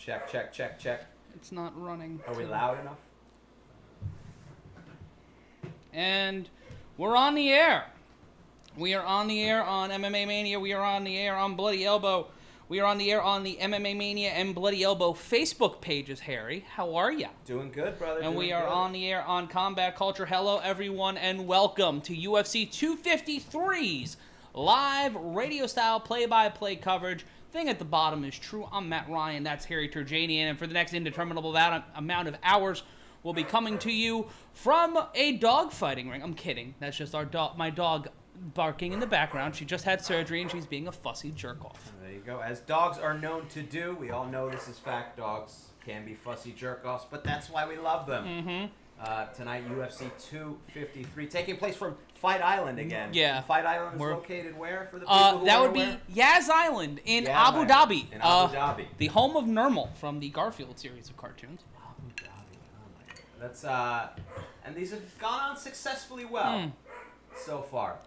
Check, check, check, check. It's not running. Are we loud enough? And we're on the air. We are on the air on MMA Mania. We are on the air on Bloody Elbow. We are on the air on the MMA Mania and Bloody Elbow Facebook pages, Harry. How are ya? Doing good, brother. And we are on the air on Combat Culture. Hello, everyone, and welcome to UFC 253's live radio-style play-by-play coverage. Thing at the bottom is true. I'm Matt Ryan. That's Harry Terjanian. And for the next indeterminable amount of hours, we'll be coming to you from a dogfighting ring. I'm kidding. That's just my dog barking in the background. She just had surgery, and she's being a fussy jerk-off. There you go. As dogs are known to do, we all know this is fact. Dogs can be fussy jerk-offs, but that's why we love them. Mm-hmm. Tonight, UFC 253, taking place from Fight Island again. Yeah. Fight Island is located where for the people who that are would aware? be Yas Island in Abu Dhabi. In Abu Dhabi. The home of Nirmal from the Garfield series of cartoons. Abu Dhabi. Oh my God. That's and these have gone on successfully well. So far.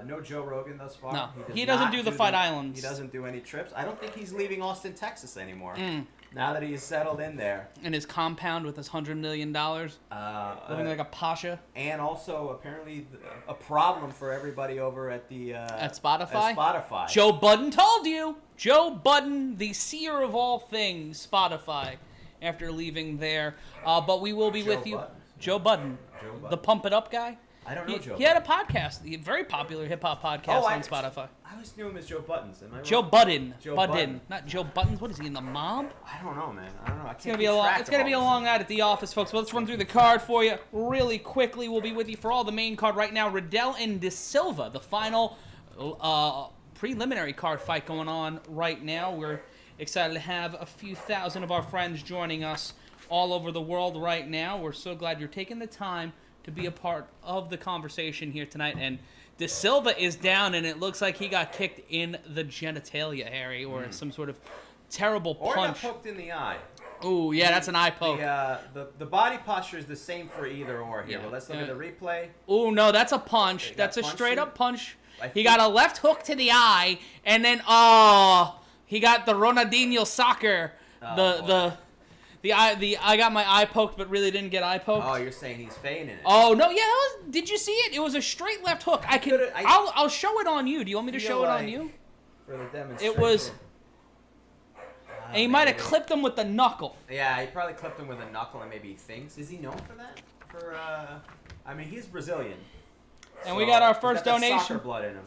No Joe Rogan thus far. No, he doesn't do the Fight Islands. He doesn't do any trips. I don't think he's leaving Austin, Texas anymore. Now that he's settled in there. In his compound with his $100 million. Living like a pasha. And also, apparently, a problem for everybody over at the... at Spotify? At Spotify. Joe Budden told you. Joe Budden, the seer of all things, Spotify, after leaving there. But we will be with you. Joe Budden. The Pump It Up guy. I don't know Joe. He had a podcast, a very popular hip-hop podcast on Spotify. I always knew him as Joe Buttons. Am I wrong? Joe Budden. Joe Budden. Not Joe Buttons. What is he, in the mob? I don't know, man. I don't know. It's going to be a long night at the office, folks. But let's run through the card for you really quickly. We'll be with you for all the main card right now. Riddell and De Silva, the final preliminary card fight going on right now. We're excited to have a few thousand of our friends joining us all over the world right now. We're so glad you're taking the time to be a part of the conversation here tonight. And De Silva is down, and it looks like he got kicked in the genitalia, Harry, or some sort of terrible punch. Or got poked in the eye. Ooh, yeah, that's an eye poke. The body posture is the same for either or here. Yeah. But let's look at the replay. Ooh, no, that's a punch. That's a straight-up punch. He got a left hook to the eye, and then, he got the Ronaldinho soccer. I got my eye poked, but really didn't get eye poked. Oh, you're saying he's feigning it. Oh no, yeah, did you see it? It was a straight left hook. I'll show it on you. Do you want me to show it on you? For the demonstration. It was. And he might have clipped him with the knuckle. Yeah, he probably clipped him with a knuckle, and maybe he thinks. Is he known for that? I mean, he's Brazilian. And so we got our first donation. Soccer blood in him.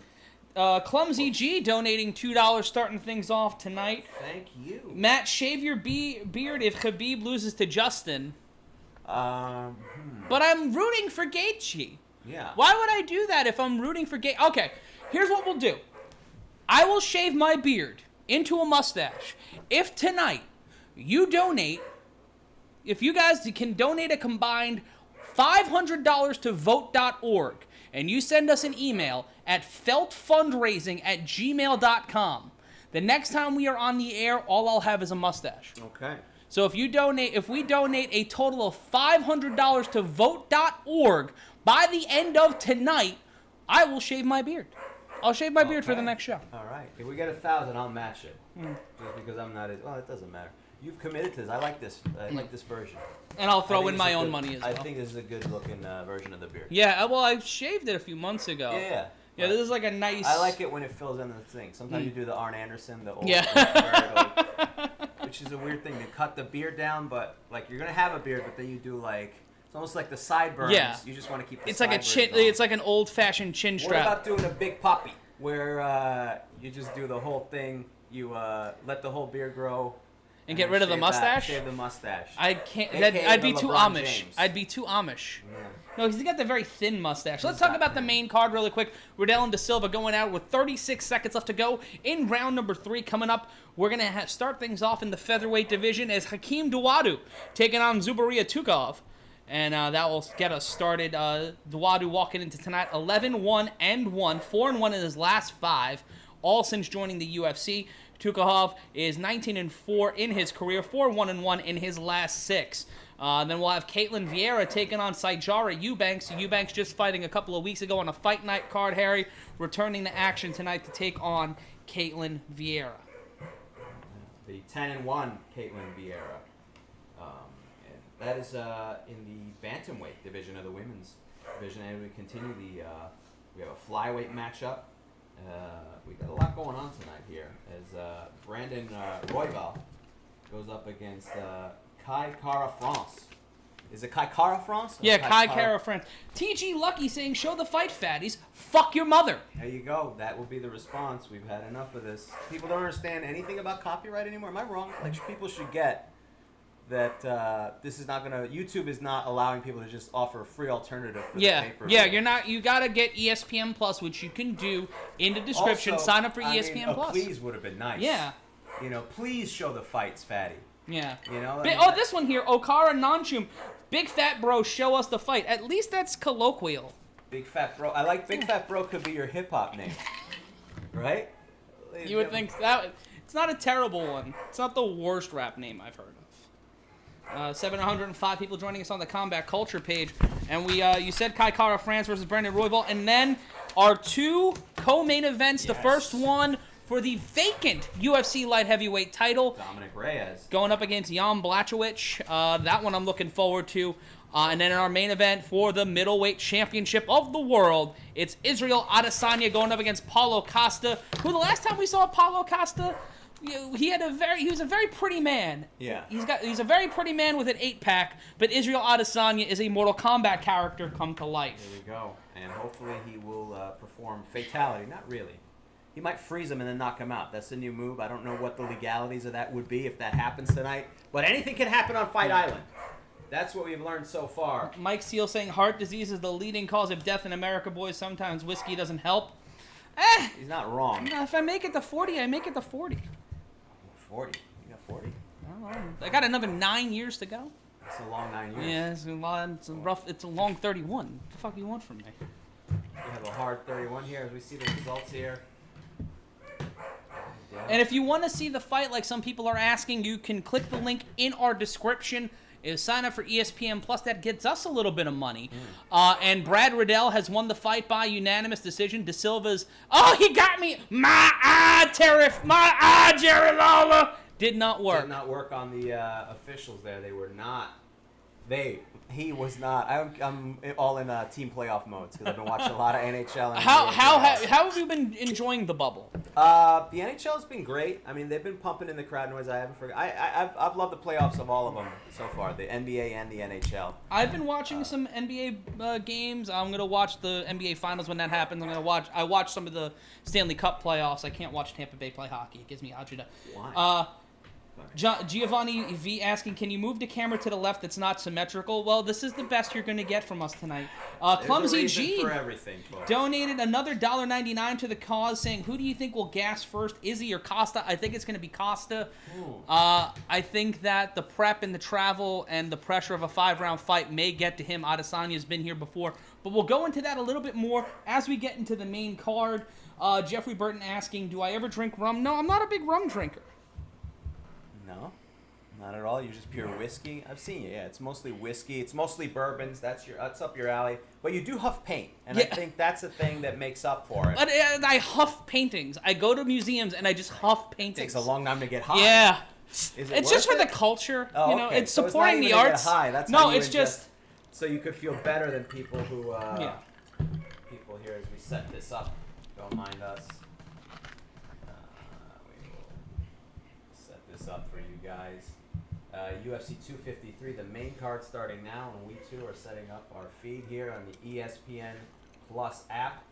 Clumsy G donating $2, starting things off tonight. Thank you. Matt, shave your beard if Khabib loses to Justin. But I'm rooting for Gaethje. Yeah. Why would I do that if I'm rooting for Gaethje? Okay, here's what we'll do. I will shave my beard into a mustache if tonight you donate, if you guys can donate a combined $500 to vote.org, and you send us an email at feltfundraising@gmail.com. The next time we are on the air, all I'll have is a mustache. Okay. So if we donate a total of $500 to vote.org by the end of tonight, I will shave my beard. I'll shave my beard for the next show. All right. If we get 1,000, I'll match it. Just because I'm not as... Well, it doesn't matter. You've committed to this. I like this. I like this version. And I'll throw in my own money as well. I think this is a good-looking version of the beard. Yeah, well, I shaved it a few months ago. Yeah. Yeah, this is like a nice... I like it when it fills in the thing. Sometimes you do the Arn Anderson, the old... Yeah. Which is a weird thing to cut the beard down, but, like, you're going to have a beard, but then you do, like... It's almost like the sideburns. Yeah. You just want to keep the sideburns on. It's like an old-fashioned chin strap. What about doing a big poppy, where you just do the whole thing, you let the whole beard grow... And get rid of the mustache? Shave the mustache. I can't. I'd be too Amish. James. I'd be too Amish. Yeah. No, he's got the very thin mustache. Let's talk about the main card really quick. Riddell and De Silva going out with 36 seconds left to go in round number 3 coming up. We're going to start things off in the featherweight division as Hakeem Dawodu taking on Zubair Tukhov. And that will get us started. Dawodu walking into tonight 11-1-1, 4-1 in his last 5, all since joining the UFC. Tukhov is 19-4 in his career, 4-1-1 in his last 6. Then we'll have Ketlen Vieira taking on Sijara Eubanks. Eubanks just fighting a couple of weeks ago on a fight night card, Harry, returning to action tonight to take on Ketlen Vieira. the 10-1 Ketlen Vieira. And that is in the bantamweight division of the women's division. And we continue we have a flyweight matchup. We got a lot going on tonight here as Brandon Royval goes up against Kai Kara France. Is it Kai Kara France? Yeah, Kai Kara France. TG Lucky saying, show the fight, fatties. Fuck your mother. There you go. That will be the response. We've had enough of this. People don't understand anything about copyright anymore. Am I wrong? Like, people should get that this is not going to... YouTube is not allowing people to just offer a free alternative for the pay-per-view. Yeah, you're not... You got to get ESPN Plus, which you can do in the description. Also, sign up for ESPN Plus. Please would have been nice. Yeah. Please show the fights, fatty. Yeah. This one here, Okara Nanchum. Big Fat Bro, show us the fight. At least that's colloquial. Big Fat Bro. I like Big Fat Bro could be your hip-hop name. Right? You would think that... It's not a terrible one. It's not the worst rap name I've heard of. 705 people joining us on the Combat Culture page. And you said Kai Kara France versus Brandon Royval. And then our two co-main events. Yes. The first one for the vacant UFC light heavyweight title. Dominick Reyes. Going up against Jan Blachowicz. That one I'm looking forward to. And then in our main event for the middleweight championship of the world, it's Israel Adesanya going up against Paulo Costa, who the last time we saw Paulo Costa, he was a very pretty man. Yeah. He's a very pretty man with an 8-pack, but Israel Adesanya is a Mortal Kombat character come to life. There we go. And hopefully he will perform fatality. Not really. He might freeze him and then knock him out. That's the new move. I don't know what the legalities of that would be if that happens tonight. But anything can happen on Fight Island. That's what we've learned so far. Mike Steele saying heart disease is the leading cause of death in America, boys. Sometimes whiskey doesn't help. He's not wrong. If I make it to 40, I make it to 40. 40? You got 40? I got another 9 years to go. That's a long 9 years. Yeah, it's a long 31. What the fuck do you want from me? We have a hard 31 here as we see the results here. Yeah. And if you want to see the fight like some people are asking, you can click the link in our description. Sign up for ESPN Plus. That gets us a little bit of money. And Brad Riddell has won the fight by unanimous decision. De Silva's, he got me. My eye, Jerry Lawler. Did not work. Did not work on the officials there. They were not. He was not. I'm all in team playoff modes because I've been watching a lot of NHL. And how have you been enjoying the bubble? The NHL has been great. I mean, they've been pumping in the crowd noise. I've loved the playoffs of all of them so far, the NBA and the NHL. I've been watching some NBA games. I'm gonna watch the NBA Finals when that happens. I watch some of the Stanley Cup playoffs. I can't watch Tampa Bay play hockey. It gives me agita. Why? Giovanni V asking, can you move the camera to the left that's not symmetrical? Well, this is the best you're going to get from us tonight. Clumsy G for everything, folks. Donated another $1.99 to the cause, saying, who do you think will gas first, Izzy or Costa? I think it's going to be Costa. I think that the prep and the travel and the pressure of a 5-round fight may get to him. Adesanya's been here before. But we'll go into that a little bit more as we get into the main card. Jeffrey Burton asking, do I ever drink rum? No, I'm not a big rum drinker. No, not at all. You're just pure whiskey. I've seen you. Yeah, it's mostly whiskey. It's mostly bourbons. That's up your alley. But you do huff paint, and I think that's a thing that makes up for it. But I huff paintings. I go to museums and I just huff paintings. It takes a long time to get high. Yeah, it's just for the culture. Oh, okay. It's supporting the arts. Get high. That's no, it's just so you could feel better than people who people here as we set this up. Don't mind us. Up for you guys. UFC 253, the main card starting now, and we too are setting up our feed here on the ESPN Plus app.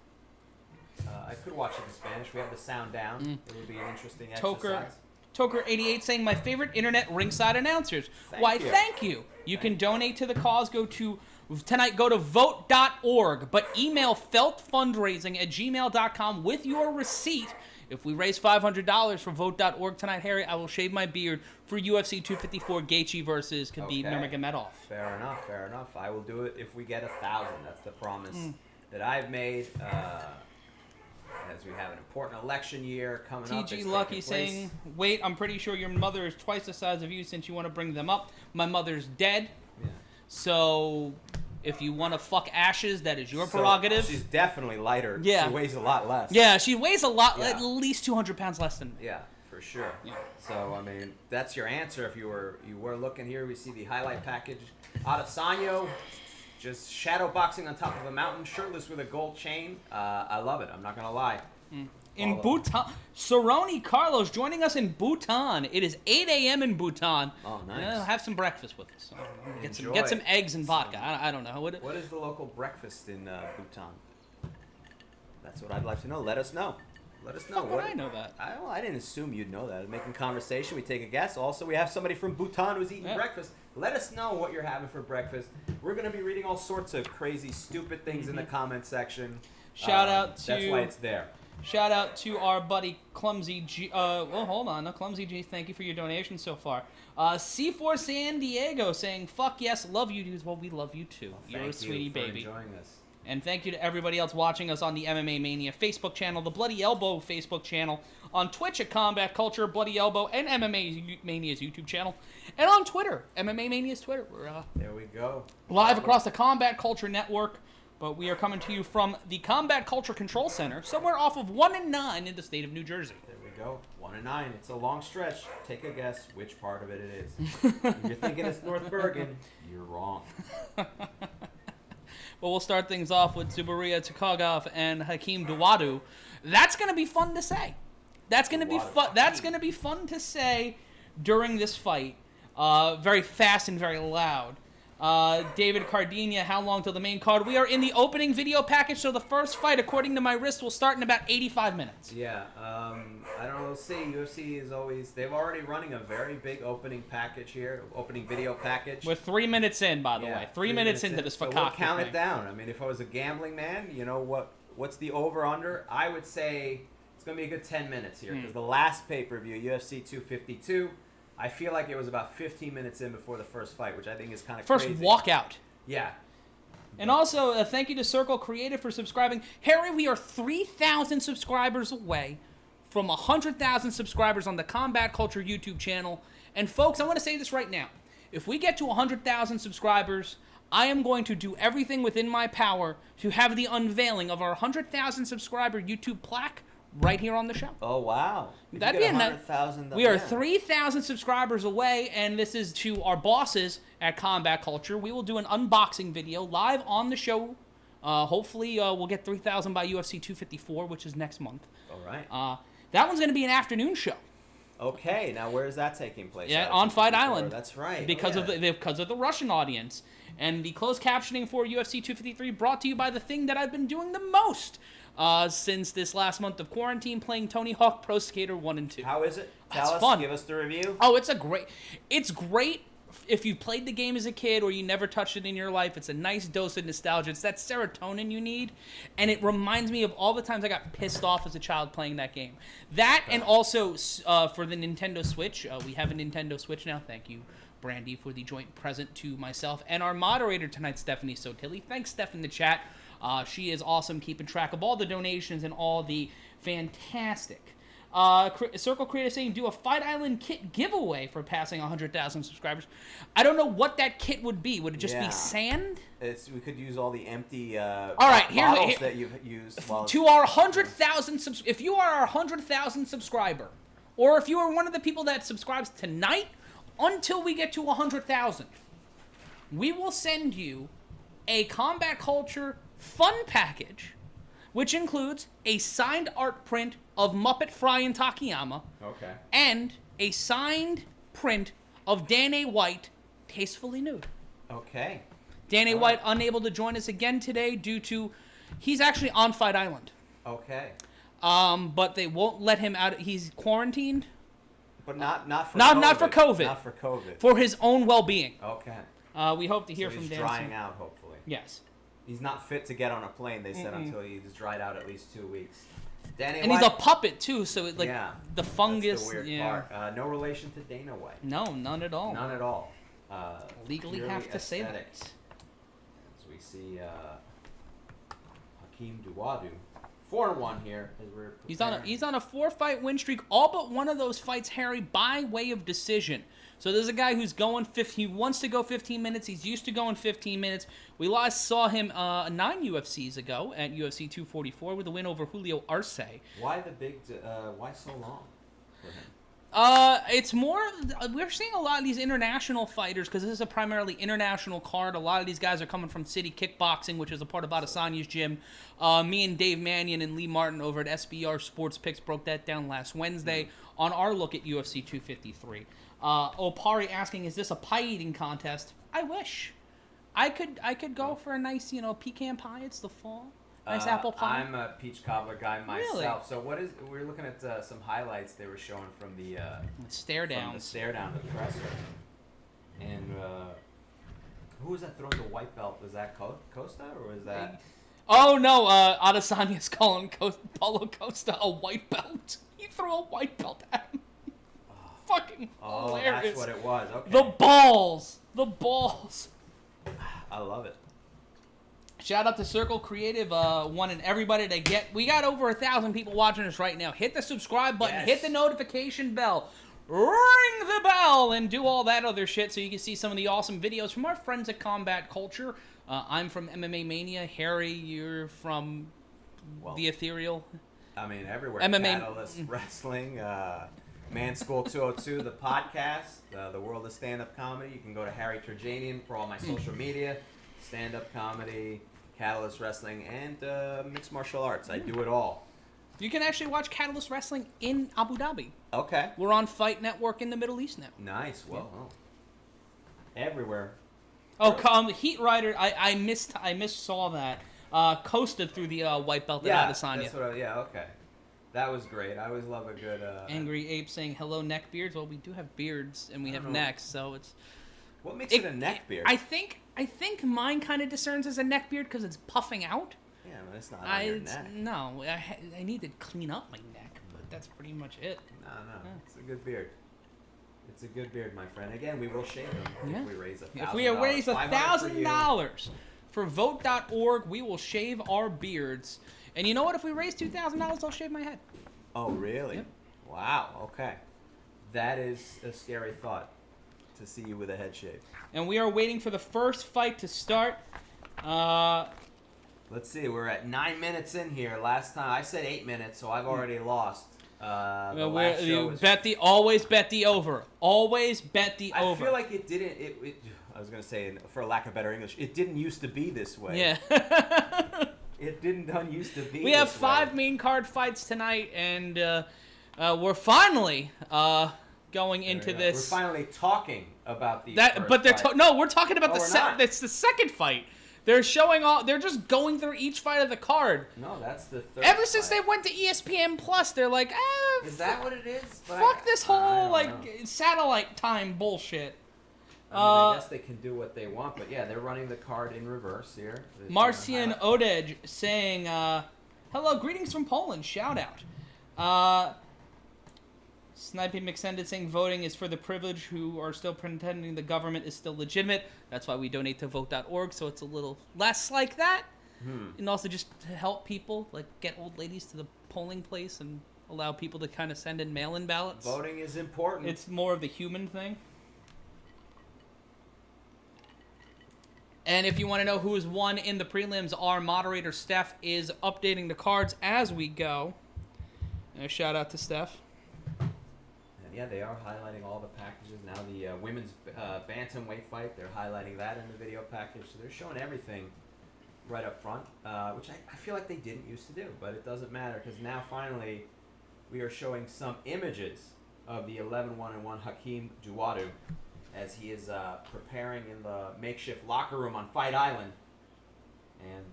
I could watch it in Spanish. We have the sound down. It would be an interesting exercise. Toker88 saying, my favorite internet ringside announcers. Thank you. You can donate to the cause. Go to vote.org, but email feltfundraising@gmail.com with your receipt. If we raise $500 for vote.org tonight, Harry, I will shave my beard for UFC 254 Gaethje versus Khabib Nurmagomedov. Fair enough. I will do it if we get 1,000. That's the promise that I've made. As we have an important election year coming up. TG Lucky saying, wait, I'm pretty sure your mother is twice the size of you since you want to bring them up. My mother's dead. Yeah. So if you want to fuck ashes, that is your prerogative. She's definitely lighter. Yeah. She weighs a lot less. Yeah, she weighs a lot, at least 200 pounds less than me. Yeah, for for sure. Yeah. So I mean, that's your answer. If you were looking here, we see the highlight package. Adesanya, just shadow boxing on top of a mountain, shirtless with a gold chain. I love it. I'm not gonna lie. In Bhutan, Cerrone Carlos joining us in Bhutan. It is 8 a.m. in Bhutan. Oh, nice. Have some breakfast with us. Enjoy. Get some eggs and vodka. I don't know. What is the local breakfast in Bhutan? That's what I'd like to know. Let us know. Let us know. How would I know that? I didn't assume you'd know that. Making conversation, we take a guess. Also, we have somebody from Bhutan who's eating breakfast. Let us know what you're having for breakfast. We're going to be reading all sorts of crazy, stupid things in the comment section. Shout out to... That's why it's there. Shout out to our buddy Clumsy G. Well, hold on. No, Clumsy G, thank you for your donation so far. C4 San Diego saying, fuck yes, love you dudes. Well, we love you too. Well, You're a sweetie baby. Enjoying this. And thank you to everybody else watching us on the MMA Mania Facebook channel, the Bloody Elbow Facebook channel, on Twitch at Combat Culture, Bloody Elbow, and MMA Mania's YouTube channel, and on Twitter, MMA Mania's Twitter. We're there we go. Live across the Combat Culture Network, but we are coming to you from the Combat Culture Control Center, somewhere off of 1 and 9 in the state of New Jersey. There we go. 1 and 9. It's a long stretch. Take a guess which part of it is. If you're thinking it's North Bergen, you're wrong. But we'll start things off with Zubaria Tukhugov and Hakeem Dawodu. That's going to be fun to say. That's going to be fun. That's going to be fun to say during this fight. Very fast and very loud. David Cardenia, how long till the main card? We are in the opening video package, so the first fight, according to my wrist, will start in about 85 minutes. Yeah, I don't know, we'll see. UFC is always, they've already running a very big opening package here, opening video package. We're 3 minutes in, by the way. 3 minutes into this so we'll count it down. I mean, if I was a gambling man, you know, what's the over-under? I would say it's going to be a good 10 minutes here, because the last pay-per-view, UFC 252, I feel like it was about 15 minutes in before the first fight, which I think is kind of crazy. First walkout. Yeah. And also, thank you to Circle Creative for subscribing. Harry, we are 3,000 subscribers away from 100,000 subscribers on the Combat Culture YouTube channel. And folks, I want to say this right now. If we get to 100,000 subscribers, I am going to do everything within my power to have the unveiling of our 100,000 subscriber YouTube plaque right here on the show. Oh, wow. That'd be 100,000. We are 3,000 subscribers away, and this is to our bosses at Combat Culture. We will do an unboxing video live on the show. Hopefully, we'll get 3,000 by UFC 254, which is next month. All right. That one's going to be an afternoon show. Okay, now where is that taking place? Yeah, on Fight Island. That's right. Because of the Russian audience. And the closed captioning for UFC 253 brought to you by the thing that I've been doing the most since this last month of quarantine, playing Tony Hawk Pro Skater 1 and 2. How is it? Tell us. Fun. Give us the review. Oh, it's great if you played the game as a kid or you never touched it in your life. It's a nice dose of nostalgia. It's that serotonin you need, and it reminds me of all the times I got pissed off as a child playing that game. That, and also for the Nintendo Switch, we have a Nintendo Switch now. Thank you, Brandy, for the joint present to myself and our moderator tonight, Stephanie Sotilli. Thanks, Steph, in the chat. She is awesome, keeping track of all the donations and all the fantastic. Circle Creator saying, do a Fight Island kit giveaway for passing 100,000 subscribers. I don't know what that kit would be. Would it just be sand? We could use all the empty bottles that you've used. To our 100,000, if you are our 100,000 subscriber, or if you are one of the people that subscribes tonight, until we get to 100,000, we will send you a Combat Culture fun package, which includes a signed art print of Muppet Fry and Takayama, and a signed print of Dana White, tastefully nude. Okay. Dana White unable to join us again today due to he's actually on Fight Island. Okay. But they won't let him out. He's quarantined. But not for not COVID. not for COVID. Not for COVID. For his own well-being. Okay. We hope to hear from he's Dan. Drying out, hopefully. Yes. He's not fit to get on a plane, they said, until he's dried out at least 2 weeks. And he's a puppet, too, so the fungus... That's the weird part. No relation to Dana White. No, none at all. None at all. Legally have to say that. As we see Hakeem Dawodu, 4-1 here. As we're he's on a 4-fight win streak, all but one of those fights, Harry, by way of decision. So there's a guy who's going 15. He wants to go 15 minutes. He's used to going 15 minutes. We last saw him 9 UFCs ago at UFC 244 with a win over Julio Arce. Why the big? Why so long for him? It's more. We're seeing a lot of these international fighters because this is a primarily international card. A lot of these guys are coming from City Kickboxing, which is a part of Adesanya's gym. Me and Dave Mannion and Lee Martin over at SBR Sports Picks broke that down last Wednesday on our look at UFC 253. Opari asking, "Is this a pie eating contest?" I wish. I could go for a nice, pecan pie. It's the fall. Nice apple pie. I'm a peach cobbler guy myself. Really? So we're looking at some highlights they were showing from the stare down. From the stare down, the presser. And who was that throwing the white belt? Was that Costa or was that? Oh no! Adesanya's calling Paulo Costa a white belt. He threw a white belt at him. Fucking hilarious. That's what it was. Okay. The balls. I love it. Shout out to Circle Creative, wanting everybody to get. We got over 1,000 people watching us right now. Hit the subscribe button, hit the notification bell, ring the bell, and do all that other shit so you can see some of the awesome videos from our friends at Combat Culture. I'm from MMA Mania. Harry, you're from the Ethereal. I mean, everywhere. MMA Catalyst Wrestling, Man School 202, the podcast, the world of stand-up comedy. You can go to Harry Terjanian for all my social media. Stand-up comedy, Catalyst Wrestling, and mixed martial arts. I do it all. You can actually watch Catalyst Wrestling in Abu Dhabi. Okay. We're on Fight Network in the Middle East now. Nice. Well, everywhere. Heat Rider. I missaw that. Costa threw the white belt at Adesanya. That's what okay. That was great. I always love a good... Angry Ape saying, "Hello, neck beards." Well, we do have beards, and we have necks, so it's... What makes it a neck beard? I think mine kind of discerns as a neck beard because it's puffing out. Yeah, but it's not on your neck. No, I need to clean up my neck, but that's pretty much it. No, it's a good beard. It's a good beard, my friend. Again, we will shave them if we raise $1,000. If we raise $1,000 for vote.org, we will shave our beards. And you know what? If we raise $2,000, I'll shave my head. Oh, really? Yep. Wow. Okay. That is a scary thought. To see you with a head shave. And we are waiting for the first fight to start. Let's see. We're at 9 minutes in here. Last time I said 8 minutes, so I've already lost. Always bet the over. Always bet the over. I feel like it didn't. I was gonna say, for lack of better English, it didn't used to be this way. Yeah. It didn't used to be. We have 5 main card fights tonight, and we're finally. Going into this, we're finally talking about these. We're talking about it's the second fight. They're showing all. They're just going through each fight of the card. No, that's the third. Ever since they went to ESPN Plus, they're like, is that what it is? Fuck this whole satellite time bullshit. I guess they can do what they want, but yeah, they're running the card in reverse here. Marcian Odej saying, "Hello, greetings from Poland." Shout out. Sniping McSended saying voting is for the privileged who are still pretending the government is still legitimate. That's why we donate to vote.org, so it's a little less like that. And also just to help people, like get old ladies to the polling place and allow people to kind of send in mail-in ballots. Voting is important. It's more of the human thing. And if you want to know who has won in the prelims, our moderator Steph is updating the cards as we go. And a shout out to Steph. Yeah, they are highlighting all the packages. Now the women's bantamweight fight, they're highlighting that in the video package. So they're showing everything right up front, which I feel like they didn't used to do. But it doesn't matter because now finally we are showing some images of the 11-1-1 Hakeem Duwadu as he is preparing in the makeshift locker room on Fight Island. And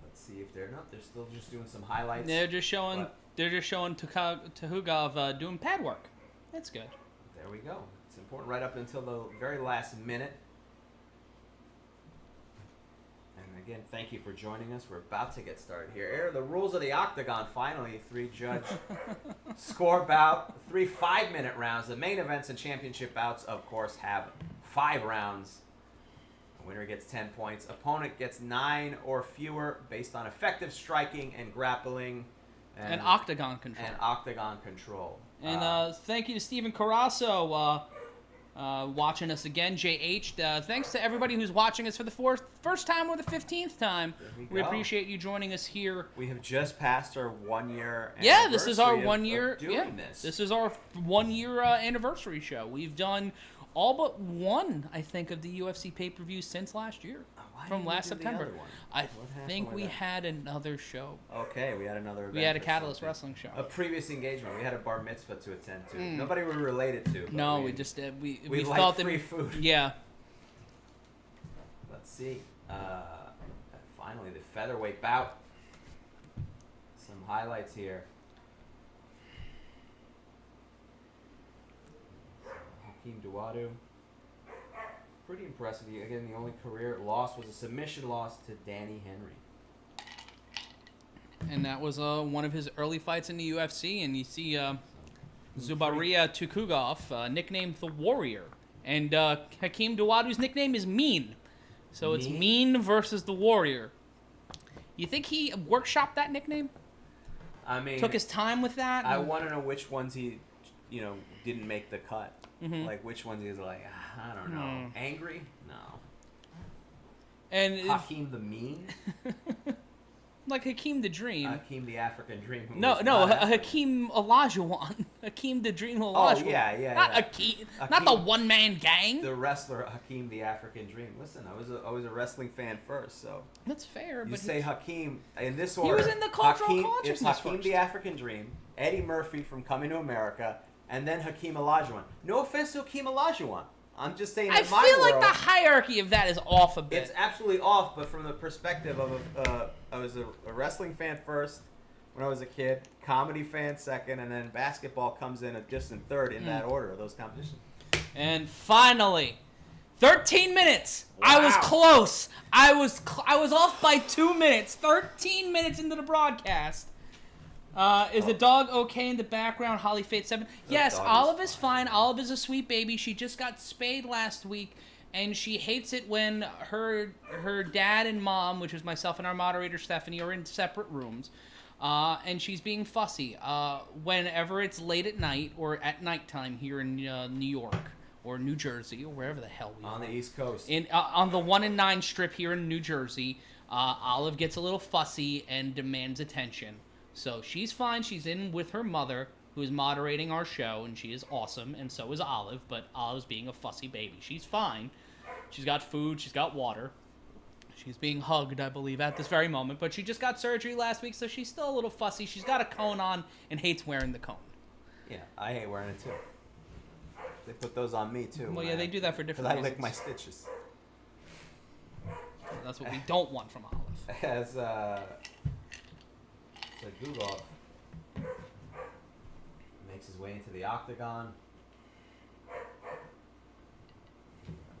let's see if they're still just doing some highlights. They're just showing Tuhugov doing pad work. That's good. There we go. It's important right up until the very last minute. And again, thank you for joining us. We're about to get started here. The rules of the octagon, finally. 3-judge score bout. 3 5-minute rounds. The main events and championship bouts, of course, have 5 rounds. The winner gets 10 points. Opponent gets 9 or fewer based on effective striking and grappling. And octagon control. And And thank you to Steven Carasso. watching us again. JH, thanks to everybody who's watching us for the first time or the 15th time. We appreciate you joining us here. We have just passed our 1 year anniversary. Yeah, this is our 1 year. Doing this. This is our 1 year anniversary show. We've done all but one, I think, of the UFC pay-per-views since last year. From last September. I think we had another show. Okay, we had another event. We had a Catalyst Wrestling show. A previous engagement. We had a bar mitzvah to attend to. Nobody we were related to. No, we just we liked felt free food. Yeah. Let's see. Finally, the featherweight bout. Some highlights here. Hakeem Dawodu. Pretty impressive. Again, the only career loss was a submission loss to Danny Henry. And that was one of his early fights in the UFC. And you see Zubaria Tukugov, nicknamed the Warrior. And Hakeem Dawodu's nickname is Mean. So it's Mean versus the Warrior. You think he workshopped that nickname? I mean... Took his time with that? I want to know which ones he, didn't make the cut. Mm-hmm. Like, which ones he was like, I don't know. Angry? No. And Hakeem the Mean? Like Hakeem the Dream. Hakeem the African Dream. No, Hakeem Olajuwon. Hakeem the Dream Olajuwon. Oh, yeah. Not Hakeem, not the one-man gang. The wrestler Hakeem the African Dream. Listen, I was a wrestling fan first, so. That's fair. You say Hakeem in this order. He was in the cultural consciousness It's Hakeem first. the African Dream, Eddie Murphy from Coming to America, and then Hakeem Olajuwon. No offense to Hakeem Olajuwon. I'm just saying. I feel like the hierarchy of that is off a bit. It's absolutely off, but from the perspective of I was a wrestling fan first when I was a kid, comedy fan second, and then basketball comes in a distant third in that order of those competitions. And finally, 13 minutes. Wow. I was close. I was off by 2 minutes. 13 minutes into the broadcast. Is the dog okay in the background? Holly Fate 7. Yes, Olive is fine. Olive is a sweet baby. She just got spayed last week, and she hates it when her dad and mom, which is myself and our moderator Stephanie, are in separate rooms, and she's being fussy. Whenever it's late at night or at nighttime here in New York or New Jersey or wherever the hell we are. On the East Coast. On the 1 and 9 strip here in New Jersey, Olive gets a little fussy and demands attention. So she's fine. She's in with her mother, who is moderating our show, and she is awesome, and so is Olive, but Olive's being a fussy baby. She's fine. She's got food. She's got water. She's being hugged, I believe, at this very moment, but she just got surgery last week, so she's still a little fussy. She's got a cone on and hates wearing the cone. Yeah, I hate wearing it, too. They put those on me, too. Well, yeah, they do that for different reasons. Because I lick my stitches. That's what we don't want from Olive. As, So Gugov makes his way into the octagon.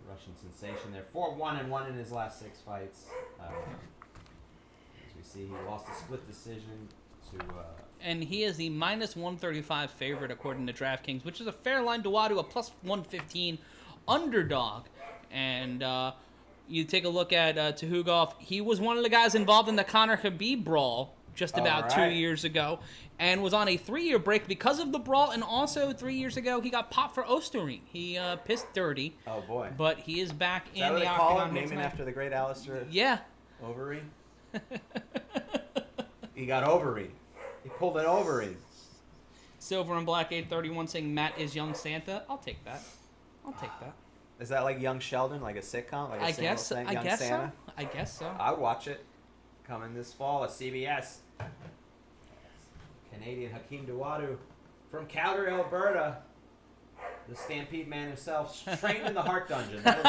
Russian sensation there. 4-1-1 in his last 6 fights. As we see, he lost a split decision to... And he is the minus 135 favorite according to DraftKings, which is a fair line. Dawodu, a plus 115 underdog. And you take a look at Tuhugov. He was one of the guys involved in the Conor Khabib brawl just about 2 years ago, and was on a 3-year break because of the brawl, and also 3 years ago he got popped for Osterine. He pissed dirty. Oh boy! But he is back in the the octagon. Call him, naming after the great Alistair. Yeah. Overeem. He got Overeem. He pulled an Overeem. Silver and Black 831 saying Matt is young Santa. I'll take that. Is that like Young Sheldon, like a sitcom? Like I guess so. I guess so. I'd watch it. Coming this fall at CBS. Canadian Hakeem Dawodu from Calgary, Alberta. The Stampede Man himself, trained in the Heart Dungeon. That is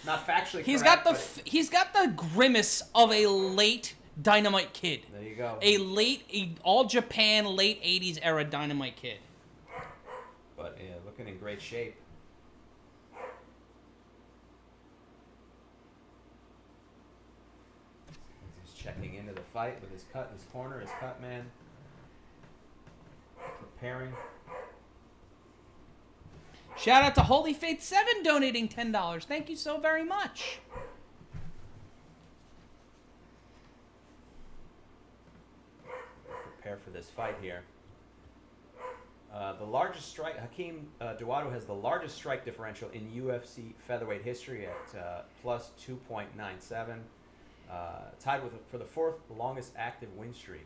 not factually correct. He's got the grimace of a late Dynamite Kid. There you go. A all Japan late 80s era Dynamite Kid. But yeah, looking in great shape. Checking into the fight with his corner, his cut man. Preparing. Shout out to Holy Faith 7 donating $10. Thank you so very much. Prepare for this fight here. The the largest strike. Hakeem Dawodu has the largest strike differential in UFC featherweight history at plus 2.97. Tied for the fourth longest active win streak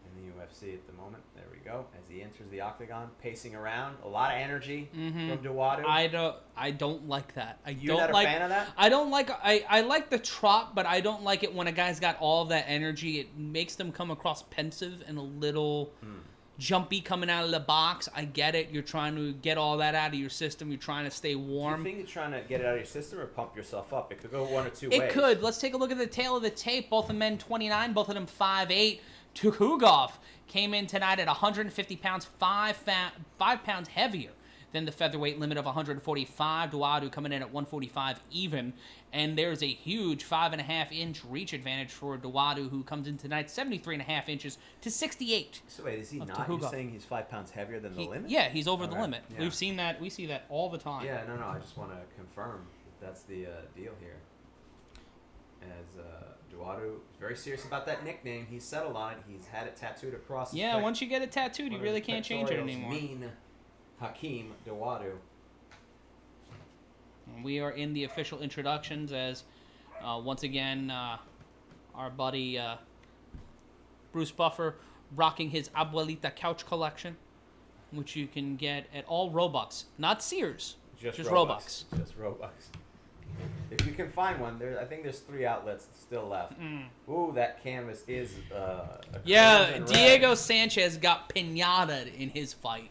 in the UFC at the moment. There we go. As he enters the octagon, pacing around, a lot of energy from Dawodu. I don't like that. You're not a fan of that? I don't like. I like the trot, but I don't like it when a guy's got all that energy. It makes them come across pensive and a little jumpy coming out of the box. I get it. You're trying to get all that out of your system. You're trying to stay warm. Do you think you're trying to get it out of your system or pump yourself up? It could go one or two ways. It could. Let's take a look at the tail of the tape. Both of men 29, both of them 5'8". Tukhugov came in tonight at 150 pounds, 5 pounds heavier than the featherweight limit of 145. Dawodu coming in at 145 even. And there's a huge 5.5-inch reach advantage for Dawodu, who comes in tonight 73.5 inches to 68. So wait, is he not? You're saying he's 5 pounds heavier than the limit? Yeah, he's over the limit. Yeah. We've seen that. We see that all the time. Yeah, no. I just want to confirm that's the deal here. As Dawodu is very serious about that nickname. He's settled on it. He's had it tattooed across his Yeah, once you get it tattooed, you really can't change it anymore. Mean Hakeem Dawodu. We are in the official introductions as, once again, our buddy Bruce Buffer rocking his Abuelita couch collection, which you can get at all Robux. Not Sears, just Robux. Just Robux. If you can find one, I think there's 3 outlets still left. Ooh, that canvas is Diego Sanchez got piñataed in his fight,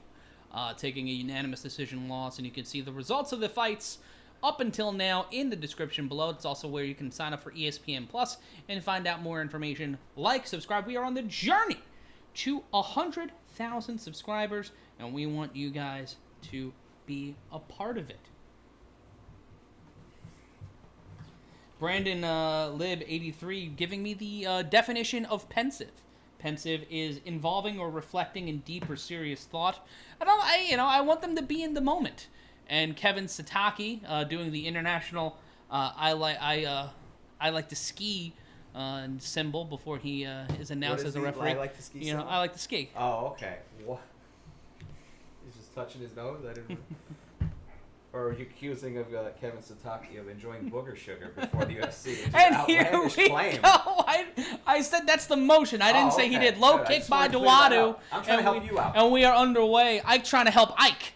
taking a unanimous decision loss, and you can see the results of the fights up until now in the description below. It's also where you can sign up for ESPN Plus and find out more information. Like, subscribe. We are on the journey to 100,000 subscribers, and we want you guys to be a part of it. Brandon Lib83 giving me the definition of pensive. Pensive is involving or reflecting in deep or serious thought. I want them to be in the moment. And Kevin Sataki doing the international I like to ski symbol before he is announced as a referee. I like to ski. I like to ski. Oh, okay. What? He's just touching his nose. I didn't. Or are you accusing of Kevin Sataki of enjoying booger sugar before the UFC? And here we go. I said that's the motion. I didn't say he did. Low kick by Dawodu. I'm trying to help you out. And we are underway. Ike trying to help Ike.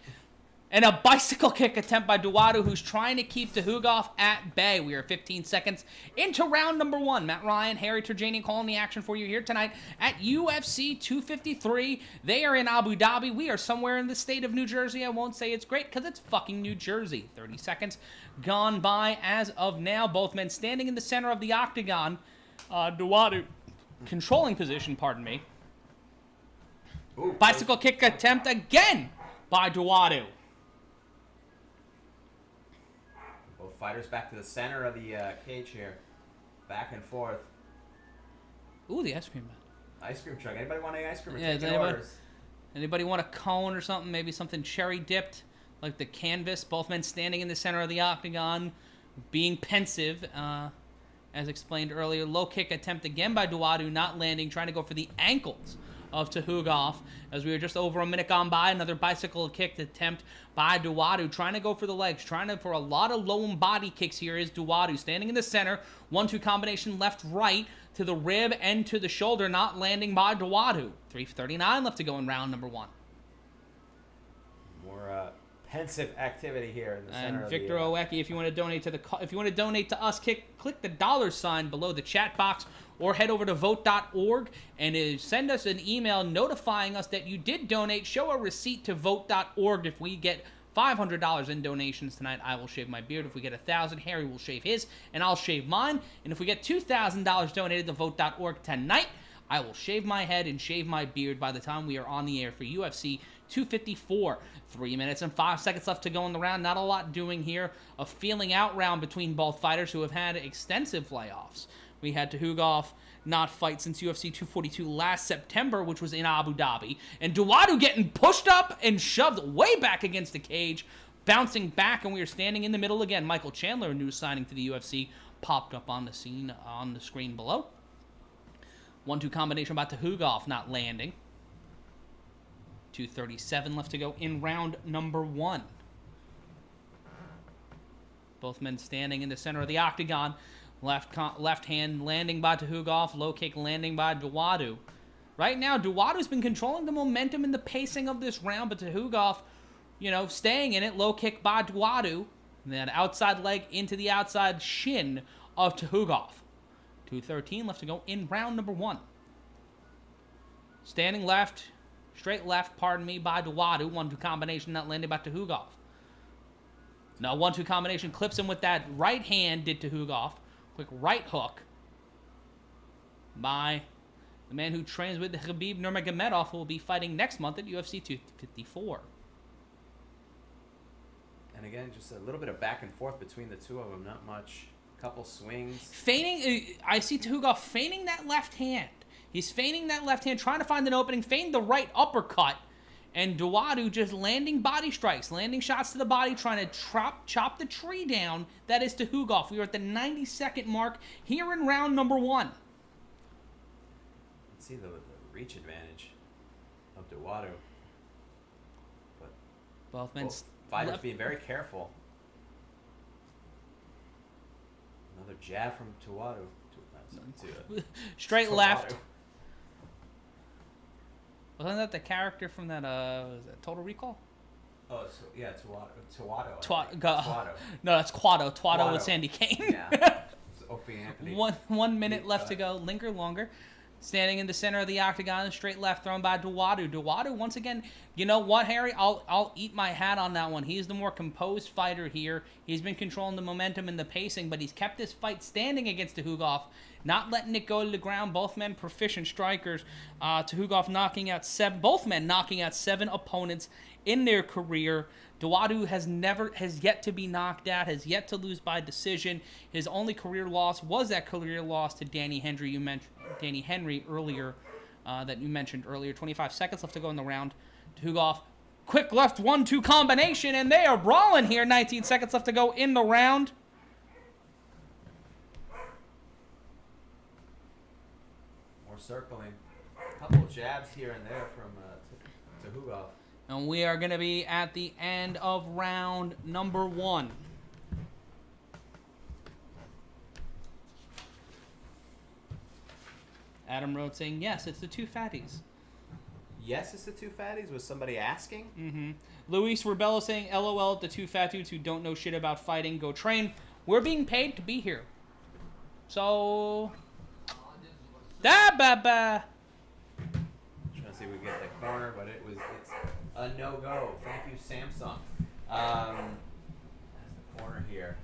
And a bicycle kick attempt by Dawodu, who's trying to keep Tukhugov at bay. We are 15 seconds into round number 1. Matt Ryan, Harry Terjanian calling the action for you here tonight at UFC 253. They are in Abu Dhabi. We are somewhere in the state of New Jersey. I won't say it's great because it's fucking New Jersey. 30 seconds gone by as of now. Both men standing in the center of the octagon. Dawodu controlling position, pardon me. Ooh, bicycle kick attempt again by Dawodu. Both fighters back to the center of the cage here. Back and forth. Ooh, the ice cream man. Ice cream truck. Anybody want any ice cream? Anybody want a cone or something? Maybe something cherry dipped, like the canvas. Both men standing in the center of the octagon, being pensive, as explained earlier. Low kick attempt again by Dawodu, not landing, trying to go for the ankles of Tukhugov. As we were just over a minute gone by, another bicycle kick attempt by Dawodu, trying to go for the legs, for a lot of low body kicks here is Dawodu, standing in the center, 1-2 combination left-right to the rib and to the shoulder, not landing by Dawodu. 3:39 left to go in round number 1. More pensive activity here in the center. And Victor Oweki, if you want to donate to us, click the $ below the chat box, or head over to vote.org and send us an email notifying us that you did donate. Show a receipt to vote.org. If we get $500 in donations tonight, I will shave my beard. If we get 1,000, Harry will shave his, and I'll shave mine. And if we get $2,000 donated to vote.org tonight, I will shave my head and shave my beard by the time we are on the air for UFC 254. 3 minutes and 5 seconds left to go in the round. Not a lot doing here. A feeling out round between both fighters who have had extensive layoffs. We had Tukhugov not fight since UFC 242 last September, which was in Abu Dhabi. And Dawodu getting pushed up and shoved way back against the cage, bouncing back, and we are standing in the middle again. Michael Chandler, a new signing to the UFC, popped up on the scene on the screen below. 1-2 combination by Tukhugov not landing. 2:37 left to go in round number 1. Both men standing in the center of the octagon. Left hand landing by Tuhugov, low kick landing by Duwadu. Right now, Duwadu's been controlling the momentum and the pacing of this round, but Tuhugov, staying in it. Low kick by Duwadu. And then outside leg into the outside shin of Tuhugov. 2:13 left to go in round number 1. Standing left, straight left, by Duwadu. 1-2 combination not landed by Tuhugov. Now 1-2 combination clips him with that right hand, did Tuhugov. Quick right hook by the man who trains with Khabib Nurmagomedov, who will be fighting next month at UFC 254. And again, just a little bit of back and forth between the two of them. Not much. Couple swings. Feigning. I see Tuhugov feigning that left hand. He's feigning that left hand, trying to find an opening, feigned the right uppercut. And Duwadu just landing body strikes, landing shots to the body, trying to chop the tree down. That is Tuhugov. We are at the 90-second mark here in round number 1. Let's see the reach advantage of Duwadu. But both men fighters being very careful. Another jab from Duwadu. Straight left. Wasn't that the character from that, was that Total Recall? Oh, yeah, Tuado. No, that's Quado. Tuado with Sandy Kane. Yeah. Opie Anthony. 1 minute left to go. Linger longer. Standing in the center of the octagon, straight left thrown by Duwadu. Duwadu, once again, you know what, Harry? I'll eat my hat on that one. He's the more composed fighter here. He's been controlling the momentum and the pacing, but he's kept this fight standing against Tuhugov, not letting it go to the ground. Both men proficient strikers. Tuhugov both men knocking out 7 opponents in their career. Duwadu has yet to be knocked out, has yet to lose by decision. His only career loss was that career loss to Danny Henry. You mentioned Danny Henry earlier, that you mentioned earlier. 25 seconds left to go in the round. Tuhugov, quick left 1-2 combination, and they are brawling here. 19 seconds left to go in the round. More circling. A couple of jabs here and there from Tuhugov. And we are going to be at the end of round number 1. Adam wrote saying, yes, it's the 2 fatties. Yes, it's the 2 fatties? Was somebody asking? Mm-hmm. Luis Rebello saying, LOL, the 2 fat dudes who don't know shit about fighting, go train. We're being paid to be here. So... Trying to see if we get the corner, but it's a no-go. Thank you, Samsung. That's the corner here.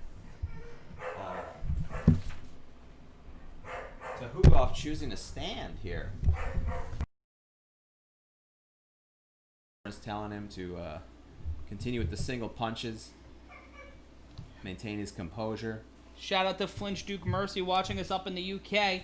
Tuhugov choosing to stand here. Is telling him to continue with the single punches, maintain his composure. Shout out to Flinch Duke Mercy watching us up in the UK.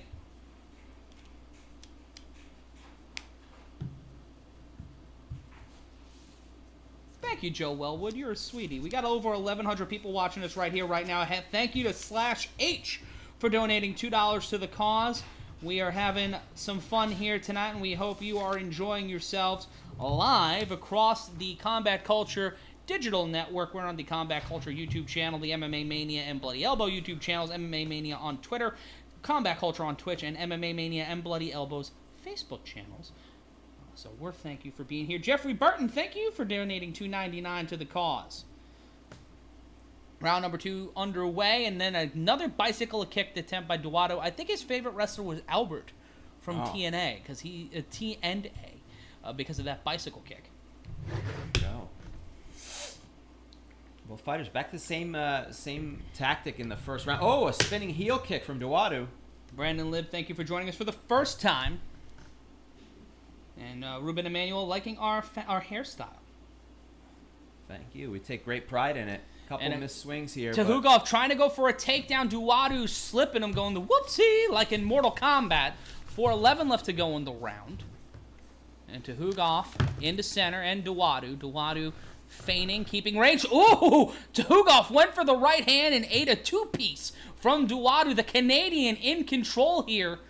Thank you, Joe Wellwood. You're a sweetie. We got over 1,100 people watching us right here, right now. Thank you to /H for donating $2 to the cause. We are having some fun here tonight, and we hope you are enjoying yourselves live across the Combat Culture digital network. We're on the Combat Culture YouTube channel, the MMA Mania and Bloody Elbow YouTube channels, MMA Mania on Twitter, Combat Culture on Twitch, and MMA Mania and Bloody Elbow's Facebook channels. So we're thank you for being here. Jeffrey Burton, thank you for donating $2.99 to the cause. Round number 2 underway, and then another bicycle kick attempt by Duwadu. I think his favorite wrestler was Albert from TNA, because because of that bicycle kick. There you go. Well, fighters back to the same tactic in the first round. Oh, a spinning heel kick from Duwadu. Brandon Libb, thank you for joining us for the first time. And Ruben Emanuel liking our hairstyle. Thank you. We take great pride in it. Couple missed swings here. Tuhugov trying to go for a takedown. Duwadu slipping him, going the whoopsie like in Mortal Kombat. 4:11 left to go in the round. And Tuhugov into center and Duwadu feigning, keeping range. Ooh! Tuhugov went for the right hand and ate a 2-piece from Duwadu. The Canadian in control here.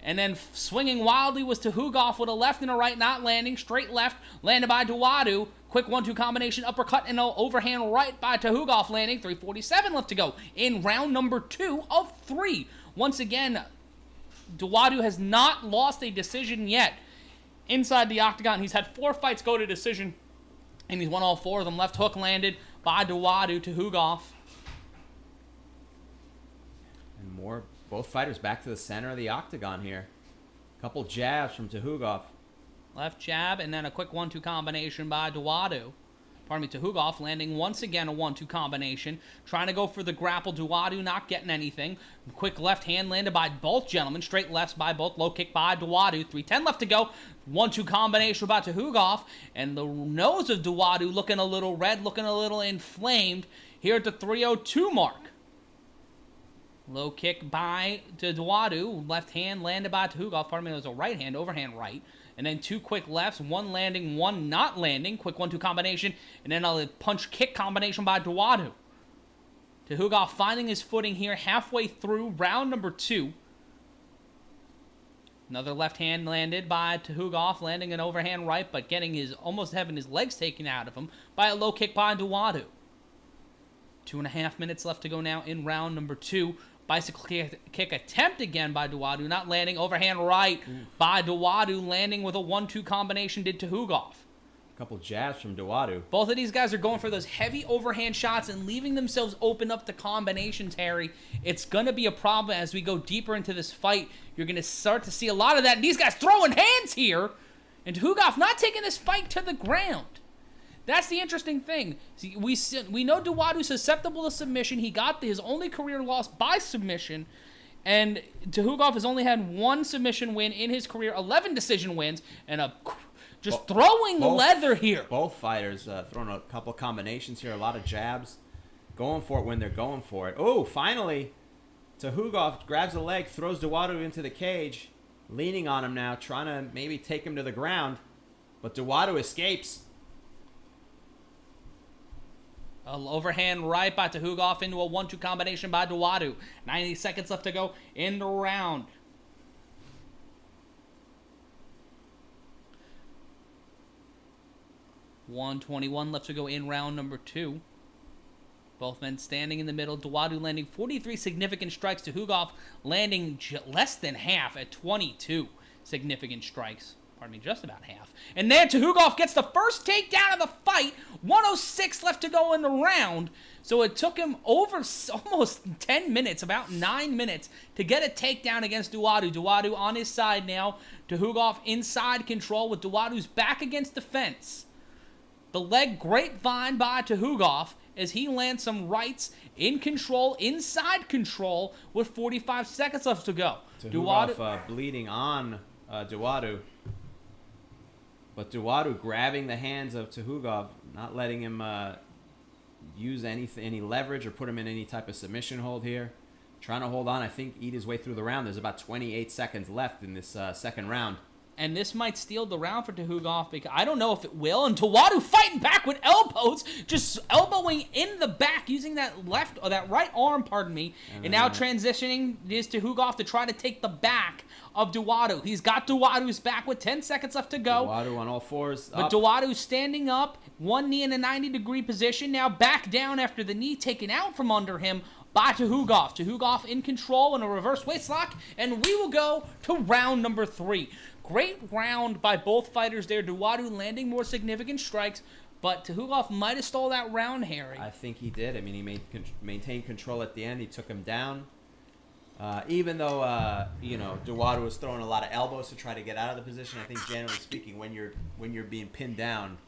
And then swinging wildly was Tuhugov with a left and a right, not landing. Straight left, landed by Duwadu. Quick 1-2 combination, uppercut and an overhand right by Tuhugov landing. 3:47 left to go in round number 2 of 3. Once again, Duwadu has not lost a decision yet inside the octagon. He's had 4 fights go to decision, and he's won all 4 of them. Left hook landed by Duwadu to Tuhugov. And more, both fighters back to the center of the octagon here. Couple jabs from Tuhugov. Left jab, and then a quick 1-2 combination by Duwadu. Pardon me, Tuhugov landing once again a 1-2 combination. Trying to go for the grapple. Duwadu not getting anything. Quick left hand landed by both gentlemen. Straight lefts by both. Low kick by Duwadu. 3:10 left to go. 1-2 combination by Tuhugov. And the nose of Duwadu looking a little red, looking a little inflamed here at the 3:02 mark. Low kick by Duwadu. Left hand landed by Tuhugov. Pardon me, it was a right hand, overhand right. And then 2 quick lefts, 1 landing, 1 not landing. Quick 1-2 combination. And then a punch-kick combination by Duwadu. Tuhugov finding his footing here halfway through round number 2. Another left hand landed by Tuhugov, landing an overhand right, but almost having his legs taken out of him by a low kick by Duwadu. 2.5 minutes left to go now in round number 2. Bicycle kick attempt again by Duwadu, not landing. Overhand right by Duwadu, landing with a 1-2 combination did Tuhugov. A couple jabs from Duwadu. Both of these guys are going for those heavy overhand shots and leaving themselves open up to combinations, Harry. It's going to be a problem as we go deeper into this fight. You're going to start to see a lot of that. And these guys throwing hands here. And Tuhugov not taking this fight to the ground. That's the interesting thing. See, we know Duwadu's susceptible to submission. He got his only career loss by submission. And Tuhugov has only had 1 submission win in his career, 11 decision wins, and throwing leather here. Both fighters throwing a couple combinations here, a lot of jabs. Going for it when they're going for it. Oh, finally, Tuhugov grabs a leg, throws Duwadu into the cage, leaning on him now, trying to maybe take him to the ground. But Duwadu escapes. Overhand right by Tuhugov into a 1-2 combination by Duwadu. 90 seconds left to go in the round. $1:21 left to go in round number 2. Both men standing in the middle. Duwadu landing 43 significant strikes. Tuhugov landing less than half at 22 significant strikes. Pardon me, just about half. And there, Tuhugov gets the first takedown of the fight. 1:06 left to go in the round. So it took him over almost 10 minutes, about 9 minutes, to get a takedown against Duwadu. Duwadu on his side now. Tuhugov inside control with Duwadu's back against the fence. The leg grapevine by Tuhugov as he lands some rights in control, inside control, with 45 seconds left to go. Tuhugov bleeding on Duwadu. But Duwadu grabbing the hands of Tuhugov, not letting him use any leverage or put him in any type of submission hold here. Trying to hold on, I think, eat his way through the round. There's about 28 seconds left in this second round. And this might steal the round for Tuhugov, because I don't know if it will. And Duwadu fighting back with elbows, just elbowing in the back, using that left or that right arm, pardon me. And now transitioning is Tuhugov to try to take the back of Duwadu. He's got Duwadu's back with 10 seconds left to go. Duwadu on all fours. But Duwadu standing up, one knee in a 90-degree position, now back down after the knee taken out from under him by Tuhugov. Tuhugov in control in a reverse waistlock, and we will go to round number 3. Great round by both fighters there. Duwadu landing more significant strikes, but Tuhugov might have stole that round, Harry. I think he did. I mean, he maintained control at the end. He took him down. Even though, Duwadu was throwing a lot of elbows to try to get out of the position, I think generally speaking, when you're being pinned down,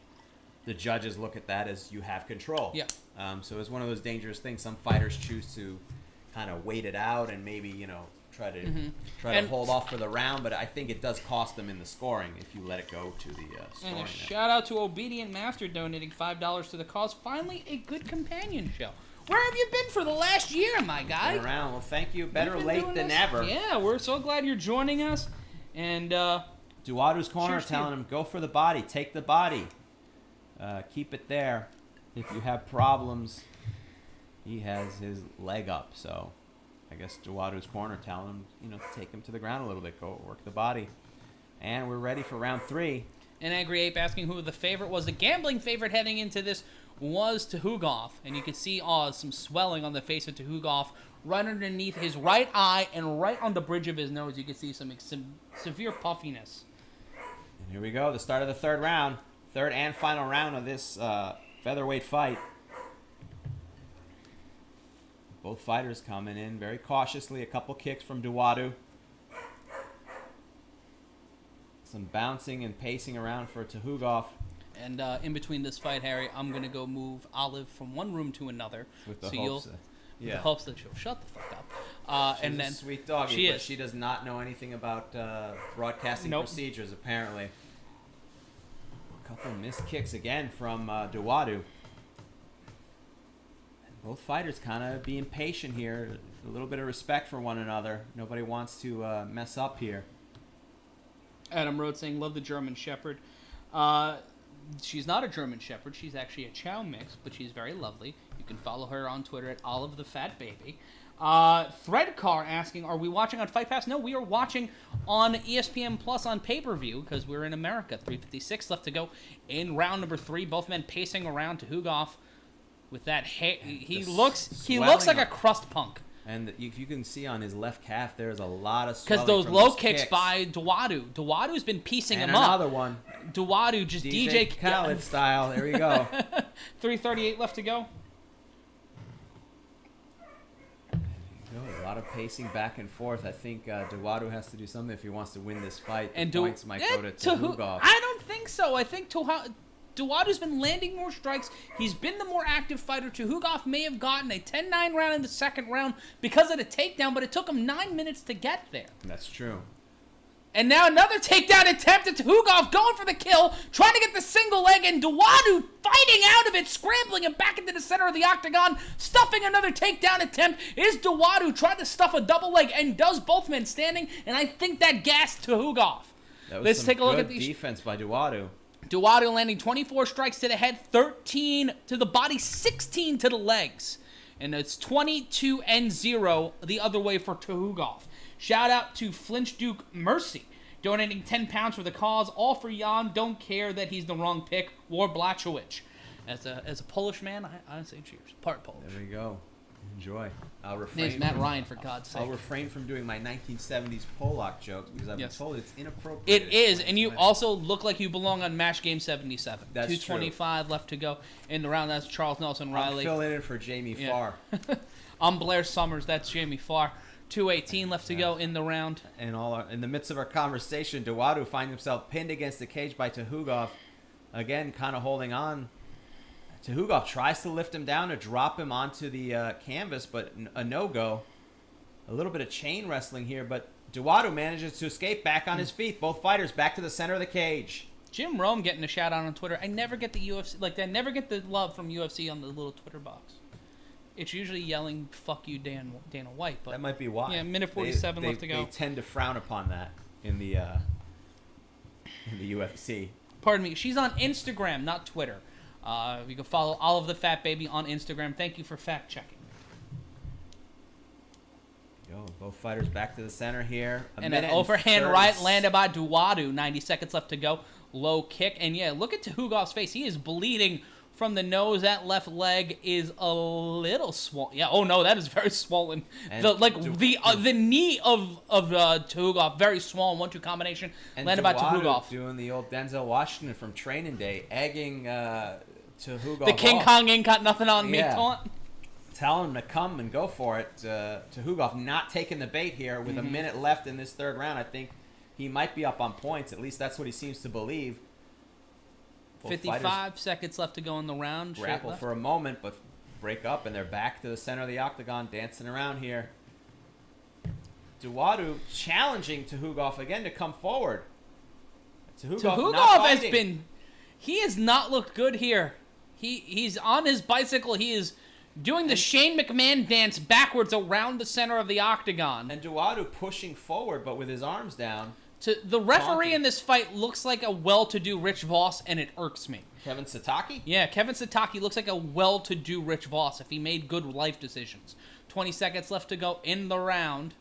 the judges look at that as you have control. Yeah. So it's one of those dangerous things. Some fighters choose to kind of wait it out and maybe, try to hold off for the round, but I think it does cost them in the scoring if you let it go to the scoring. And a shout out to Obedient Master donating $5 to the cause. Finally, a good companion show. Where have you been for the last year, my guy? Been around. Well, thank you. Better late than ever. Yeah, we're so glad you're joining us. And Duwadu's corner telling him, go for the body. Take the body. Keep it there. If you have problems, he has his leg up. So I guess, Duwadu's corner, telling him, take him to the ground a little bit, go work the body. And we're ready for round 3. And Angry Ape asking who the favorite was. The gambling favorite heading into this was Tuhugov. And you can see some swelling on the face of Tuhugov right underneath his right eye and right on the bridge of his nose. You can see some severe puffiness. And here we go, the start of the third round. Third and final round of this featherweight fight. Both fighters coming in very cautiously. A couple kicks from Duwadu. Some bouncing and pacing around for Tuhugov. And in between this fight, Harry, I'm going to go move Olive from one room to another. With the hopes that she'll shut the fuck up. She's and then a sweet doggy, she does not know anything about broadcasting procedures, apparently. A couple missed kicks again from Duwadu. Both fighters kind of being patient here. A little bit of respect for one another. Nobody wants to mess up here. Adam Rhodes saying, love the German Shepherd. She's not a German Shepherd. She's actually a Chow mix, but she's very lovely. You can follow her on Twitter at OliveTheFatBaby. Threadcar asking, are we watching on Fight Pass? No, we are watching on ESPN Plus on pay-per-view because we're in America. 3:56 left to go in round number 3. Both men pacing around to Tuhugov with that hair. He looks like a crust punk. And you can see on his left calf there's a lot of because swelling those from low those kicks by Duwadu's been piecing and him up. Another one. Duwadu just DJ Khaled style. There we go. 3:38 left to go. A lot of pacing back and forth. I think Duwadu has to do something if he wants to win this fight. And points might go to Tuhugov. I don't think so. I think Duwadu's been landing more strikes. He's been the more active fighter. Tuhugov may have gotten a 10-9 round in the second round because of the takedown, but it took him 9 minutes to get there. That's true. And now another takedown attempt at Tuhugov going for the kill, trying to get the single leg, and Duwadu fighting out of it, scrambling and back into the center of the octagon, stuffing another takedown attempt. Is Duwadu trying to stuff a double leg and does both men standing, and I think that gassed Tuhugov. Let's take a look at the defense by Duwadu. Duwadu landing 24 strikes to the head, 13 to the body, 16 to the legs. And it's 22-0 the other way for Tuhugov. Shout out to Flinch Duke Mercy, donating 10 pounds for the cause. All for Jan. Don't care that he's the wrong pick. War Blachowicz. As a Polish man, I say cheers. Part Polish. There we go. Enjoy. I'll refrain. Name's Matt Ryan, for God's sake. I'll refrain from doing my 1970s Polak jokes because I've been told it's inappropriate. It is, and you also look like you belong on Match Game 77. That's 2:25 left to go in the round. That's Charles Nelson Riley. I'm filling in for Jamie Farr. I'm Blair Summers. That's Jamie Farr. 2:18 left to go in the round. And in the midst of our conversation, Duwadu finds himself pinned against the cage by Tuhugov. Again, kind of holding on. Tuhugov tries to lift him down to drop him onto the canvas, but a no-go. A little bit of chain wrestling here, but Duwadu manages to escape back on his feet. Both fighters back to the center of the cage. Jim Rome getting a shout out on Twitter. I never get the UFC, I never get the love from UFC on the little Twitter box. It's usually yelling, fuck you, Dana White. But that might be why. Yeah, minute 47 left to go. They tend to frown upon that in the UFC. Pardon me. She's on Instagram, not Twitter. You can follow OliveTheFatBaby on Instagram. Thank you for fact-checking. Both fighters back to the center here. And an overhand right landed by Duwadu. 90 seconds left to go. Low kick. And yeah, look at Tuhugov's face. He is bleeding from the nose. That left leg is a little swollen. Yeah. Oh no, that is very swollen. And the knee of Tuhugov, very swollen. 1-2 combination landed by Tuhugov. Doing the old Denzel Washington from Training Day, egging Tuhugov. The King Kong ain't got nothing on me taunt. Tell him to come and go for it. Tuhugov not taking the bait here with a minute left in this third round. I think he might be up on points. At least that's what he seems to believe. 55 seconds left to go in the round. Grapple for a moment, but break up, and they're back to the center of the octagon, dancing around here. Duwadu challenging Tuhugov again to come forward. Tuhugov he has not looked good here. He's on his bicycle. He is doing the Shane McMahon dance backwards around the center of the octagon. And Duwadu pushing forward, but with his arms down. The referee Taunting. in this fight looks like a well-to-do Rich Voss, and it irks me. Kevin Sataki? Yeah, Kevin Sataki looks like a well-to-do Rich Voss if he made good life decisions. 20 seconds left to go in the round.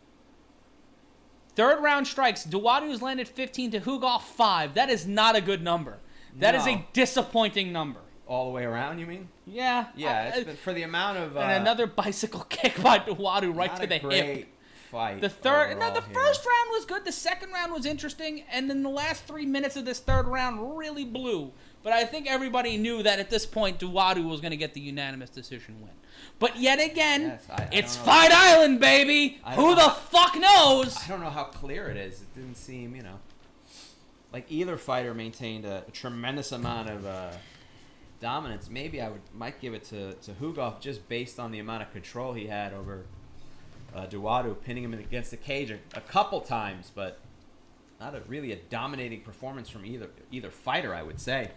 Third round strikes. Duwadu's landed 15 to Hugov 5. That is not a good number. That is a disappointing number. All the way around, you mean? Yeah. Yeah, it's been for the amount of... and another bicycle kick by Duwadu right to the hip. Fight. The first round was good. The second round was interesting, and then the last 3 minutes of this third round really blew. But I think everybody knew that at this point, Duwadu was going to get the unanimous decision win. But yet again, it's Fight Island, baby. Who the fuck knows? I don't know how clear it is. It didn't seem, like either fighter maintained a tremendous amount of dominance. Maybe might give it to Hugov just based on the amount of control he had over Duwadu, pinning him against the cage a couple times, but not really a dominating performance from either fighter, I would say.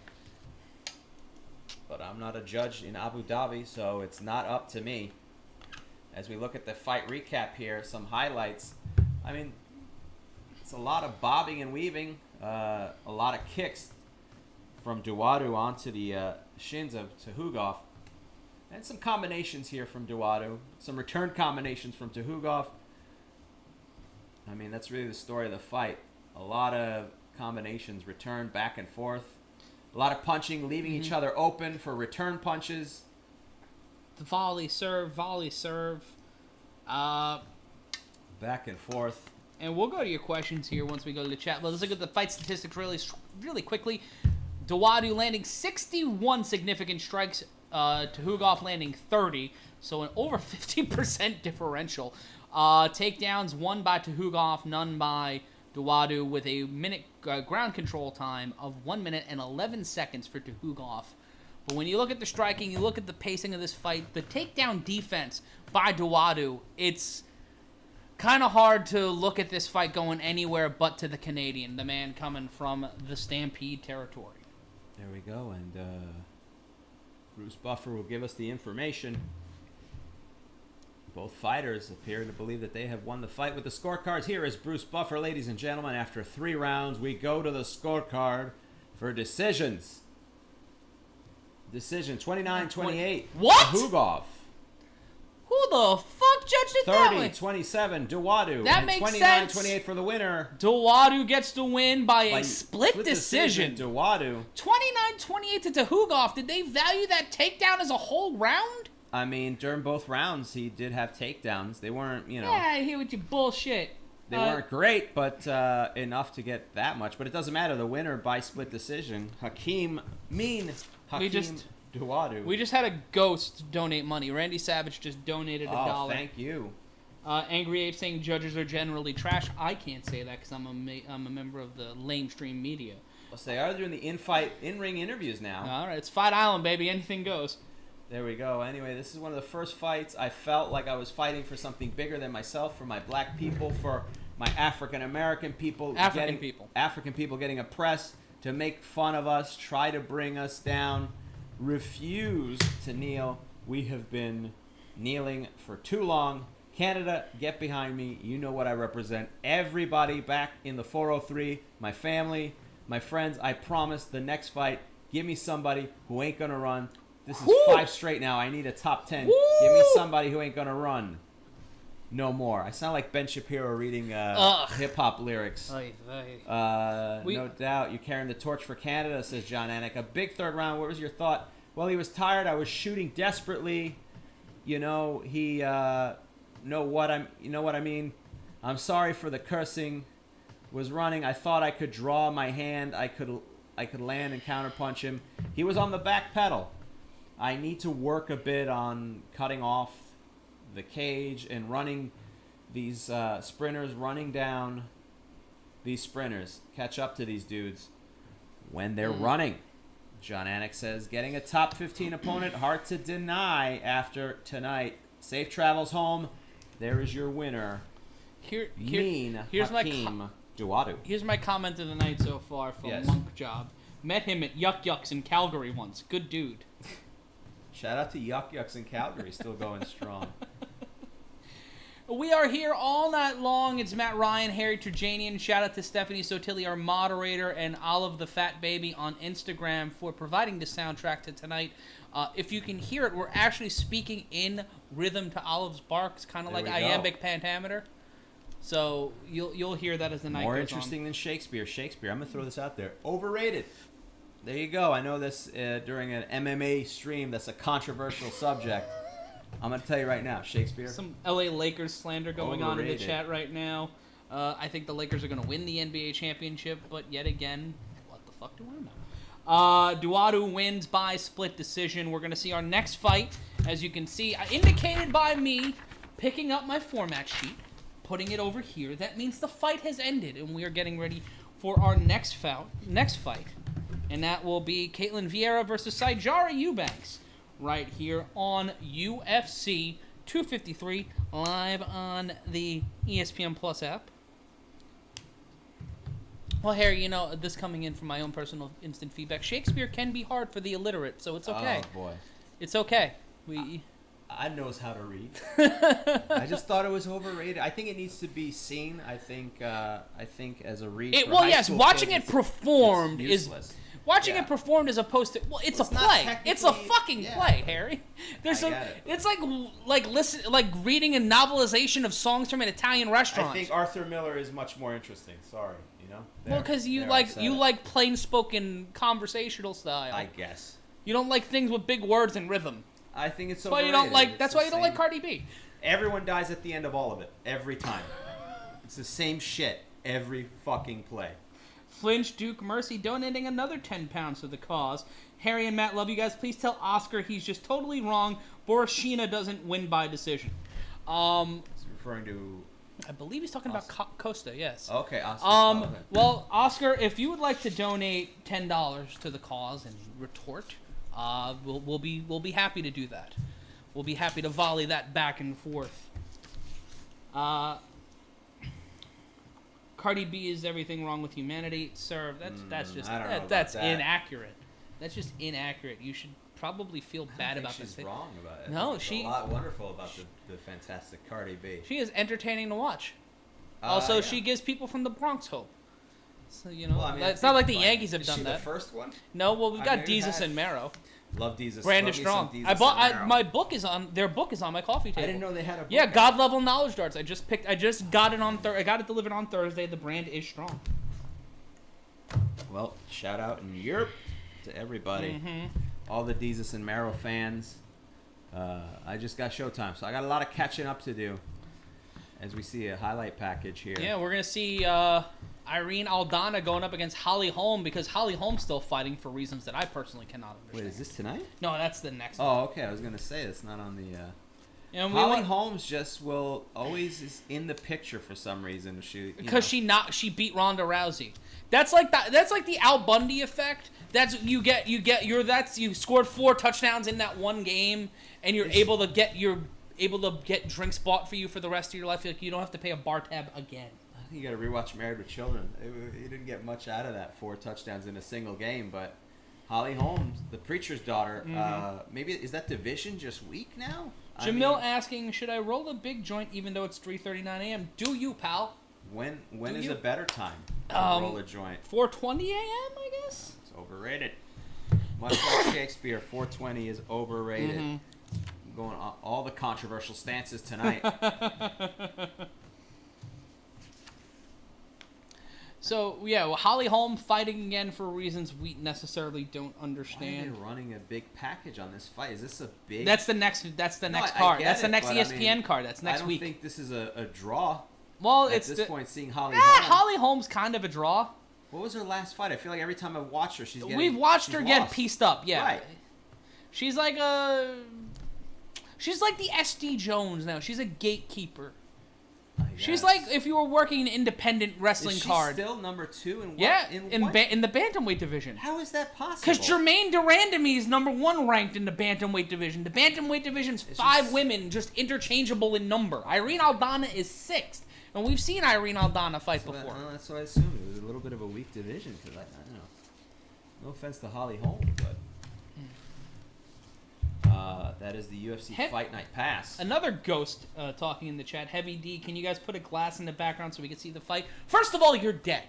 But I'm not a judge in Abu Dhabi, so it's not up to me. As we look at the fight recap here, some highlights. I mean, it's a lot of bobbing and weaving, a lot of kicks from Duwadu onto the shins of Tuhugov. And some combinations here from Duwadu. Some return combinations from Tuhugov. I mean, that's really the story of the fight. A lot of combinations, return back and forth. A lot of punching, leaving each other open for return punches. The volley, serve. Back and forth. And we'll go to your questions here once we go to the chat. Well, let's look at the fight statistics really quickly. Duwadu landing 61 significant strikes. Tuhugov landing 30, so an over 50% differential. Takedowns, one by Tuhugov, none by Duwadu, with a minute ground control time of 1 minute and 11 seconds for Tuhugov. But when you look at the striking, you look at the pacing of this fight, the takedown defense by Duwadu, it's kind of hard to look at this fight going anywhere but to the Canadian, the man coming from the Stampede territory. There we go, and Bruce Buffer will give us the information. Both fighters appear to believe that they have won the fight with the scorecards. Here is Bruce Buffer, ladies and gentlemen. After 3 rounds, we go to the scorecard for decisions. Decision 29-28. What? Hugov. Who the fuck judged it that way? 30-27. Duwadu. That and makes sense. 29-28 for the winner. Duwadu gets the win by a split decision. Duwadu. 29-28 to Tuhugov. Did they value that takedown as a whole round? I mean, during both rounds, he did have takedowns. They weren't, Yeah, I hear with your bullshit. They weren't great, but enough to get that much. But it doesn't matter. The winner by split decision, Hakeem Duwadu. We just had a ghost donate money. Randy Savage just donated $1. Thank you. Angry Ape saying judges are generally trash. I can't say that because I'm a member of the lamestream media. Well, they are doing the in-ring interviews now. All right, it's Fight Island, baby. Anything goes. There we go. Anyway, this is one of the first fights I felt like I was fighting for something bigger than myself, for my black people, for my African-American people. African people getting a press to make fun of us, try to bring us down, refuse to kneel. We have been kneeling for too long. Canada, get behind me. You know what I represent. Everybody back in the 403, my family, my friends, I promise the next fight, give me somebody who ain't going to run. This is 5 straight now. I need a top 10. Give me somebody who ain't going to run. No more. I sound like Ben Shapiro reading hip-hop lyrics. No doubt. You're carrying the torch for Canada, says John Anik. A big third round. What was your thought? Well, he was tired. I was shooting desperately. You know, he... You know what I mean? I'm sorry for the cursing. Was running. I thought I could draw my hand. I could land and counterpunch him. He was on the back pedal. I need to work a bit on cutting off the cage and running these sprinters, running down these sprinters. Catch up to these dudes when they're running. John Anik says, getting a top 15 opponent, hard to deny after tonight. Safe travels home. There is your winner. Here's Hakeem Duwadu. Here's my comment of the night so far from Monk Job. Met him at Yuck Yucks in Calgary once. Good dude. Shout out to Yuck Yucks in Calgary, still going strong. We are here all night long. It's Matt Ryan, Harry Terjanian. Shout out to Stephanie Sotilli, our moderator, and Olive the Fat Baby on Instagram for providing the soundtrack to tonight. If you can hear it, we're actually speaking in rhythm to Olive's barks, kind of like iambic pentameter. So you'll hear that as the night More goes interesting on. than Shakespeare. Shakespeare, I'm going to throw this out there. Overrated. There you go. I know this during an MMA stream that's a controversial subject. I'm going to tell you right now, Shakespeare. Some LA Lakers slander going on in the chat right now. I think the Lakers are going to win the NBA championship, but yet again, what the fuck do I know? Duadu wins by split decision. We're going to see our next fight. As you can see, indicated by me picking up my format sheet, putting it over here. That means the fight has ended, and we are getting ready for our next fight. And that will be Ketlen Vieira versus Sijara Eubanks. Right here on UFC 253, live on the ESPN Plus app. Well, Harry, you know, this coming in from my own personal instant feedback. Shakespeare can be hard for the illiterate, so it's okay. Oh, boy. It's okay. I knows how to read. I just thought it was overrated. I think it needs to be seen. I think as a read. Watching it performed is useless. Watching it performed as opposed to it's a play. It's a fucking play, Harry. It's like reading a novelization of songs from an Italian restaurant. I think Arthur Miller is much more interesting. Sorry, you know. Well, because you like plain spoken conversational style. I guess. You don't like things with big words and rhythm. I think it's overrated. That's why you don't like Cardi B. Everyone dies at the end of all of it. Every time. It's the same shit every fucking play. Flinch Duke Mercy donating another 10 pounds to the cause. Harry and Matt, love you guys. Please tell Oscar he's just totally wrong. Borishina doesn't win by decision. He's referring to... I believe he's talking about Costa, yes. Okay, Oscar. Well, Oscar, if you would like to donate $10 to the cause and retort, we'll be happy to do that. We'll be happy to volley that back and forth. Cardi B is everything wrong with humanity, sir. That's inaccurate. That's just inaccurate. You should probably feel bad about this. She's wrong about it. No, she's a lot wonderful about the fantastic Cardi B. She is entertaining to watch. Also, she gives people from the Bronx hope. So it's not like the Yankees have done that. Is she the first one? No, well we've got Desus and Mero. Love Desus. Brand strong. My book is on. Their book is on my coffee table. I didn't know they had a book. Yeah, God Level Knowledge Darts. I just got it on. I got it delivered on Thursday. The brand is strong. Well, shout out in Europe to everybody, all the Desus and Mero fans. I just got Showtime, so I got a lot of catching up to do. As we see a highlight package here. Yeah, we're gonna see Irene Aldana going up against Holly Holm because Holly Holm's still fighting for reasons that I personally cannot understand. Wait, is this tonight? No, that's the next one. Oh, okay. I was going to say it's not on the... Holly Holmes just will always is in the picture for some reason. She beat Ronda Rousey. That's like the Al Bundy effect. That's you scored 4 touchdowns in that one game and you're able to get drinks bought for you for the rest of your life. Like you don't have to pay a bar tab again. You got to rewatch Married with Children. You didn't get much out of that 4 touchdowns in a single game, but Holly Holmes, the preacher's daughter, maybe is that division just weak now? Jamil asking, should I roll a big joint even though it's 3:39 a.m.? Do you, pal? When is a better time to roll a joint? 4:20 a.m. I guess. It's overrated. Much like Shakespeare, 4:20 is overrated. Going on all the controversial stances tonight. So, yeah, Holly Holm fighting again for reasons we necessarily don't understand. Why are they running a big package on this fight? Is this a big... That's the next card. That's the next ESPN card. That's next week. I don't think this is a draw. Well, at this point, seeing Holly Holm. Holly Holm's kind of a draw. What was her last fight? I feel like every time I watch her, We've watched her get pieced up, yeah. Right. She's like the SD Jones now. She's a gatekeeper. She's like if you were working an independent wrestling card. Still number 2 in what? Yeah, in the bantamweight division. How is that possible? Because Jermaine Durandamy is number 1 ranked in the bantamweight division. The bantamweight division's 5 women, just interchangeable in number. Irene Aldana is 6th, and we've seen Irene Aldana fight before. That's what I assumed. It was a little bit of a weak division because I don't know. No offense to Holly Holm, but that That is the UFC Fight Night Pass. Another ghost talking in the chat. Heavy D, can you guys put a glass in the background so we can see the fight? First of all, you're dead.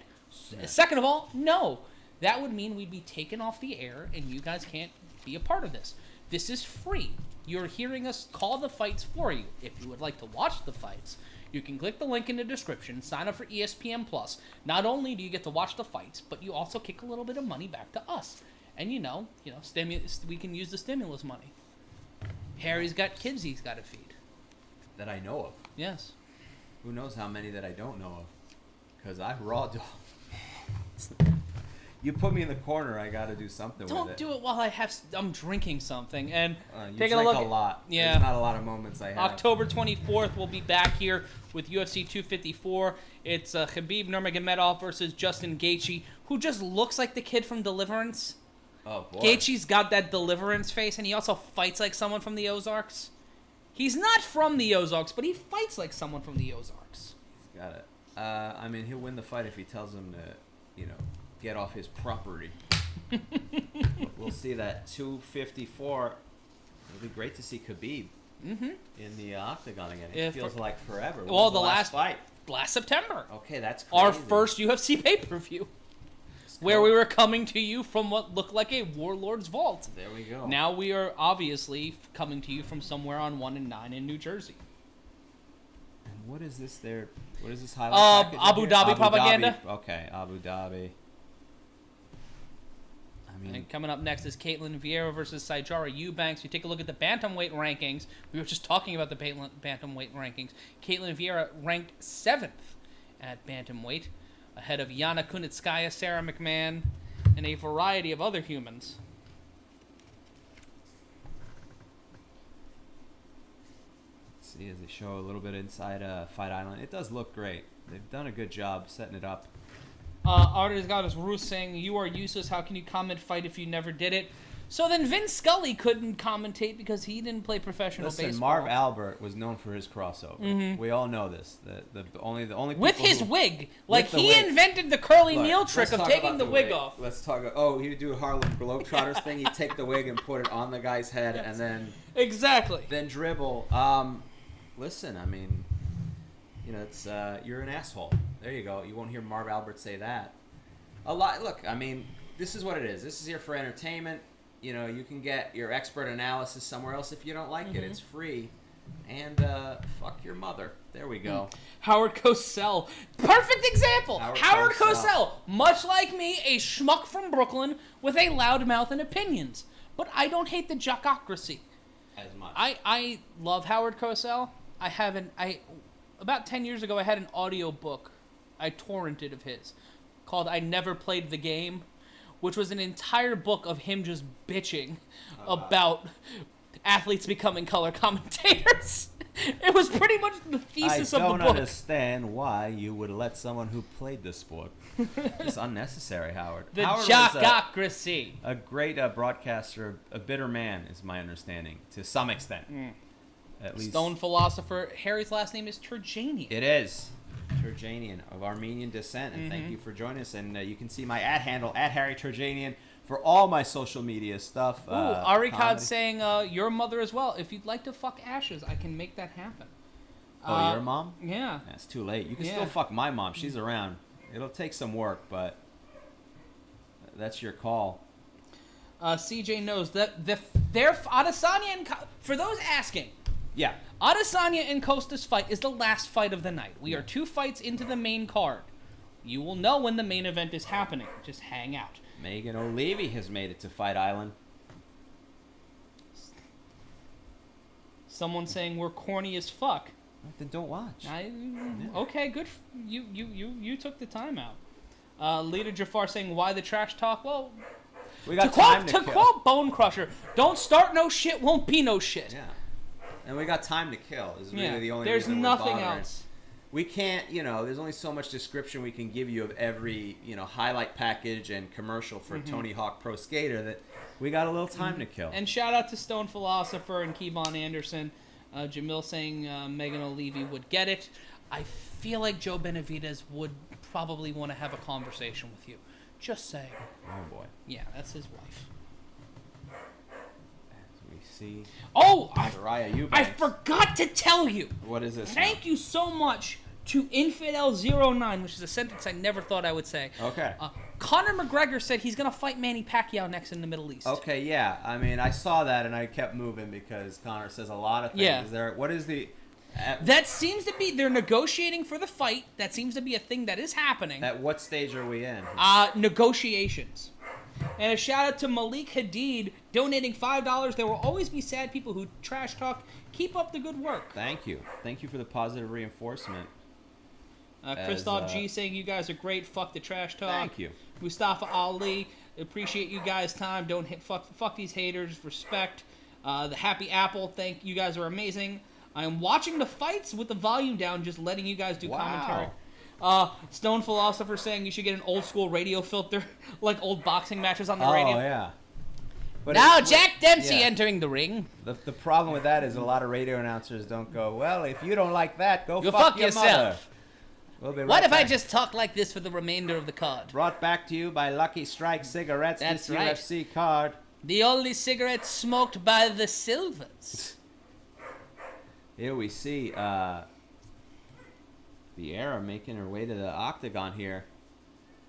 Yeah. Second of all, no. That would mean we'd be taken off the air and you guys can't be a part of this. This is free. You're hearing us call the fights for you. If you would like to watch the fights, you can click the link in the description, sign up for ESPN Plus. Not only do you get to watch the fights, but you also kick a little bit of money back to us. And we can use the stimulus money. Harry's got kids he's got to feed. That I know of. Yes. Who knows how many that I don't know of? Because I raw dog. You put me in the corner, I got to do something with it. Don't do it while I'm drinking something. And you taking drink a look. A lot. Yeah. There's not a lot of moments I have. October 24th, we'll be back here with UFC 254. It's Khabib Nurmagomedov versus Justin Gaethje, who just looks like the kid from Deliverance. Oh, boy. Gaethje's got that Deliverance face, and he also fights like someone from the Ozarks. He's not from the Ozarks, but he fights like someone from the Ozarks. He's got it. I mean, he'll win the fight if he tells him to, get off his property. We'll see that 254. It'll be great to see Khabib in the octagon again. It feels like forever. Well, the last fight. Last September. Okay, that's crazy. Our first UFC pay-per-view. Where we were coming to you from what looked like a warlord's vault. There we go. Now we are obviously coming to you from somewhere on 1 and 9 in New Jersey. And what is this there? What is this highlight package Abu Dhabi propaganda. Okay, Abu Dhabi. And coming up next is Ketlen Vieira versus Sijara Eubanks. You take a look at the bantamweight rankings. We were just talking about the bantamweight rankings. Ketlen Vieira ranked 7th at bantamweight, ahead of Yana Kunitskaya, Sarah McMahon, and a variety of other humans. Let's see as they show a little bit inside Fight Island. It does look great. They've done a good job setting it up. Artist got us Ruth saying, "You are useless. How can you comment fight if you never did it?" So then Vince Scully couldn't commentate because he didn't play professional baseball. Marv Albert was known for his crossover. Mm-hmm. We all know this. The only with his wig, like he invented the curly meal trick of taking the wig off. Let's talk. He would do a Harlem Globetrotters thing. He'd take the wig and put it on the guy's head, and then then dribble. Listen, I mean, it's you're an asshole. There you go. You won't hear Marv Albert say that a lot. Look, I mean, this is what it is. This is here for entertainment. You can get your expert analysis somewhere else if you don't like it. It's free. And fuck your mother. There we go. Howard Cosell. Perfect example. Howard Cosell. Much like me, a schmuck from Brooklyn with a loud mouth and opinions. But I don't hate the jockocracy. As much. I love Howard Cosell. About 10 years ago, I had an audio book I torrented of his called I Never Played the Game, which was an entire book of him just bitching about athletes becoming color commentators. It was pretty much the thesis of the book. I don't understand why you would let someone who played the sport. It's unnecessary, Howard. The jockocracy. A great broadcaster, a bitter man, is my understanding, to some extent. At least. Stone philosopher. Harry's last name is Terjanian. It is. Terjanian, of Armenian descent. And thank you for joining us. And you can see my @handle, @HarryTerjanian, for all my social media stuff. Arikad saying your mother as well. If you'd like to fuck Ashes, I can make that happen. Oh, your mom? Yeah. It's too late. You can still fuck my mom. She's around. It'll take some work, but that's your call. CJ knows that their Adesanya and for those asking. Yeah. Adesanya and Costa's fight is the last fight of the night. We are 2 fights into the main card. You will know when the main event is happening. Just hang out. Megan O'Leary has made it to Fight Island. Someone saying we're corny as fuck. Then don't watch. Okay, good. You took the time out. Lita Jafar saying why the trash talk? Well, we got time to kill. To quote Bone Crusher, don't start no shit, won't be no shit. Yeah. And we got time to kill is really the only There's reason nothing we're bothering. else. We can't, there's only so much description we can give you of every, highlight package and commercial for Tony Hawk Pro Skater that we got a little time to kill. And shout out to Stone Philosopher and Kevon Anderson. Jamil saying Megan O'Leary would get it. I feel like Joe Benavidez would probably want to have a conversation with you. Just saying. Oh, boy. Yeah, that's his wife. As we see. Oh, Eubanks. I forgot to tell you. What is this? Thank you so much to Infidel09, which is a sentence I never thought I would say. Okay. Conor McGregor said he's going to fight Manny Pacquiao next in the Middle East. Okay, yeah. I mean, I saw that and I kept moving because Conor says a lot of things. Yeah. What is the... that seems to be... They're negotiating for the fight. That seems to be a thing that is happening. At what stage are we in? Negotiations. And a shout out to Malik Hadid donating $5. There will always be sad people who trash talk. Keep up the good work. Thank you. Thank you for the positive reinforcement. Christoph G saying you guys are great. Fuck the trash talk. Thank you. Mustafa Ali, appreciate you guys' time. Don't hit fuck these haters. Respect. The Happy Apple, thank you guys are amazing. I am watching the fights with the volume down, just letting you guys do commentary. Stone Philosopher saying you should get an old school radio filter, like old boxing matches on the radio. Oh yeah. But now Jack Dempsey entering the ring. The problem with that is a lot of radio announcers don't go, well, if you don't like that, go fuck yourself. Mother. We'll be right What if back. I just talk like this for the remainder of the card? Brought back to you by Lucky Strike Cigarettes. That's this right. UFC card. The only cigarette smoked by the Silvers. Here we see Vieira making her way to the octagon here.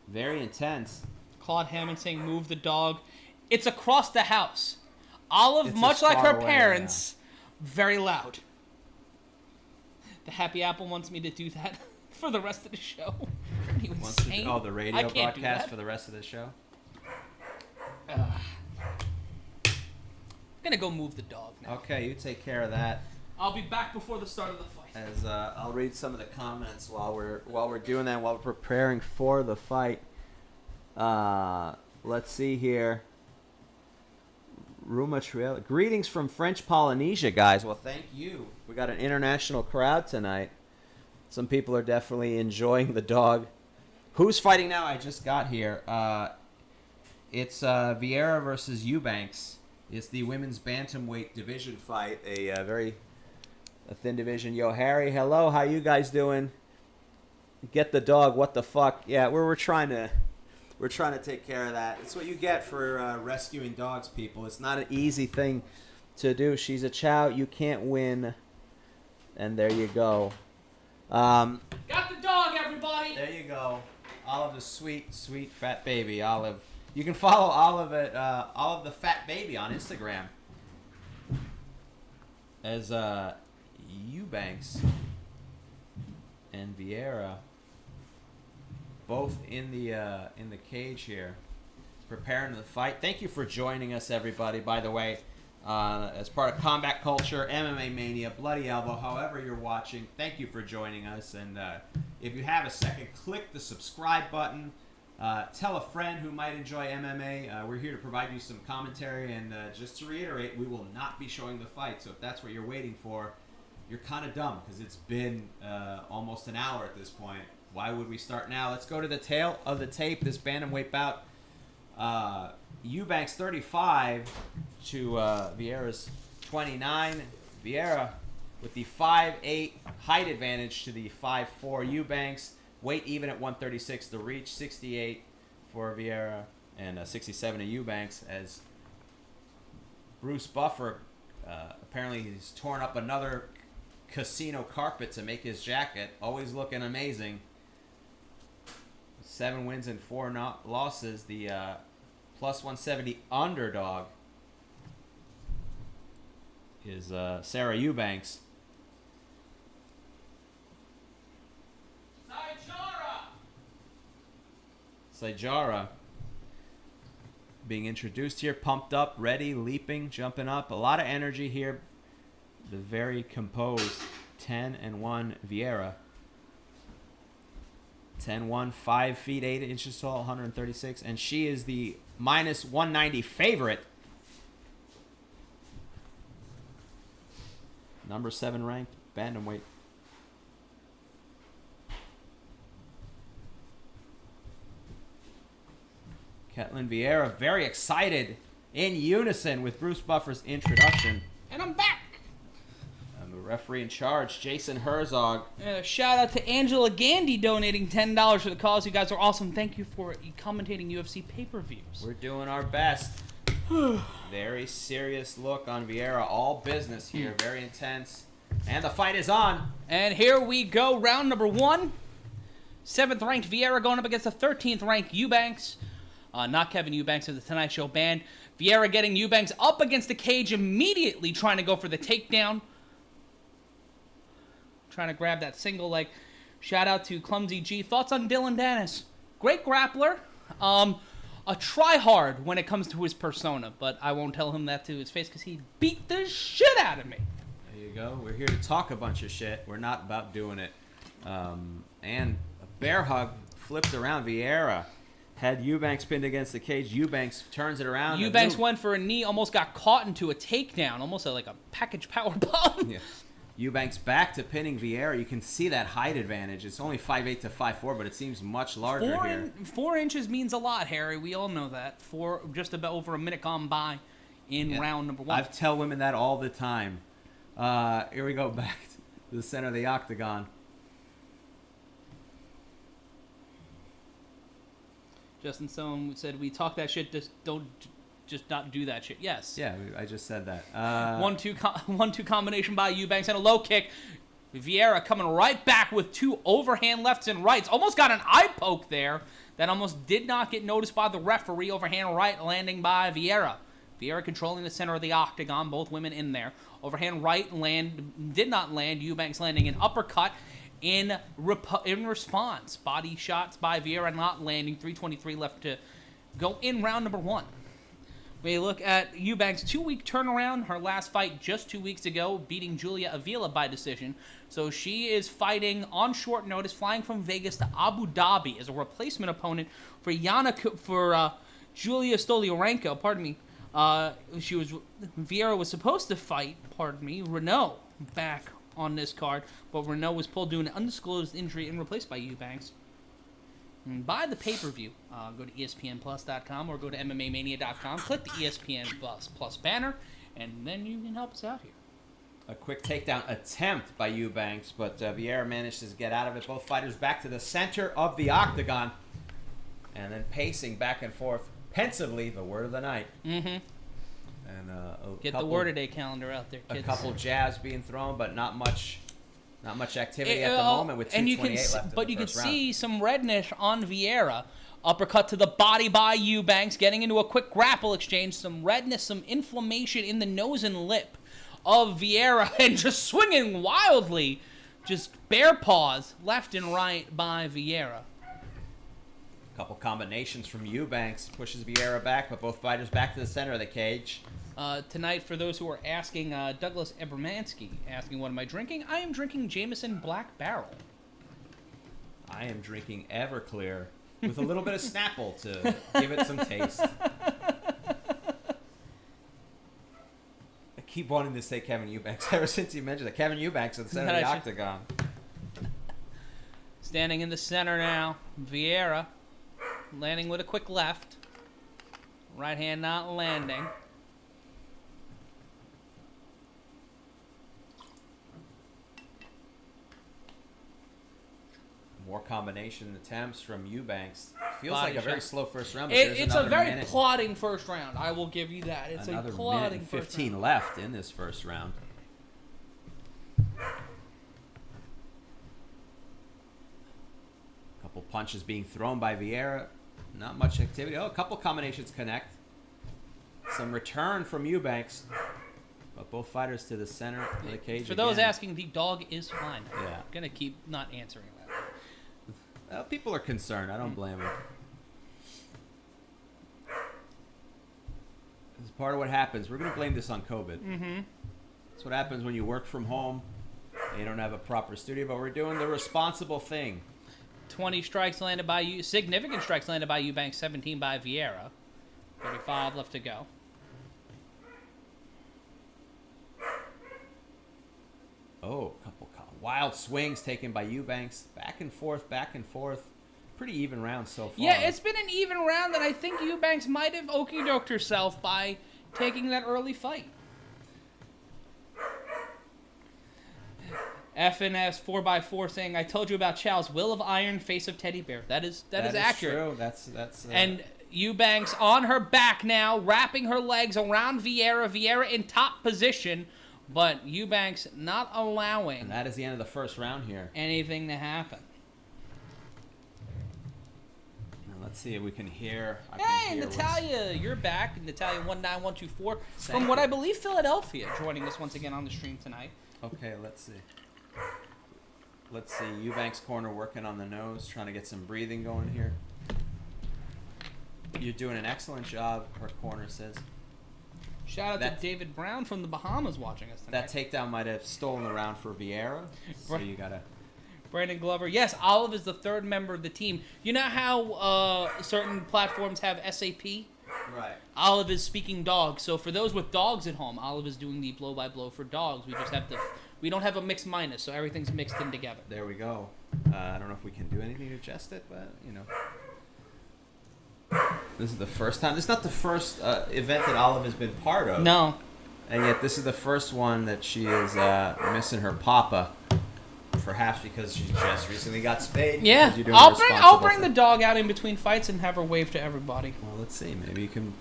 Very intense. Claude Hammond saying move the dog. It's across the house. Olive, It's much as like far her away, parents, very loud. The Happy Apple wants me to do that for the rest of the show. Are you insane? The I radio can't do broadcast that. for the rest of the show. I'm gonna go move the dog now. Okay, you take care of that. I'll be back before the start of the fight. As I'll read some of the comments while we're doing that, while we're preparing for the fight. Let's see here. Ruma Trail. Greetings from French Polynesia, guys. Well, thank you. We got an international crowd tonight. Some people are definitely enjoying the dog. Who's fighting now? I just got here. It's Vieira versus Eubanks. It's the women's bantamweight division fight. A thin division. Yo, Harry, hello. How you guys doing? Get the dog. What the fuck? Yeah, we're trying to take care of that. It's what you get for rescuing dogs, people. It's not an easy thing to do. She's a chow. You can't win. And there you go. Got the dog, everybody. There you go. Olive, the sweet, sweet fat baby. Olive. You can follow Olive at Olive the Fat Baby on Instagram. As Eubanks and Vieira both in the cage here, preparing the fight. Thank you for joining us, everybody. By the way, as part of Combat Culture, MMA Mania, Bloody Elbow, however you're watching, thank you for joining us. And if you have a second, click the subscribe button. Tell a friend who might enjoy MMA. We're here to provide you some commentary, and just to reiterate, we will not be showing the fight. So if that's what you're waiting for, you're kind of dumb, because it's been almost an hour at this point. Why would we start now? Let's go to the tail of the tape. This bantamweight bout. Eubanks 35 to Vieira's 29. Vieira with the 5'8" height advantage to the 5'4" Eubanks. Weight even at 136. The reach 68 for Vieira and 67 to Eubanks. As Bruce Buffer apparently he's torn up another casino carpet to make his jacket. Always looking amazing. 7 wins and 4 losses. The plus 170 underdog is Sarah Eubanks. Sijara being introduced here, pumped up, ready, leaping, jumping up. A lot of energy here. The very composed 10-1 Vieira. 10-1, 5 feet 8 inches tall, 136, and she is the minus 190 favorite. Number 7 ranked bantamweight. Ketlen Vieira very excited, in unison with Bruce Buffer's introduction. And I'm back. And the referee in charge, Jason Herzog. Shout out to Angela Gandy donating $10 for the cause. You guys are awesome. Thank you for commentating UFC pay-per-views. We're doing our best. Very serious look on Vieira. All business here. Very intense. And the fight is on. And here we go. Round number 1. 7th-ranked Vieira going up against the 13th-ranked Eubanks. Not Kevin Eubanks of the Tonight Show band. Vieira getting Eubanks up against the cage immediately, trying to go for the takedown. Trying to grab that single leg. Shout out to Clumsy G. Thoughts on Dylan Dennis? Great grappler. A try-hard when it comes to his persona, but I won't tell him that to his face because he beat the shit out of me. There you go. We're here to talk a bunch of shit. We're not about doing it. And a bear hug flipped around. Vieira had Eubanks pinned against the cage. Eubanks turns it around. Eubanks went for a knee, almost got caught into a takedown, almost like a package power bomb. Yeah. Eubanks back to pinning Vieira. You can see that height advantage. It's only 5'8" to 5'4", but it seems much larger here. 4 inches means a lot, Harry. We all know that. Just about over a minute gone by in round number 1. I tell women that all the time. Here we go back to the center of the octagon. Justin Stone said, we talk that shit, just not do that shit. Yes. Yeah, I just said that. 1-2 combination by Eubanks and a low kick. Vieira coming right back with 2 overhand lefts and rights. Almost got an eye poke there. That almost did not get noticed by the referee. Overhand right landing by Vieira. Vieira controlling the center of the octagon. Both women in there. Overhand right did not land. Eubanks landing an uppercut in response. Body shots by Vieira not landing. 3:23 left to go in round number 1. We look at Eubanks' 2-week turnaround. Her last fight just 2 weeks ago, beating Julia Avila by decision. So she is fighting on short notice, flying from Vegas to Abu Dhabi as a replacement opponent for Julia Stolyarenko. Pardon me. Vieira was supposed to fight, Renault back on this card, but Renault was pulled due to an undisclosed injury and replaced by Eubanks. And buy the pay-per-view. Go to ESPNplus.com or go to MMAmania.com. Click the ESPN Plus banner, and then you can help us out here. A quick takedown attempt by Eubanks, but Vieira managed to get out of it. Both fighters back to the center of the octagon, and then pacing back and forth. Pensively, the word of the night. Mm-hmm. And Get the word of day calendar out there, kids. A couple jabs being thrown, but not much activity at the moment with 2:28 left. But you can see some redness on Vieira. Uppercut to the body by Eubanks, getting into a quick grapple exchange. Some redness, some inflammation in the nose and lip of Vieira, and just swinging wildly. Just bear paws left and right by Vieira. Couple combinations from Eubanks pushes Vieira back, but both fighters back to the center of the cage. Tonight, for those who are asking, Douglas Ebermansky asking, what am I drinking? I am drinking Jameson Black Barrel. I am drinking Everclear with a little bit of Snapple to give it some taste. I keep wanting to say Kevin Eubanks ever since you mentioned it. Kevin Eubanks at the center of the octagon. Standing in the center now, Vieira landing with a quick left. Right hand not landing. More combination attempts from Eubanks. Feels like a very slow first round. But it's a very plodding first round. I will give you that. It's another a plodding minute and 15 left in this first round. Couple punches being thrown by Vieira. Not much activity. Oh, a couple combinations connect. Some return from Eubanks. But both fighters to the center of the cage. For those asking, the dog is fine. Yeah. I'm going to keep not answering that. Well, people are concerned. I don't blame them. This is part of what happens. We're going to blame this on COVID. Mm-hmm. That's what happens when you work from home and you don't have a proper studio, but we're doing the responsible thing. 20 strikes landed by you. Significant strikes landed by Eubanks. 17 by Vieira. 35 left to go. Oh, a couple wild swings taken by Eubanks. Back and forth, back and forth. Pretty even round so far. Yeah, it's been an even round that I think Eubanks might have okey-doked herself by taking that early fight. FNS 4x4 saying, I told you about Chow's Will of Iron, Face of Teddy Bear. That is accurate. True. That's and Eubanks on her back now, wrapping her legs around Vieira. Vieira in top position, but Eubanks not allowing. And that is the end of the first round here. Anything to happen. Now let's see if we can hear. Hey, Natalia, you're back. Natalia 19124 from what I believe Philadelphia, joining us once again on the stream tonight. Okay, let's see. Let's see. Eubanks corner working on the nose, trying to get some breathing going here. You're doing an excellent job, her corner says. Shout out to David Brown from the Bahamas watching us tonight. That takedown might have stolen the round for Vieira, so you gotta... Brandon Glover. Yes, Olive is the third member of the team. You know how certain platforms have SAP? Right. Olive is speaking dogs. So for those with dogs at home, Olive is doing the blow-by-blow for dogs. We just have to... We don't have a mixed minus, so everything's mixed in together. There we go. I don't know if we can do anything to adjust it, but, you know... This is the first time. This is not the first event that Olive has been part of. No. And yet this is the first one that she is missing her papa. Perhaps because she just recently got spayed. Yeah. I'll bring the dog out in between fights and have her wave to everybody. Well, let's see. Maybe you can...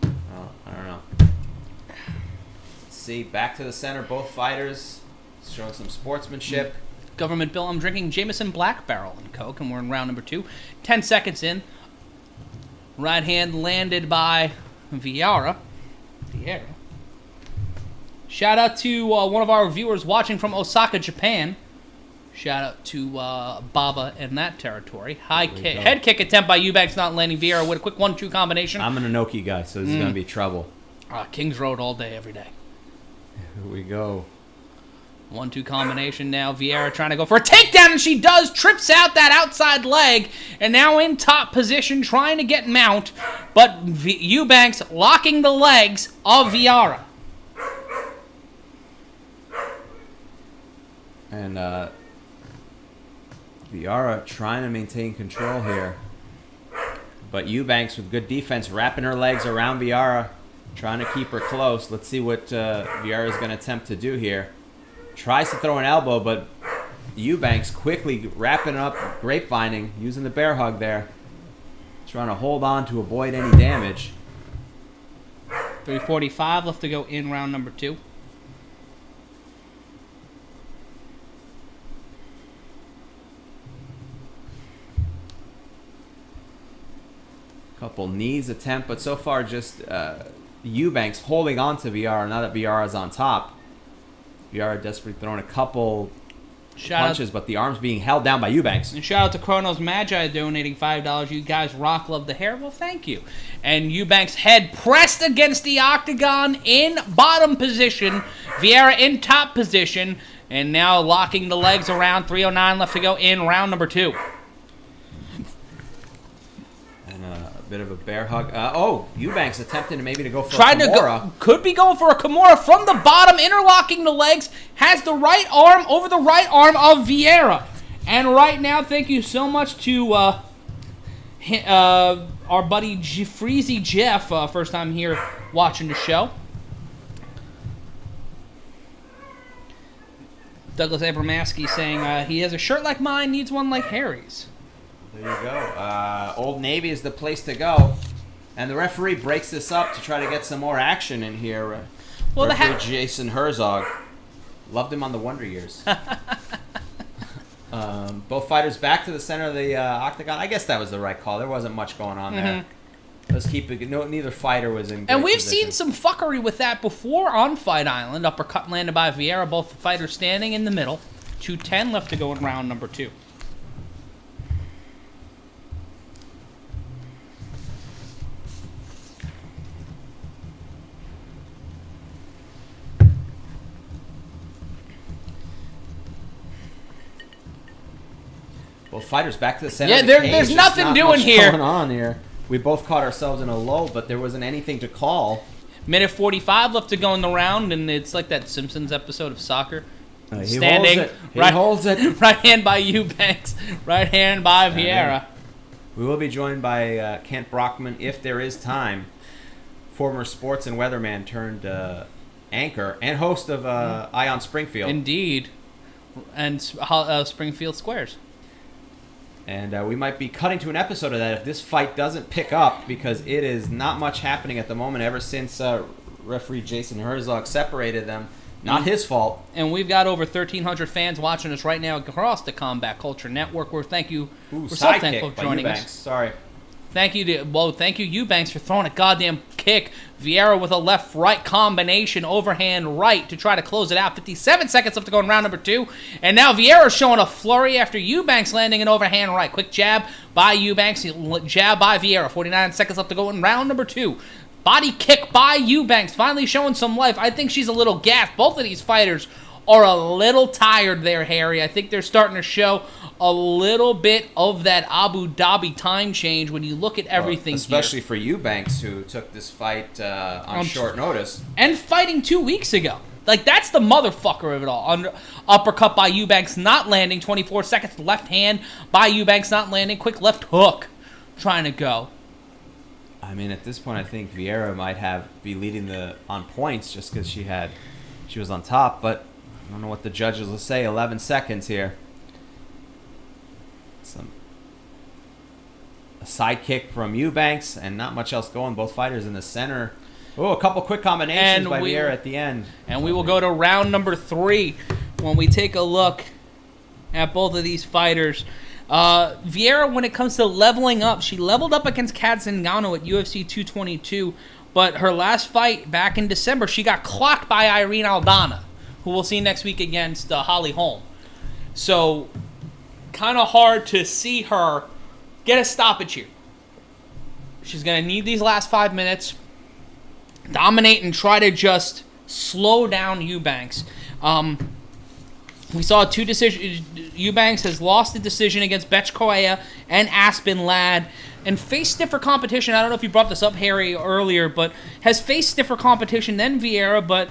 I don't know. Let's see. Back to the center. Both fighters showing some sportsmanship. Government bill. I'm drinking Jameson Black Barrel and Coke, and we're in round number 2. 10 seconds in. Right hand landed by Vieira. Shout out to one of our viewers watching from Osaka, Japan. Shout out to Baba in that territory. Head kick attempt by Eubanks, not landing. Vieira with a quick 1-2 combination. I'm an Inoki guy, so this is going to be trouble. Kings Road all day, every day. Here we go. 1-2 combination now. Vieira trying to go for a takedown, and she does. Trips out that outside leg, and now in top position trying to get mount, but Eubanks locking the legs of Vieira. And Vieira trying to maintain control here. But Eubanks with good defense, wrapping her legs around Vieira, trying to keep her close. Let's see what Vieira is going to attempt to do here. Tries to throw an elbow, but Eubanks quickly wrapping up, grapevining, using the bear hug there. Trying to hold on to avoid any damage. 3:45 left to go in round number 2. Couple knees attempt, but so far just Eubanks holding on to Vieira, now that Vieira's on top. Vieira desperately throwing a couple punches, but the arm's being held down by Eubanks. And shout out to Chronos Magi donating $5. You guys rock, love the hair. Well, thank you. And Eubanks' head pressed against the octagon in bottom position. Vieira in top position. And now locking the legs around. 3:09 left to go in round number 2. Bit of a bear hug. Eubanks attempting maybe to go for a Kimura. Could be going for a Kimura from the bottom, interlocking the legs. Has the right arm over the right arm of Vieira. And right now, thank you so much to our buddy Freezy Jeff, first time here watching the show. Douglas Abramaski saying he has a shirt like mine, needs one like Harry's. There you go. Old Navy is the place to go. And the referee breaks this up to try to get some more action in here. Referee Jason Herzog. Loved him on the Wonder Years. Both fighters back to the center of the octagon. I guess that was the right call. There wasn't much going on there. Let's keep it. No, neither fighter was in. And we've seen some fuckery with that before on Fight Island. Uppercut landed by Vieira. Both fighters standing in the middle. 2:10 left to go in round number 2. Both fighters back to the center. Yeah, of the cage. there's nothing doing here. Going on here. We both caught ourselves in a lull, but there wasn't anything to call. Minute 45 left to go in the round, and it's like that Simpsons episode of soccer. Standing. He holds it. Right hand by Eubanks. Right hand by Vieira. We will be joined by Kent Brockman, if there is time. Former sports and weatherman turned anchor and host of Ion Springfield. Indeed. And Springfield Squares. And we might be cutting to an episode of that if this fight doesn't pick up, because it is not much happening at the moment ever since referee Jason Herzog separated them. Not his fault. And we've got over 1,300 fans watching us right now across the Combat Culture Network. We're so thankful for joining us. Sorry. Thank you, Eubanks, for throwing a goddamn kick. Vieira with a left-right combination, overhand right to try to close it out. 57 seconds left to go in round number 2. And now Vieira showing a flurry after Eubanks landing an overhand right. Quick jab by Eubanks, jab by Vieira. 49 seconds left to go in round number 2. Body kick by Eubanks, finally showing some life. I think she's a little gassed. Both of these fighters are a little tired there, Harry. I think they're starting to show a little bit of that Abu Dhabi time change when you look at everything especially here. For Eubanks, who took this fight on short notice. And fighting 2 weeks ago. Like, that's the motherfucker of it all. Uppercut by Eubanks, not landing. 24 seconds. Left hand by Eubanks, not landing. Quick left hook trying to go. I mean, at this point, I think Vieira might be leading on points just because she was on top. But I don't know what the judges will say. 11 seconds here. A side kick from Eubanks, and not much else going. Both fighters in the center. Oh, a couple quick combinations by Vieira at the end. And we will go to round number 3 when we take a look at both of these fighters. Vieira, when it comes to leveling up, she leveled up against Kat Zingano at UFC 222, but her last fight back in December, she got clocked by Irene Aldana, who we'll see next week against Holly Holm. So, kind of hard to see her get a stoppage here. She's going to need these last 5 minutes, dominate and try to just slow down Eubanks. We saw 2 decisions. Eubanks has lost the decision against Betch Correa and Aspen Ladd and faced stiffer competition. I don't know if you brought this up, Harry, earlier, but has faced stiffer competition than Vieira, but,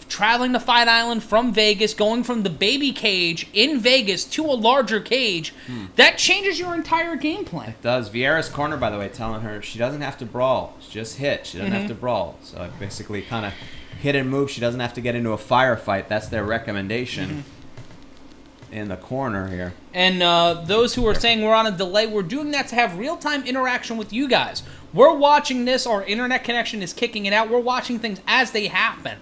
traveling to Fight Island from Vegas, going from the baby cage in Vegas to a larger cage, that changes your entire game plan. It does. Vieira's corner, by the way, telling her she doesn't have to brawl. Just hit. She doesn't have to brawl. So it basically kind of hit and move. She doesn't have to get into a firefight. That's their recommendation in the corner here. And those who are saying we're on a delay, we're doing that to have real-time interaction with you guys. We're watching this. Our internet connection is kicking it out. We're watching things as they happen.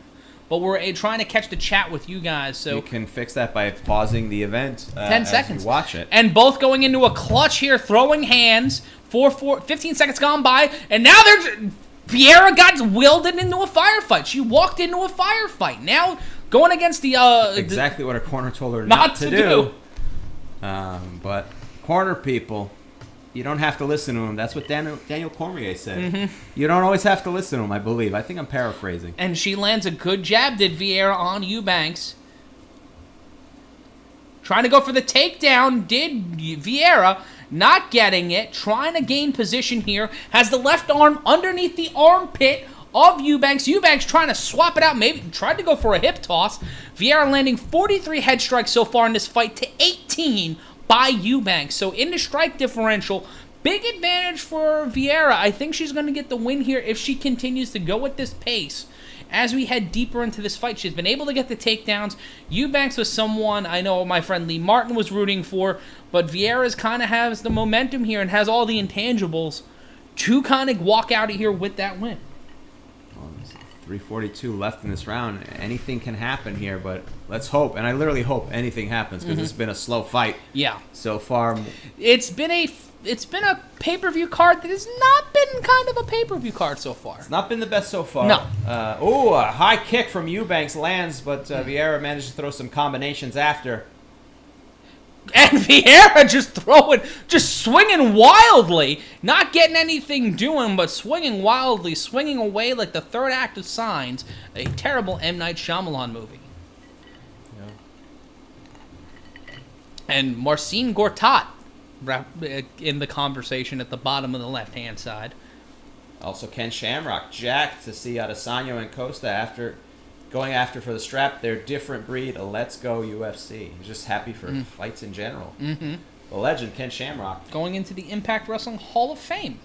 But we're trying to catch the chat with you guys. So you can fix that by pausing the event 10 seconds. As you watch it. And both going into a clutch here, throwing hands. 15 seconds gone by. And now Vieira got wielded into a firefight. She walked into a firefight. Now going against the exactly what her corner told her not to do. But corner people, you don't have to listen to him. That's what Daniel Cormier said. You don't always have to listen to him, I believe. I think I'm paraphrasing. And she lands a good jab, did Vieira, on Eubanks. Trying to go for the takedown, did Vieira. Not getting it. Trying to gain position here. Has the left arm underneath the armpit of Eubanks. Eubanks trying to swap it out. Maybe tried to go for a hip toss. Vieira landing 43 head strikes so far in this fight to 18 by Eubanks. So in the strike differential, big advantage for Vieira. I think she's going to get the win here if she continues to go at this pace. As we head deeper into this fight, she's been able to get the takedowns. Eubanks was someone I know my friend Lee Martin was rooting for, but Vieira's kind of has the momentum here and has all the intangibles to kind of walk out of here with that win. 3:42 left in this round. Anything can happen here, but let's hope, and I literally hope anything happens because it's been a slow fight. Yeah. So far. It's been a pay-per-view card that has not been kind of a pay-per-view card so far. It's not been the best so far. No. A high kick from Eubanks lands, but Vieira managed to throw some combinations after. And Vieira just swinging wildly, not getting anything doing, but swinging wildly, swinging away like the third act of Signs, a terrible M. Night Shyamalan movie. Yeah. And Marcin Gortat in the conversation at the bottom of the left-hand side. Also, Ken Shamrock jacked to see Adesanya and Costa after going after for the strap. They're different breed. Let's go UFC. He's just happy for fights in general. The legend, Ken Shamrock. Going into the Impact Wrestling Hall of Fame.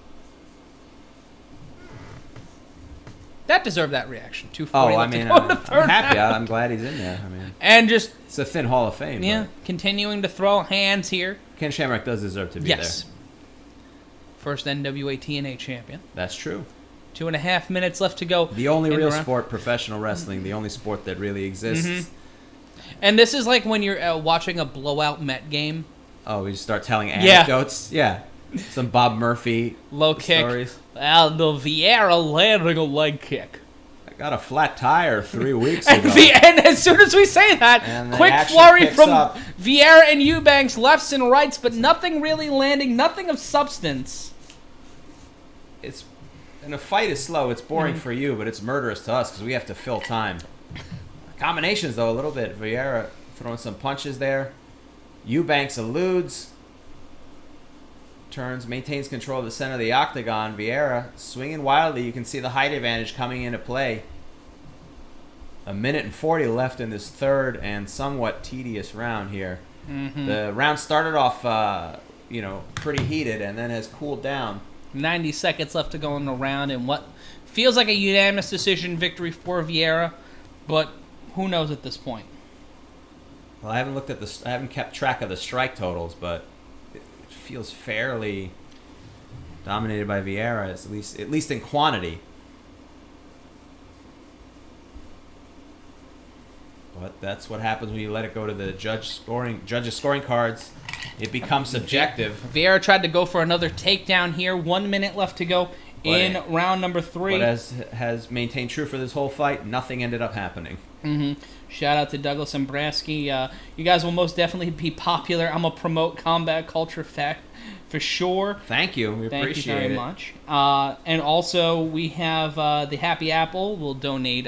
That deserved that reaction. 240. Oh, I mean, I'm happy. Round. I'm glad he's in there. I mean, and just it's a thin Hall of Fame. Yeah, continuing to throw hands here. Ken Shamrock does deserve to be there. Yes. First NWA TNA champion. That's true. 2.5 minutes left to go. The only real sport, professional wrestling, the only sport that really exists. Mm-hmm. And this is like when you're watching a blowout Met game. Oh, we just start telling anecdotes? Yeah. Some Bob Murphy low kick. Stories. The Vieira landing a leg kick. I got a flat tire 3 weeks ago. And as soon as we say that, quick flurry from Vieira and Eubanks, lefts and rights, but nothing really landing, nothing of substance. And a fight is slow. It's boring for you, but it's murderous to us because we have to fill time. Combinations, though, a little bit. Vieira throwing some punches there. Eubanks eludes. Turns, maintains control of the center of the octagon. Vieira swinging wildly. You can see the height advantage coming into play. 1:40 left in this third and somewhat tedious round here. Mm-hmm. The round started off, pretty heated and then has cooled down. 90 seconds left to go in the round, and what feels like a unanimous decision victory for Vieira, but who knows at this point? Well, I haven't kept track of the strike totals, but it feels fairly dominated by Vieira, at least in quantity. But that's what happens when you let it go to the judges' scoring cards. It becomes subjective. Vieira tried to go for another takedown here. 1 minute left to go in round number 3. But as has maintained true for this whole fight, nothing ended up happening. Mm-hmm. Shout out to Douglas and Brasky. You guys will most definitely be popular. I'm going to promote combat culture for sure. Thank you. We appreciate it. Thank you very much. And also, we have the Happy Apple will donate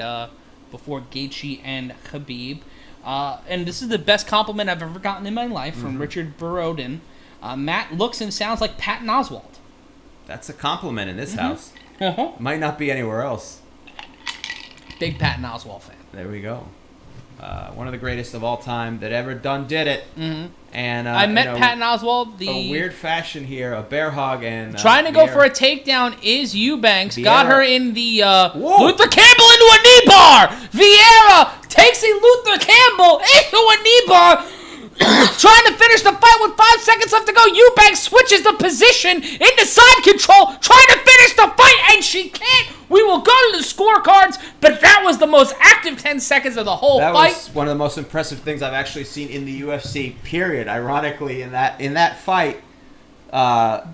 before Gaethje and Khabib. And this is the best compliment I've ever gotten in my life from Richard Borodin. Matt looks and sounds like Patton Oswalt. That's a compliment in this house. Might not be anywhere else. Big Patton Oswalt fan. There we go. One of the greatest of all time that ever did it. Mm-hmm. And I met Patton Oswalt. A weird fashion here, a bear hug, and trying to go for a takedown is Eubanks. Got her in the Luther Campbell into a knee bar. Vieira takes a Luther Campbell into a knee bar. Trying to finish the fight with 5 seconds left to go. Eubanks switches the position into side control, trying to finish the fight, and she can't. We will go to the scorecards, but that was the most active 10 seconds of the whole fight. That was one of the most impressive things I've actually seen in the UFC, period. Ironically, in that fight, Ketlen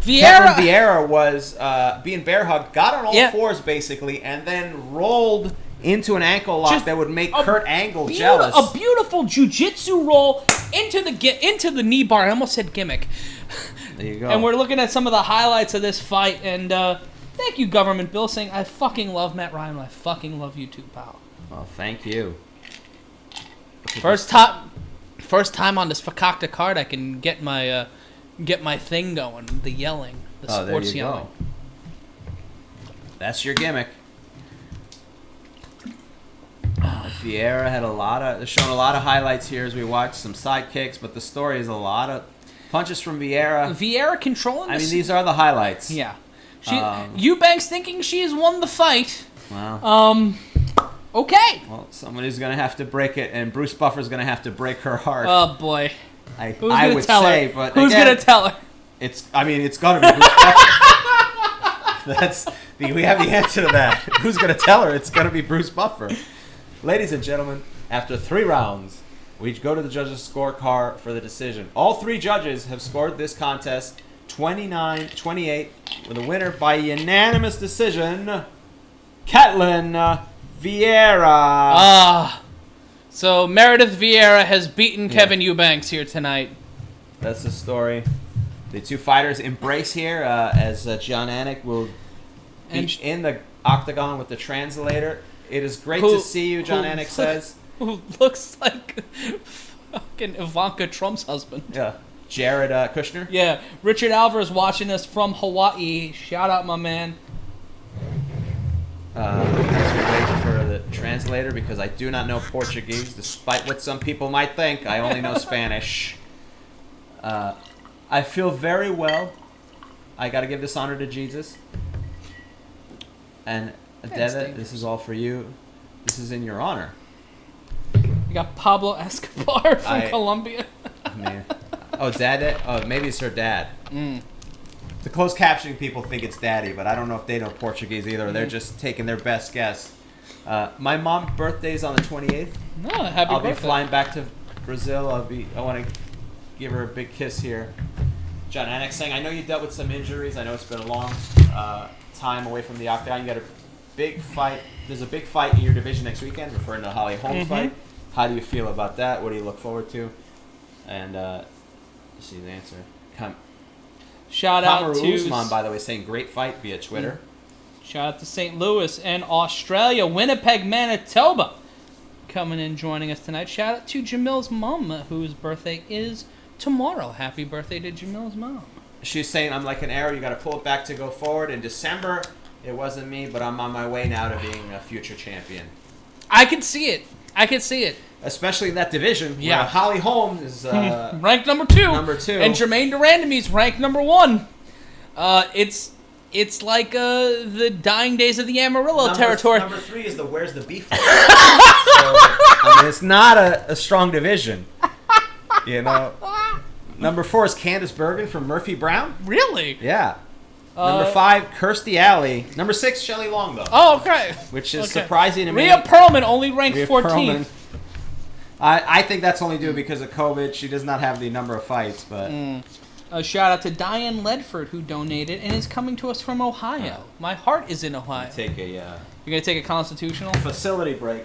Vieira was being bear hugged, got on all fours basically, and then rolled into an ankle lock that would make Kurt Angle jealous. A beautiful jiu-jitsu roll into the knee bar. I almost said gimmick. There you go. And we're looking at some of the highlights of this fight. And thank you, Government Bill, saying I fucking love Matt Ryan. I fucking love you too, pal. Well, thank you. First time on this Fakakta card, I can get my thing going. The yelling, the sports yelling. Go. That's your gimmick. Vieira had shown a lot of highlights here as we watched, some side kicks, but the story is a lot of punches from Vieira. Vieira controlling this. I mean, these are the highlights. Yeah. Eubanks thinking she has won the fight. Wow. Okay. Well, somebody's going to have to break it, and Bruce Buffer's going to have to break her heart. Oh, boy. I would say, but who's going to tell her? It's going to be Bruce Buffer. We have the answer to that. Who's going to tell her? It's going to be Bruce Buffer. Ladies and gentlemen, after 3 rounds, we go to the judges' scorecard for the decision. All 3 judges have scored this contest 29-28, with a winner by unanimous decision, Ketlen Vieira. So Meredith Vieira has beaten Kevin Eubanks here tonight. That's the story. The 2 fighters embrace here as Jan Blachowicz will be in the octagon with the translator. It is great to see you, Jan Blachowicz says. Who looks like fucking Ivanka Trump's husband. Yeah. Jared Kushner? Yeah. Richard Alvarez watching us from Hawaii. Shout out, my man. As we wait for the translator, because I do not know Portuguese, despite what some people might think. I only know Spanish. I feel very well. I got to give this honor to Jesus. And Adesanya, this is all for you. This is in your honor. You got Pablo Escobar from Colombia. Man. Oh, dad? Oh, maybe it's her dad. The closed captioning people think it's daddy, but I don't know if they know Portuguese either. They're just taking their best guess. My mom's birthday's on the 28th. Oh, happy I'll birthday. be flying back to Brazil. I want to give her a big kiss here. John Anik saying, I know you dealt with some injuries. I know it's been a long time away from the octagon. You got a big fight. There's a big fight in your division next weekend, referring to the Holly Holmes fight. How do you feel about that? What do you look forward to? And see the answer. Shout out to Usman, by the way, saying great fight via Twitter. Shout out to St. Louis and Australia, Winnipeg, Manitoba, coming in joining us tonight. Shout out to Jamil's mom, whose birthday is tomorrow. Happy birthday to Jamil's mom. She's saying, I'm like an arrow. You got to pull it back to go forward. In December, it wasn't me, but I'm on my way now to being a future champion. I can see it. Especially in that division. Yeah. Where Holly Holmes is ranked number 2. And Jermaine Durandamy's ranked number 1. It's like the dying days of the Amarillo territory. Number 3 is the where's the beef? So, I mean, it's not a strong division. You know. Number 4 is Candice Bergen from Murphy Brown. Really? Yeah. Number 5, Kirstie Alley. Number 6, Shelley Long, though. Oh, okay. Which is surprising to me. Rhea Perlman only ranked 14th. I think that's only due because of COVID. She does not have the number of fights, but... A shout out to Diane Ledford, who donated and is coming to us from Ohio. My heart is in Ohio. You're gonna take a constitutional facility break.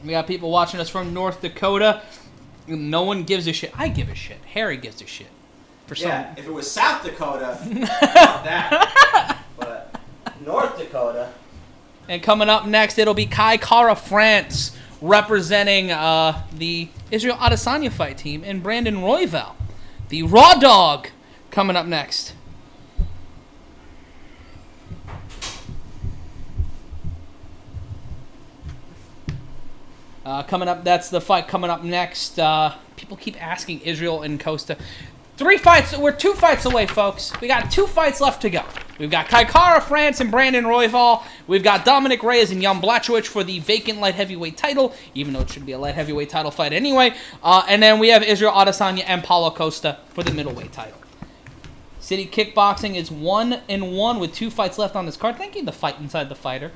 We got people watching us from North Dakota. No one gives a shit. I give a shit. Harry gives a shit. If it was South Dakota, fuck that. But North Dakota. And coming up next, it'll be Kai Kara France representing the Israel Adesanya fight team and Brandon Royval, the Raw Dog, coming up next. Coming up, that's the fight coming up next. People keep asking Israel and Costa. 3 fights. We're 2 fights away, folks. We got 2 fights left to go. We've got Kai Kara France and Brandon Royval. We've got Dominick Reyes and Jan Blachowicz for the vacant light heavyweight title, even though it should be a light heavyweight title fight anyway. And then we have Israel Adesanya and Paulo Costa for the middleweight title. City Kickboxing is 1-1 with 2 fights left on this card. Thank you, the fight inside the fighter.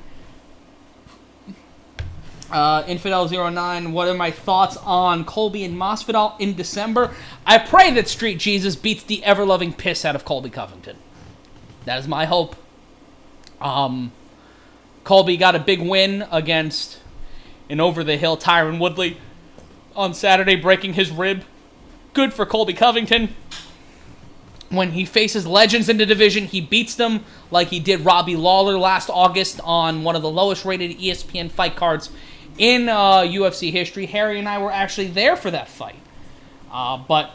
Infidel09, what are my thoughts on Colby and Masvidal in December? I pray that Street Jesus beats the ever-loving piss out of Colby Covington. That is my hope. Colby got a big win against an over-the-hill Tyron Woodley on Saturday, breaking his rib. Good for Colby Covington. When he faces legends in the division, he beats them like he did Robbie Lawler last August on one of the lowest-rated ESPN fight cards in UFC history. Harry and I were actually there for that fight. But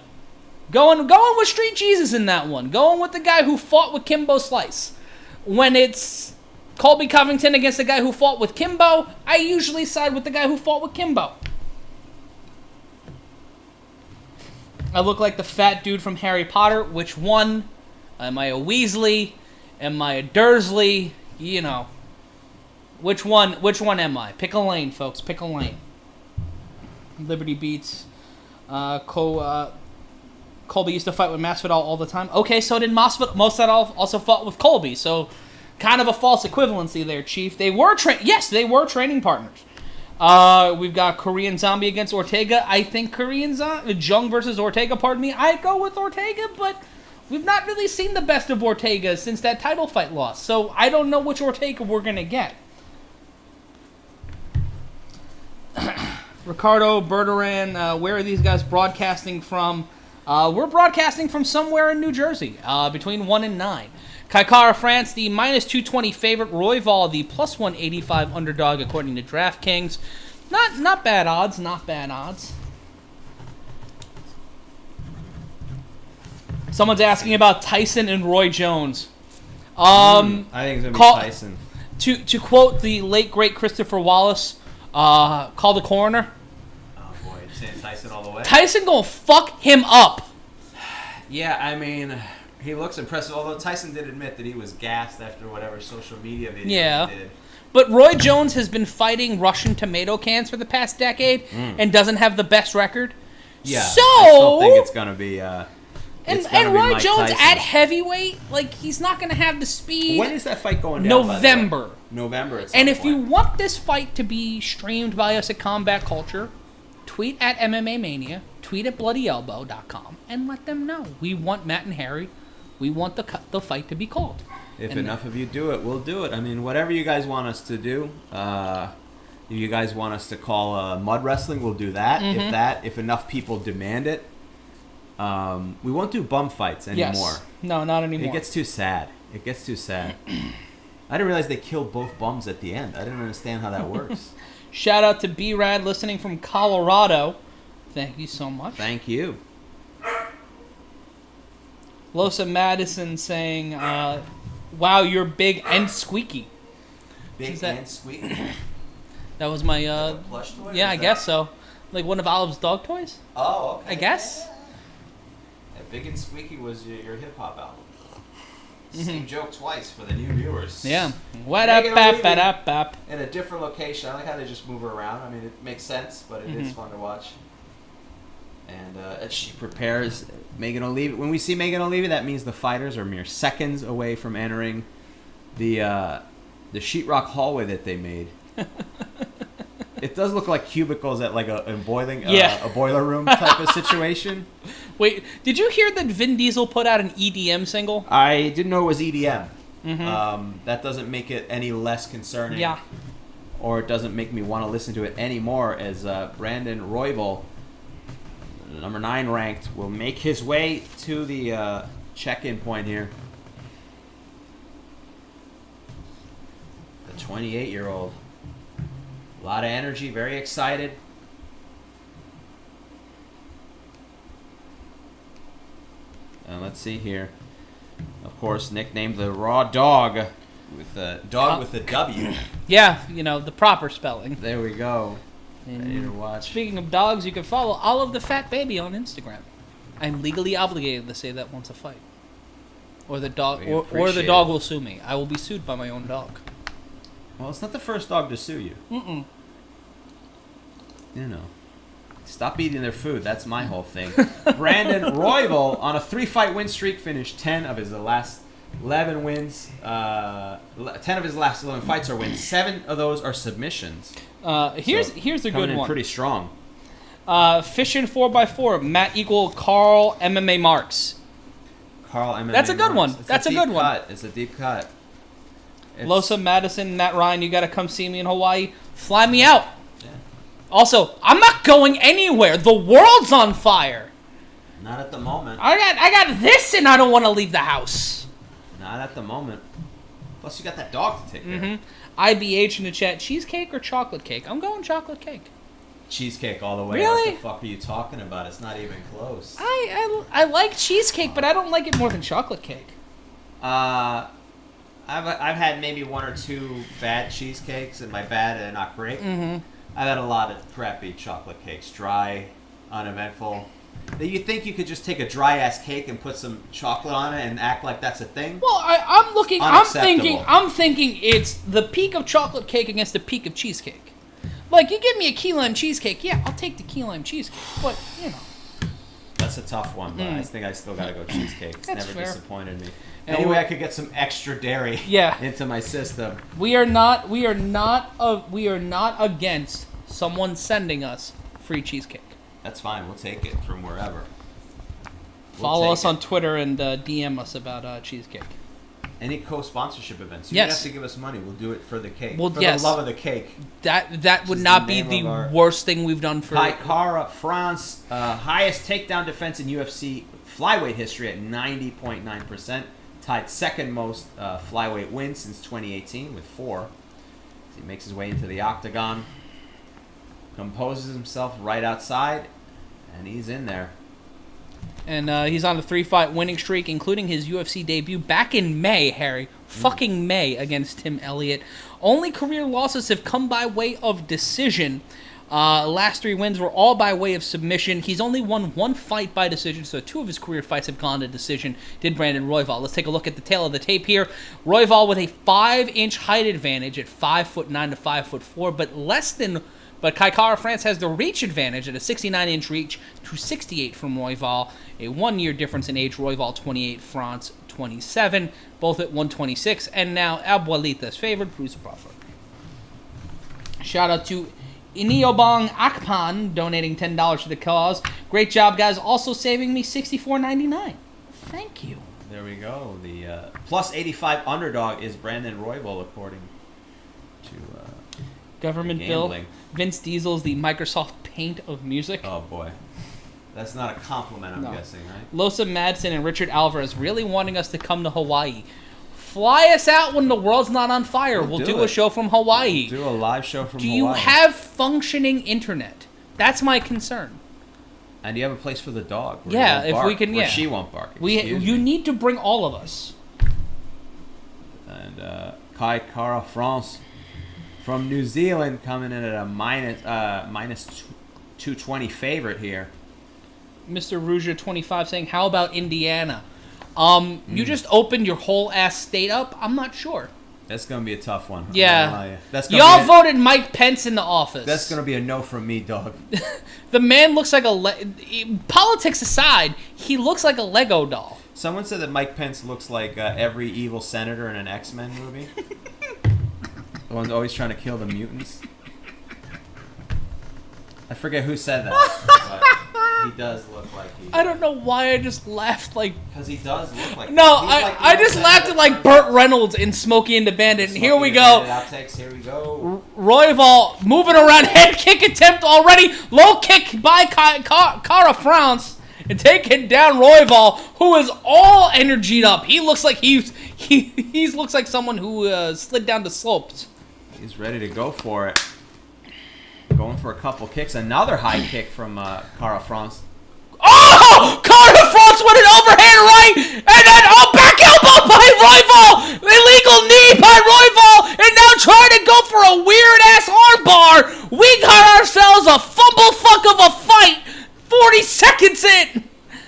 going with Street Jesus in that one. Going with the guy who fought with Kimbo Slice. When it's Colby Covington against the guy who fought with Kimbo, I usually side with the guy who fought with Kimbo. I look like the fat dude from Harry Potter. Which one? Am I a Weasley? Am I a Dursley? You know. Which one am I? Pick a lane, folks. Pick a lane. Liberty beats. Colby used to fight with Masvidal all the time. Okay, so did Masvidal also fought with Colby. So kind of a false equivalency there, Chief. They were training partners. We've got Korean Zombie against Ortega. I think Jung versus Ortega, pardon me. I go with Ortega, but we've not really seen the best of Ortega since that title fight loss. So I don't know which Ortega we're going to get. Ricardo, Berteran, where are these guys broadcasting from? We're broadcasting from somewhere in New Jersey, between 1 and 9. Kai Kara France, the -220 favorite. Royval, the +185 underdog, according to DraftKings. Not bad odds, not bad odds. Someone's asking about Tyson and Roy Jones. I think it's going to be Tyson. To quote the late, great Christopher Wallace, call the coroner. Oh, boy. Saying Tyson all the way? Tyson gonna fuck him up. Yeah, I mean, He looks impressive, although Tyson did admit that he was gassed after whatever social media video he did. But Roy Jones has been fighting Russian tomato cans for the past decade and doesn't have the best record. Yeah, so I still think it's going to be... and Roy Jones Tyson. At heavyweight, like, he's not going to have the speed. When is that fight going down? November. November. And if you want this fight to be streamed by us at Combat Culture, tweet at MMA Mania, tweet at BloodyElbow.com, and let them know. We want Matt and Harry. We want the fight to be called. If enough of you do it, we'll do it. I mean, whatever you guys want us to do. If you guys want us to call mud wrestling, we'll do that. If enough people demand it. We won't do bum fights anymore. Yes. No, not anymore. It gets too sad. I didn't realize they killed both bums at the end. I didn't understand how that works. Shout out to B-Rad listening from Colorado. Thank you so much. Thank you. Losa Madison saying, wow, you're big and squeaky. Big and squeaky? That was my, plush toy? Yeah, I guess so. Like one of Olive's dog toys? Oh, okay. I guess. Yeah, Big and Squeaky was your hip-hop album. Same joke twice for the new viewers. Yeah. What up, bap. In a different location. I like how they just move her around. I mean, it makes sense, but it is fun to watch. And as she prepares, Megan O'Leary. When we see Megan O'Leary, that means the fighters are mere seconds away from entering the sheetrock hallway that they made. It does look like cubicles at like a boiler room type of situation. Wait, did you hear that Vin Diesel put out an EDM single? I didn't know it was EDM. That doesn't make it any less concerning. Yeah. Or it doesn't make me want to listen to it anymore, as Brandon Royval, number 9 ranked, will make his way to the check-in point here. The 28-year-old. A lot of energy, very excited. And let's see here. Of course, nicknamed the Raw Dog, with a dog with a W. Yeah, you know, the proper spelling. There we go. Ready to watch. Speaking of dogs, you can follow Olive the Fat Baby on Instagram. I'm legally obligated to say that once a fight. Or the dog, or the dog will sue me. I will be sued by my own dog. Well, it's not the first dog to sue you. You know. Stop eating their food. That's my whole thing. Brandon Royval, on a 3-fight win streak, finished 10 of his last 11 wins. 10 of his last 11 fights are wins. 7 of those are submissions. Here's a good one. Pretty strong. Fishing 4x4. Matt equal Carl MMA Marks. Carl MMA. That's a good one. That's a good one. It's a deep cut. Losa Madison, Matt Ryan, you got to come see me in Hawaii. Fly me out. Also, I'm not going anywhere. The world's on fire. Not at the moment. I got this, and I don't want to leave the house. Not at the moment. Plus, you got that dog to take care of. IBH in the chat. Cheesecake or chocolate cake? I'm going chocolate cake. Cheesecake all the way. Really? What the fuck are you talking about? It's not even close. I like cheesecake, but I don't like it more than chocolate cake. I've had maybe 1 or 2 bad cheesecakes, and by bad, they're not great. I've had a lot of crappy chocolate cakes, dry, uneventful. You think you could just take a dry ass cake and put some chocolate on it and act like that's a thing? Well, I'm thinking it's the peak of chocolate cake against the peak of cheesecake. Like, you give me a key lime cheesecake, yeah, I'll take the key lime cheesecake, but you know. That's a tough one, but I think I still gotta go cheesecake. It's That's never fair. disappointed me. Anyway, I could get some extra dairy into my system. We are not against someone sending us free cheesecake. That's fine. We'll take it from wherever. Follow us on Twitter and DM us about cheesecake. Any co-sponsorship events? You Yes. have to give us money. We'll do it for the cake. Well, for yes. the love of the cake. That would not be the worst thing we've done for. Kaikara France, highest takedown defense in UFC flyweight history at 90.9%. Tied second most flyweight win since 2018 with 4. He makes his way into the octagon. Composes himself right outside, and he's in there. And he's on a 3-fight winning streak, including his UFC debut back in May, Harry. Fucking May against Tim Elliott. Only career losses have come by way of decision. Last 3 wins were all by way of submission. He's only won 1 fight by decision, so 2 of his career fights have gone to decision, did Brandon Royval. Let's take a look at the tail of the tape here. Royval with a 5-inch height advantage at 5'9" to 5'4", but Kai Kara-France has the reach advantage at a 69-inch reach to 68 from Royval. A 1-year difference in age. Royval 28, France 27, both at 126. And now Abuelita's favorite, Bruce Buffer. Shout out to Iniobong Akpan donating $10 to the cause. Great job, guys. Also saving me $64.99. Thank you. There we go. The plus 85 underdog is Brandon Royval, according to Government bill. Vince Diesel's the Microsoft Paint of music. Oh boy, that's not a compliment, I'm guessing, right? Losa Madsen and Richard Alvarez really wanting us to come to Hawaii. Fly us out when the world's not on fire. We'll do a show from Hawaii. We'll do a live show from Hawaii. Do you have functioning internet? That's my concern. And do you have a place for the dog? Yeah, if we can, she won't bark. You need to bring all of us. And Kai Kara-France from New Zealand coming in at a minus 220 favorite here. Mr. Rouge 25 saying, how about Indiana? You just opened your whole ass state up? I'm not sure. That's going to be a tough one. Yeah. Y'all voted Mike Pence in the office. That's going to be a no from me, dog. The man looks like politics aside, he looks like a Lego doll. Someone said that Mike Pence looks like every evil senator in an X-Men movie. The one's always trying to kill the mutants. I forget who said that, but he does look like he... I don't know why I just laughed like... Because he does look like... No, I just laughed at like Burt Reynolds in Smokey and the Bandit, and here we go. Outtakes, here we go. Royval moving around, head kick attempt already. Low kick by Kara-France. And taking down Royval, who is all energied up. He looks like he looks like someone who slid down the slopes. He's ready to go for it. Going for a couple kicks. Another high kick from Kara-France. Oh! Kara-France with an overhand right! And then, back elbow by Royval! Illegal knee by Royval! And now trying to go for a weird-ass armbar! We got ourselves a fumble fuck of a fight! 40 seconds in!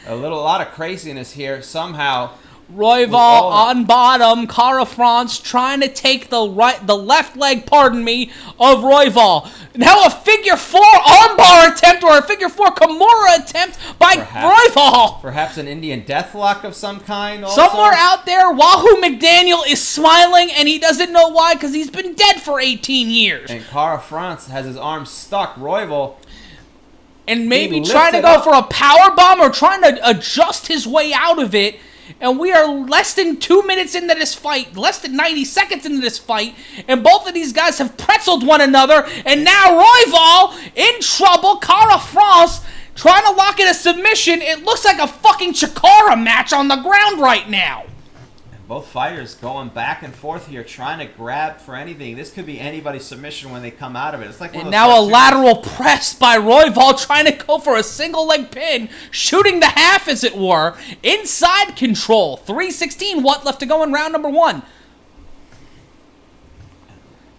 A lot of craziness here. Somehow... Royval on bottom, Kara-France trying to take the left leg, of Royval. Now a figure 4 armbar attempt or a figure 4 Kimura attempt by Royval. Perhaps an Indian deathlock of some kind also? Somewhere out there, Wahoo McDaniel is smiling and he doesn't know why because he's been dead for 18 years. And Kara-France has his arm stuck. Royval... And maybe trying to go for a power bomb or trying to adjust his way out of it. And we are less than 2 minutes into this fight, less than 90 seconds into this fight, and both of these guys have pretzeled one another, and now Royval in trouble, Kara-France trying to lock in a submission. It looks like a fucking Chikara match on the ground right now. Both fighters going back and forth here, trying to grab for anything. This could be anybody's submission when they come out of it. It's like one and of now a lateral press by Royval, trying to go for a single leg pin, shooting the half, as it were. Inside control. 3:16. What left to go in round number 1?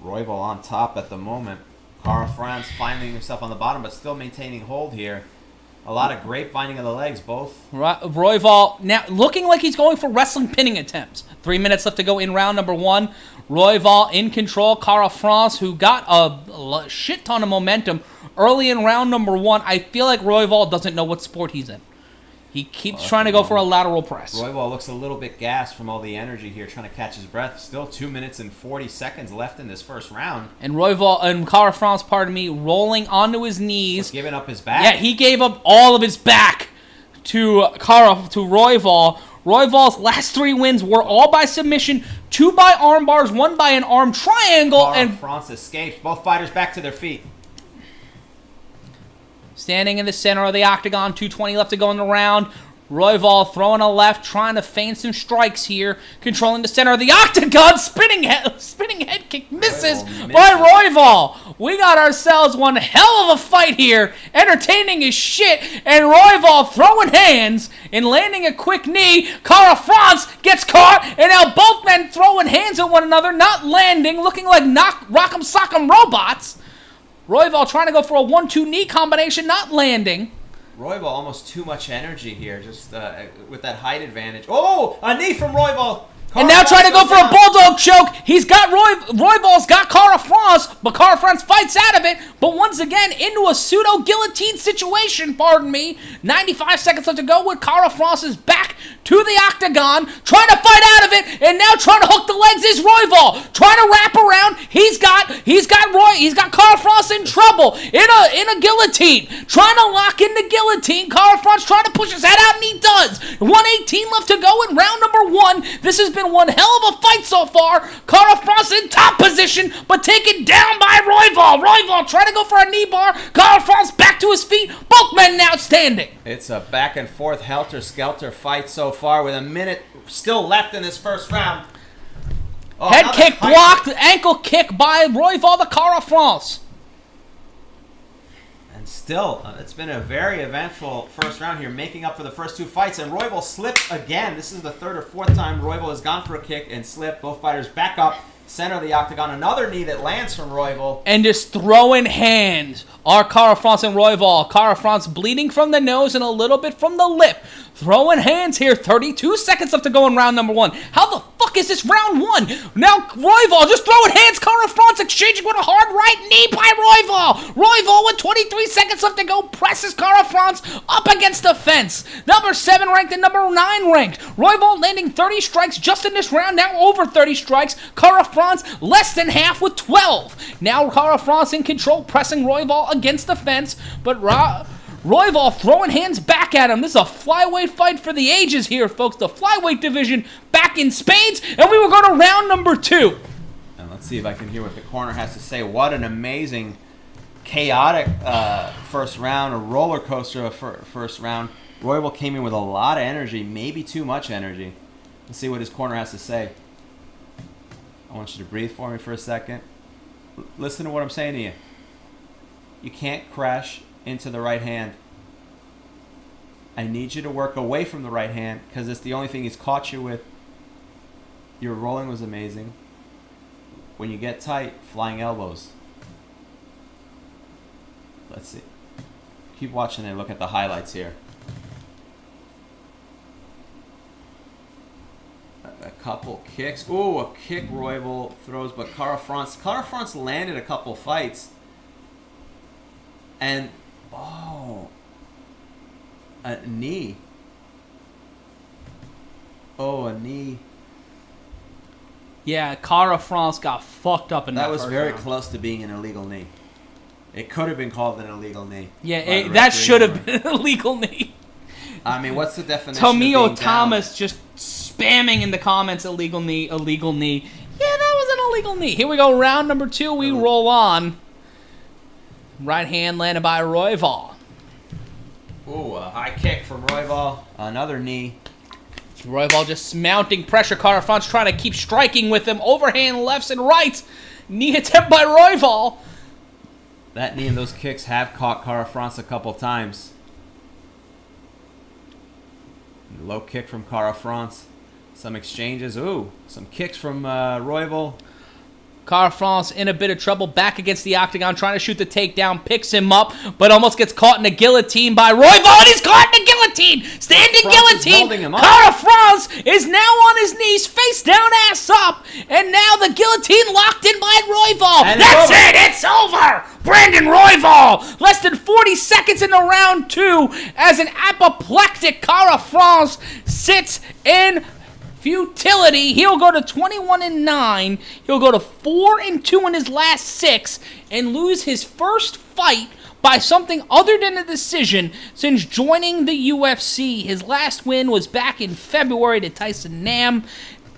Royval on top at the moment. Kara-France finding himself on the bottom, but still maintaining hold here. A lot of grapevine of the legs, both. Royval now looking like he's going for wrestling pinning attempts. 3 minutes left to go in round number 1. Royval in control. Kara-France, who got a shit ton of momentum early in round number 1. I feel like Royval doesn't know what sport he's in. He keeps trying to go for a lateral press. Royval looks a little bit gassed from all the energy here, trying to catch his breath. Still 2 minutes and 40 seconds left in this first round. And Kara-France, rolling onto his knees. But giving up his back. Yeah, he gave up all of his back to Royval. Royval's last 3 wins were all by submission, 2 by arm bars, 1 by an arm triangle. Kara-France escapes. Both fighters back to their feet. Standing in the center of the octagon, 2:20 left to go in the round. Royval throwing a left, trying to feign some strikes here. Controlling the center of the octagon. Spinning head kick misses by Royval. We got ourselves one hell of a fight here. Entertaining as shit. And Royval throwing hands and landing a quick knee. Kara-France gets caught. And now both men throwing hands at one another. Not landing. Looking like Rock'em Sock'em robots. Royval trying to go for a 1-2 knee combination, not landing. Royval almost too much energy here, just with that height advantage. Oh, a knee from Royval. And now trying to go for a bulldog choke. He's got Royval's got Cara France, but Cara France fights out of it. But once again, into a pseudo guillotine situation. Pardon me. 95 seconds left to go. With Cara France is back to the octagon, trying to fight out of it, and now trying to hook the legs is Royval. Trying to wrap around. He's got Cara France in trouble in a guillotine. Trying to lock in the guillotine. Cara France trying to push his head out, and he does. 118 left to go in round number 1. This has been one hell of a fight so far. Cara France in top position, but taken down by Royval. Royval trying to go for a knee bar. Cara France back to his feet. Both men now standing. It's a back and forth helter-skelter fight so far with a minute still left in this first round. Oh, head kick blocked, ankle kick by Royval to Cara France. And still, it's been a very eventful first round here, making up for the first 2 fights. And Royval slipped again. This is the 3rd or 4th time Royval has gone for a kick and slipped. Both fighters back up, center of the octagon. Another knee that lands from Royval. And just throwing hands are Cara France and Royval. Cara France bleeding from the nose and a little bit from the lip. Throwing hands here. 32 seconds left to go in round number 1. How the fuck is this round 1? Now Royval just throwing hands. Cara France exchanging with a hard right knee by Royval. Royval with 23 seconds left to go presses Cara France up against the fence. Number 7 ranked and number 9 ranked. Royval landing 30 strikes just in this round. Now over 30 strikes. Cara France less than half with 12. Now Cara France in control, pressing Royval against the fence, but Royval throwing hands back at him. This is a flyweight fight for the ages here, folks. The flyweight division back in spades, and we will go to round number 2. And let's see if I can hear what the corner has to say. What an amazing, chaotic first round, a roller coaster of first round. Royval came in with a lot of energy, maybe too much energy. Let's see what his corner has to say. I want you to breathe for me for a second. Listen to what I'm saying to you. You can't crash into the right hand. I need you to work away from the right hand because it's the only thing he's caught you with. Your rolling was amazing. When you get tight, flying elbows. Let's see. Keep watching and look at the highlights here. A couple kicks. Ooh, a kick Royval throws, but Cara France landed a couple fights. And, oh, a knee. Oh, a knee. Yeah, Cara France got fucked up in that That was first very round. close to being an illegal knee. It could have been called an illegal knee. Yeah, that should have been an illegal knee. I mean, what's the definition Tomio of being Thomas down? just spamming in the comments, illegal knee, illegal knee. Yeah, that was an illegal knee. Here we go, round number 2. We roll on. Right hand landed by Royval. Ooh, a high kick from Royval. Another knee. Royval just mounting pressure. Cara France trying to keep striking with him. Overhand lefts and rights. Knee attempt by Royval. That knee and those kicks have caught Cara France a couple times. Low kick from Cara France. Some exchanges. Ooh, some kicks from Royval. Cara France in a bit of trouble, back against the octagon, trying to shoot the takedown, picks him up, but almost gets caught in a guillotine by Royval, and he's caught in a guillotine! Standing guillotine! Cara France is now on his knees, face down, ass up, and now the guillotine locked in by Royval. And that's it! It's over! Brandon Royval! Less than 40 seconds into round 2, as an apoplectic Cara France sits in futility. He'll go to 21-9. He'll go to 4-2 in his last 6 and lose his first fight by something other than a decision since joining the UFC. His last win was back in February to Tyson Nam,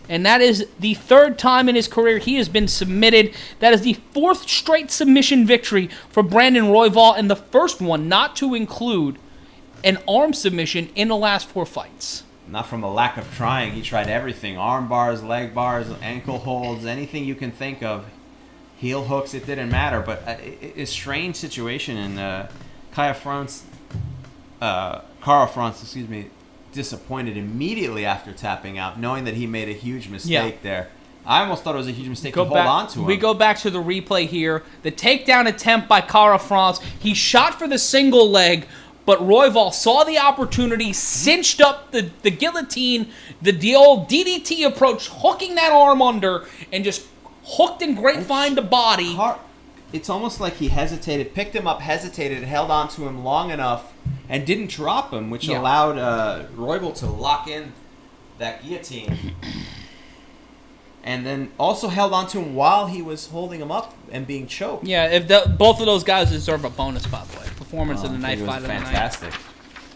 and that is the 3rd time in his career he has been submitted. That is the 4th straight submission victory for Brandon Royval, and the first one not to include an arm submission in the last 4 fights. Not from a lack of trying. He tried everything. Arm bars, leg bars, ankle holds, anything you can think of. Heel hooks, it didn't matter. But it's a strange situation. And Cara France, disappointed immediately after tapping out, knowing that he made a huge mistake there. I almost thought it was a huge mistake to hold on to him. We go back to the replay here. The takedown attempt by Kara France. He shot for the single leg, but Royval saw the opportunity, cinched up the guillotine, the old DDT approach, hooking that arm under, and just hooked and grapevine the body. It's almost like he hesitated, picked him up, hesitated, held on to him long enough, and didn't drop him, which allowed Royval to lock in that guillotine. And then also held on to him while he was holding him up and being choked. Yeah, both of those guys deserve a bonus, by the way. Performance of the night, fight of the night. Fantastic.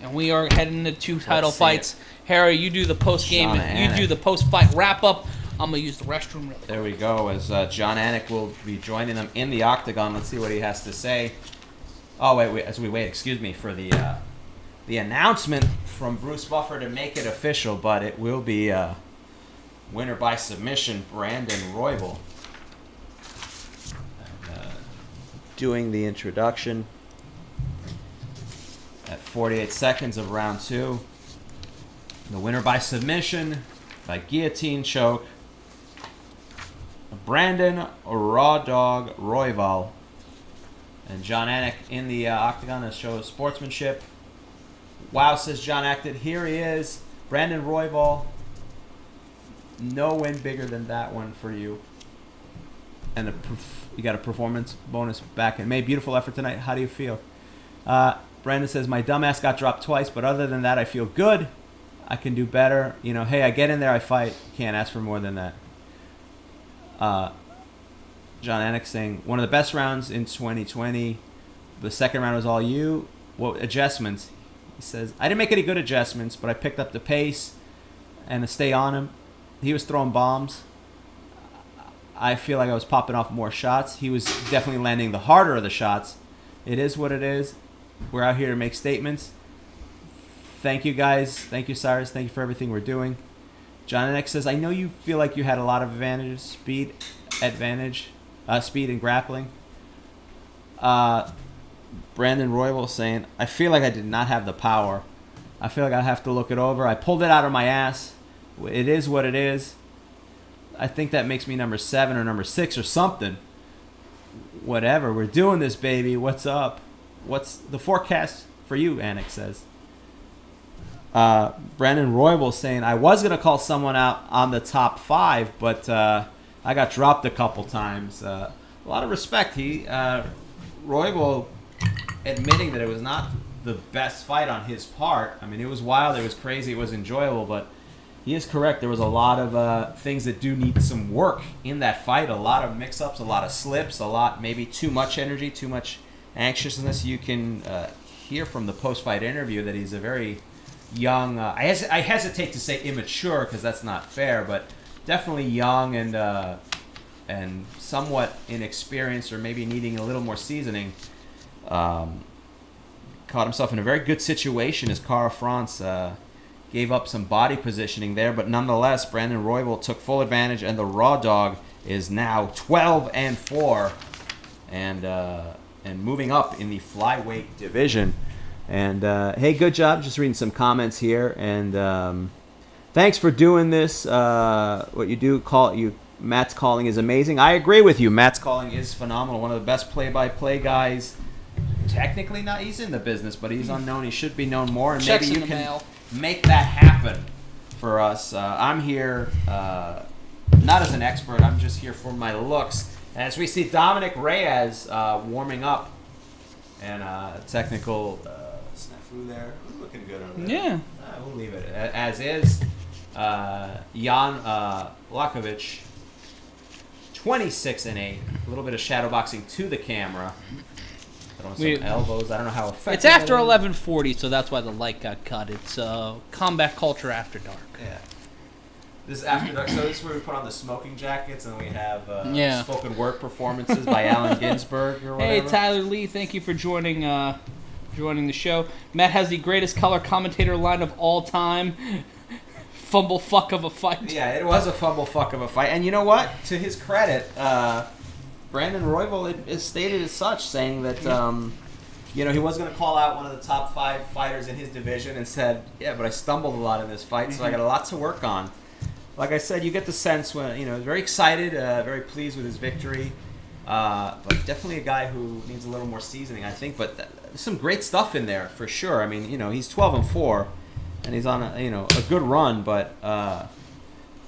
And we are heading into 2 title fights. Harry, you do the post-game, you do the post-fight wrap-up. I'm going to use the restroom really quick. There we go, as Jan Blachowicz will be joining them in the octagon. Let's see what he has to say. Oh, wait, as we wait, excuse me, for the announcement from Bruce Buffer to make it official, but it will be... winner by submission, Brandon Royval. Doing the introduction at 48 seconds of round 2. The winner by submission, by guillotine choke, Brandon Raw Dog Royval. And Jan Blachowicz in the octagon to show sportsmanship. Wow, says Jan Blachowicz. Here he is, Brandon Royval. No win bigger than that one for you. And you got a performance bonus back in May. Beautiful effort tonight. How do you feel? Brandon says, my dumbass got dropped twice, but other than that, I feel good. I can do better. You know, hey, I get in there, I fight. Can't ask for more than that. Jan Blachowicz saying, one of the best rounds in 2020. The second round was all you. What adjustments? He says, I didn't make any good adjustments, but I picked up the pace and to stay on him. He was throwing bombs. I feel like I was popping off more shots. He was definitely landing the harder of the shots. It is what it is. We're out here to make statements. Thank you, guys. Thank you, Cyrus. Thank you for everything we're doing. Jan Blachowicz says, I know you feel like you had a lot of advantages, speed and grappling. Brandon Royval saying, I feel like I did not have the power. I feel like I have to look it over. I pulled it out of my ass. It is what it is. I think that makes me number 7 or number 6 or something. Whatever. We're doing this, baby. What's up? What's the forecast for you, Anik says. Brandon Royval saying, I was going to call someone out on the top 5, but I got dropped a couple times. A lot of respect. Royval admitting that it was not the best fight on his part. I mean, it was wild. It was crazy. It was enjoyable, but he is correct. There was a lot of things that do need some work in that fight. A lot of mix-ups, a lot of slips, a lot maybe too much energy, too much anxiousness. You can hear from the post-fight interview that he's a very young, I hesitate to say immature because that's not fair, but definitely young and somewhat inexperienced or maybe needing a little more seasoning. Caught himself in a very good situation as Kara France gave up some body positioning there, but nonetheless, Brandon Royval took full advantage, and the Raw Dog is now 12-4, and moving up in the flyweight division. And hey, good job. Just reading some comments here, and thanks for doing this. What you do, Matt's calling is amazing. I agree with you. Matt's calling is phenomenal. One of the best play-by-play guys. Technically, not he's in the business, but he's unknown. He should be known more, and maybe you can make that happen for us. I'm here not as an expert. I'm just here for my looks. As we see Dominick Reyes warming up, and technical snafu there. Looking good over there. Yeah. We'll leave it as is. Jan Blachowicz, 26-8. A little bit of shadow boxing to the camera. Some elbows. I don't know how effective. It's after 11:40, so that's why the light got cut. It's combat culture after dark. Yeah. This is after dark. So this is where we put on the smoking jackets, and we have spoken word performances by Allen Ginsberg or whatever. Hey, Tyler Lee, thank you for joining the show. Matt has the greatest color commentator line of all time. Fumble fuck of a fight. Yeah, it was a fumble fuck of a fight. And you know what? To his credit, Brandon Royval is stated as such, saying that he was going to call out one of the top 5 fighters in his division, and said, "Yeah, but I stumbled a lot in this fight, so I got a lot to work on." like I said, you get the sense when very excited, very pleased with his victory. But definitely a guy who needs a little more seasoning, I think. But there's some great stuff in there for sure. I mean, he's 12-4, and he's on a good run. But that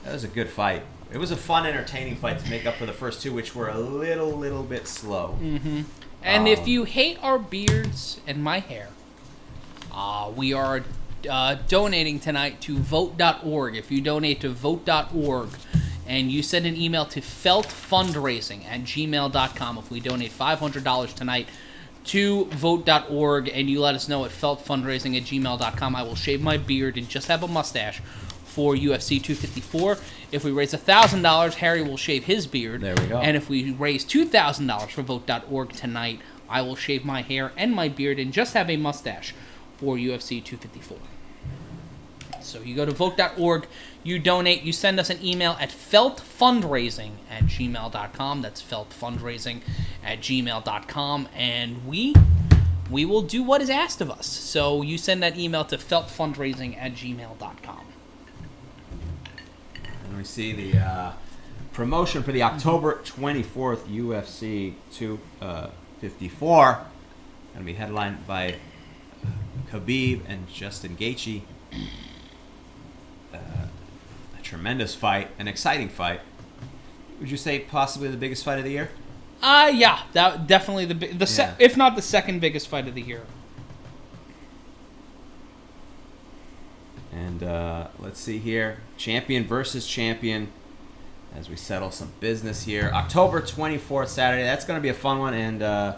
was a good fight. It was a fun, entertaining fight to make up for the first two, which were a little bit slow. Mm-hmm. And if you hate our beards and my hair, we are donating tonight to vote.org. If you donate to vote.org and you send an email to feltfundraising@gmail.com, if we donate $500 tonight to vote.org and you let us know at feltfundraising@gmail.com, I will shave my beard and just have a mustache for UFC 254. If we raise $1,000, Harry will shave his beard. There we go. And if we raise $2,000 for vote.org tonight, I will shave my hair and my beard and just have a mustache for UFC 254. So you go to vote.org, you donate, you send us an email at feltfundraising@gmail.com. That's feltfundraising@gmail.com, and we will do what is asked of us. So you send that email to feltfundraising@gmail.com. And we see the promotion for the October 24th UFC 254. Going to be headlined by Khabib and Justin Gaethje. A tremendous fight, an exciting fight. Would you say possibly the biggest fight of the year? Yeah, that definitely if not the second biggest fight of the year. And let's see here, champion versus champion, as we settle some business here. October 24th, Saturday. That's going to be a fun one, and I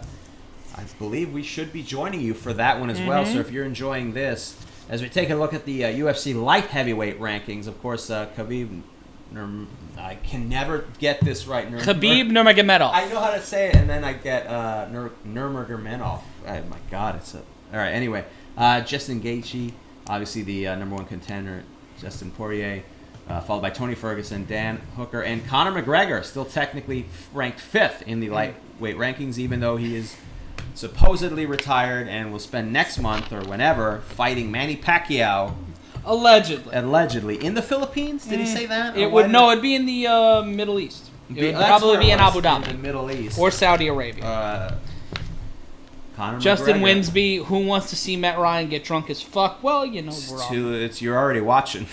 believe we should be joining you for that one as well. So if you're enjoying this, as we take a look at the UFC light heavyweight rankings, of course, Khabib, I can never get this right. Khabib Nurmagomedov. I know how to say it, and then I get Nurmagomedov. Oh my God, all right. Anyway, Justin Gaethje, obviously the number one contender, Justin Poirier, followed by Tony Ferguson, Dan Hooker, and Conor McGregor, still technically ranked 5th in the lightweight rankings, even though he is supposedly retired and will spend next month or whenever fighting Manny Pacquiao. Allegedly. In the Philippines? Did he say that? It'd be in the Middle East. It would probably be in Abu Dhabi. In the Middle East. Or Saudi Arabia. Justin McGregor. Winsby, who wants to see Matt Ryan get drunk as fuck? Well, we're all... You're already watching.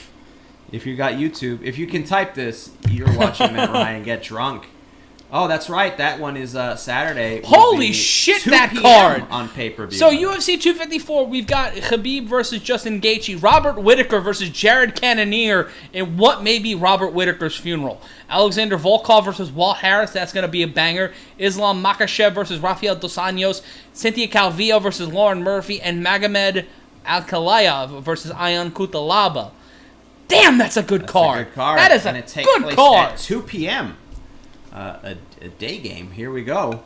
If you got YouTube, if you can type this, you're watching Matt Ryan get drunk. Oh, that's right. That one is Saturday. Holy shit, that card! On pay-per-view. So UFC 254, we've got Khabib versus Justin Gaethje, Robert Whittaker versus Jared Cannonier in what may be Robert Whittaker's funeral. Alexander Volkov versus Walt Harris, that's going to be a banger. Islam Makhachev versus Rafael Dos Anjos, Cynthia Calvillo versus Lauren Murphy, and Magomed Ankalaev versus Ion Cutelaba. Damn, that's a good card. That's a good card. That is a good card. At 2 p.m. A day game. Here we go.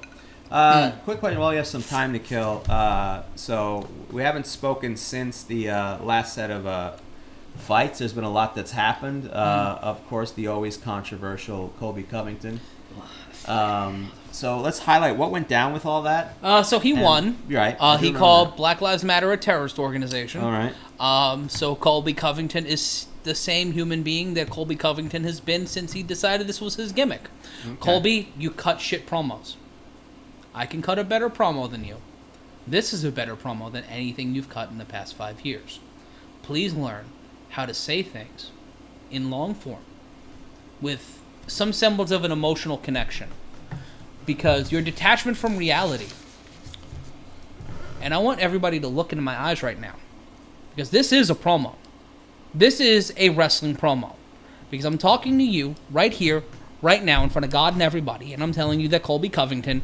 Quick question while you have some time to kill. So we haven't spoken since the last set of fights. There's been a lot that's happened. Of course, the always controversial Colby Covington. So let's highlight what went down with all that. So he won. You're right. He called Black Lives Matter a terrorist organization. All right. So Colby Covington is the same human being that Colby Covington has been since he decided this was his gimmick. Okay. Colby, you cut shit promos. I can cut a better promo than you. This is a better promo than anything you've cut in the past 5 years. Please learn how to say things in long form with some semblance of an emotional connection. Because your detachment from reality, and I want everybody to look into my eyes right now, because this is a promo. This is a wrestling promo. Because I'm talking to you right here, right now, in front of God and everybody, and I'm telling you that Colby Covington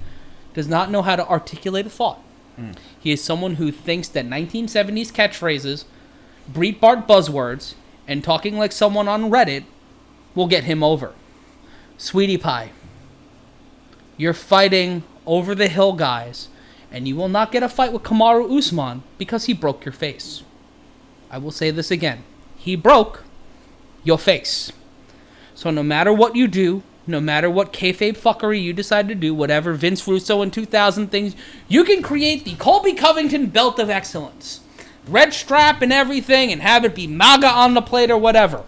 does not know how to articulate a thought. He is someone who thinks that 1970s catchphrases, Breitbart buzzwords, and talking like someone on Reddit will get him over. Sweetie pie, you're fighting over-the-hill guys, and you will not get a fight with Kamaru Usman because he broke your face. I will say this again. He broke your face. So no matter what you do, no matter what kayfabe fuckery you decide to do, whatever Vince Russo in 2000 things, you can create the Colby Covington belt of excellence. Red strap and everything, and have it be MAGA on the plate or whatever.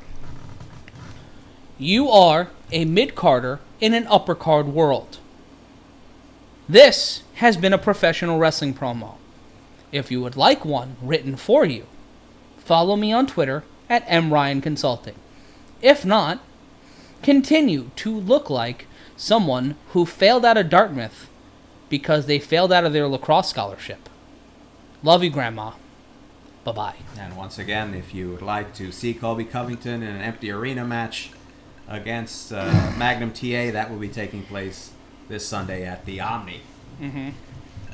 You are a mid-carder in an upper-card world. This has been a professional wrestling promo. If you would like one written for you, follow me on Twitter at @MRyanConsulting. If not, continue to look like someone who failed out of Dartmouth because they failed out of their lacrosse scholarship. Love you, Grandma. Bye-bye. And once again, if you would like to see Colby Covington in an empty arena match against Magnum TA, that will be taking place this Sunday at the Omni. Mm-hmm.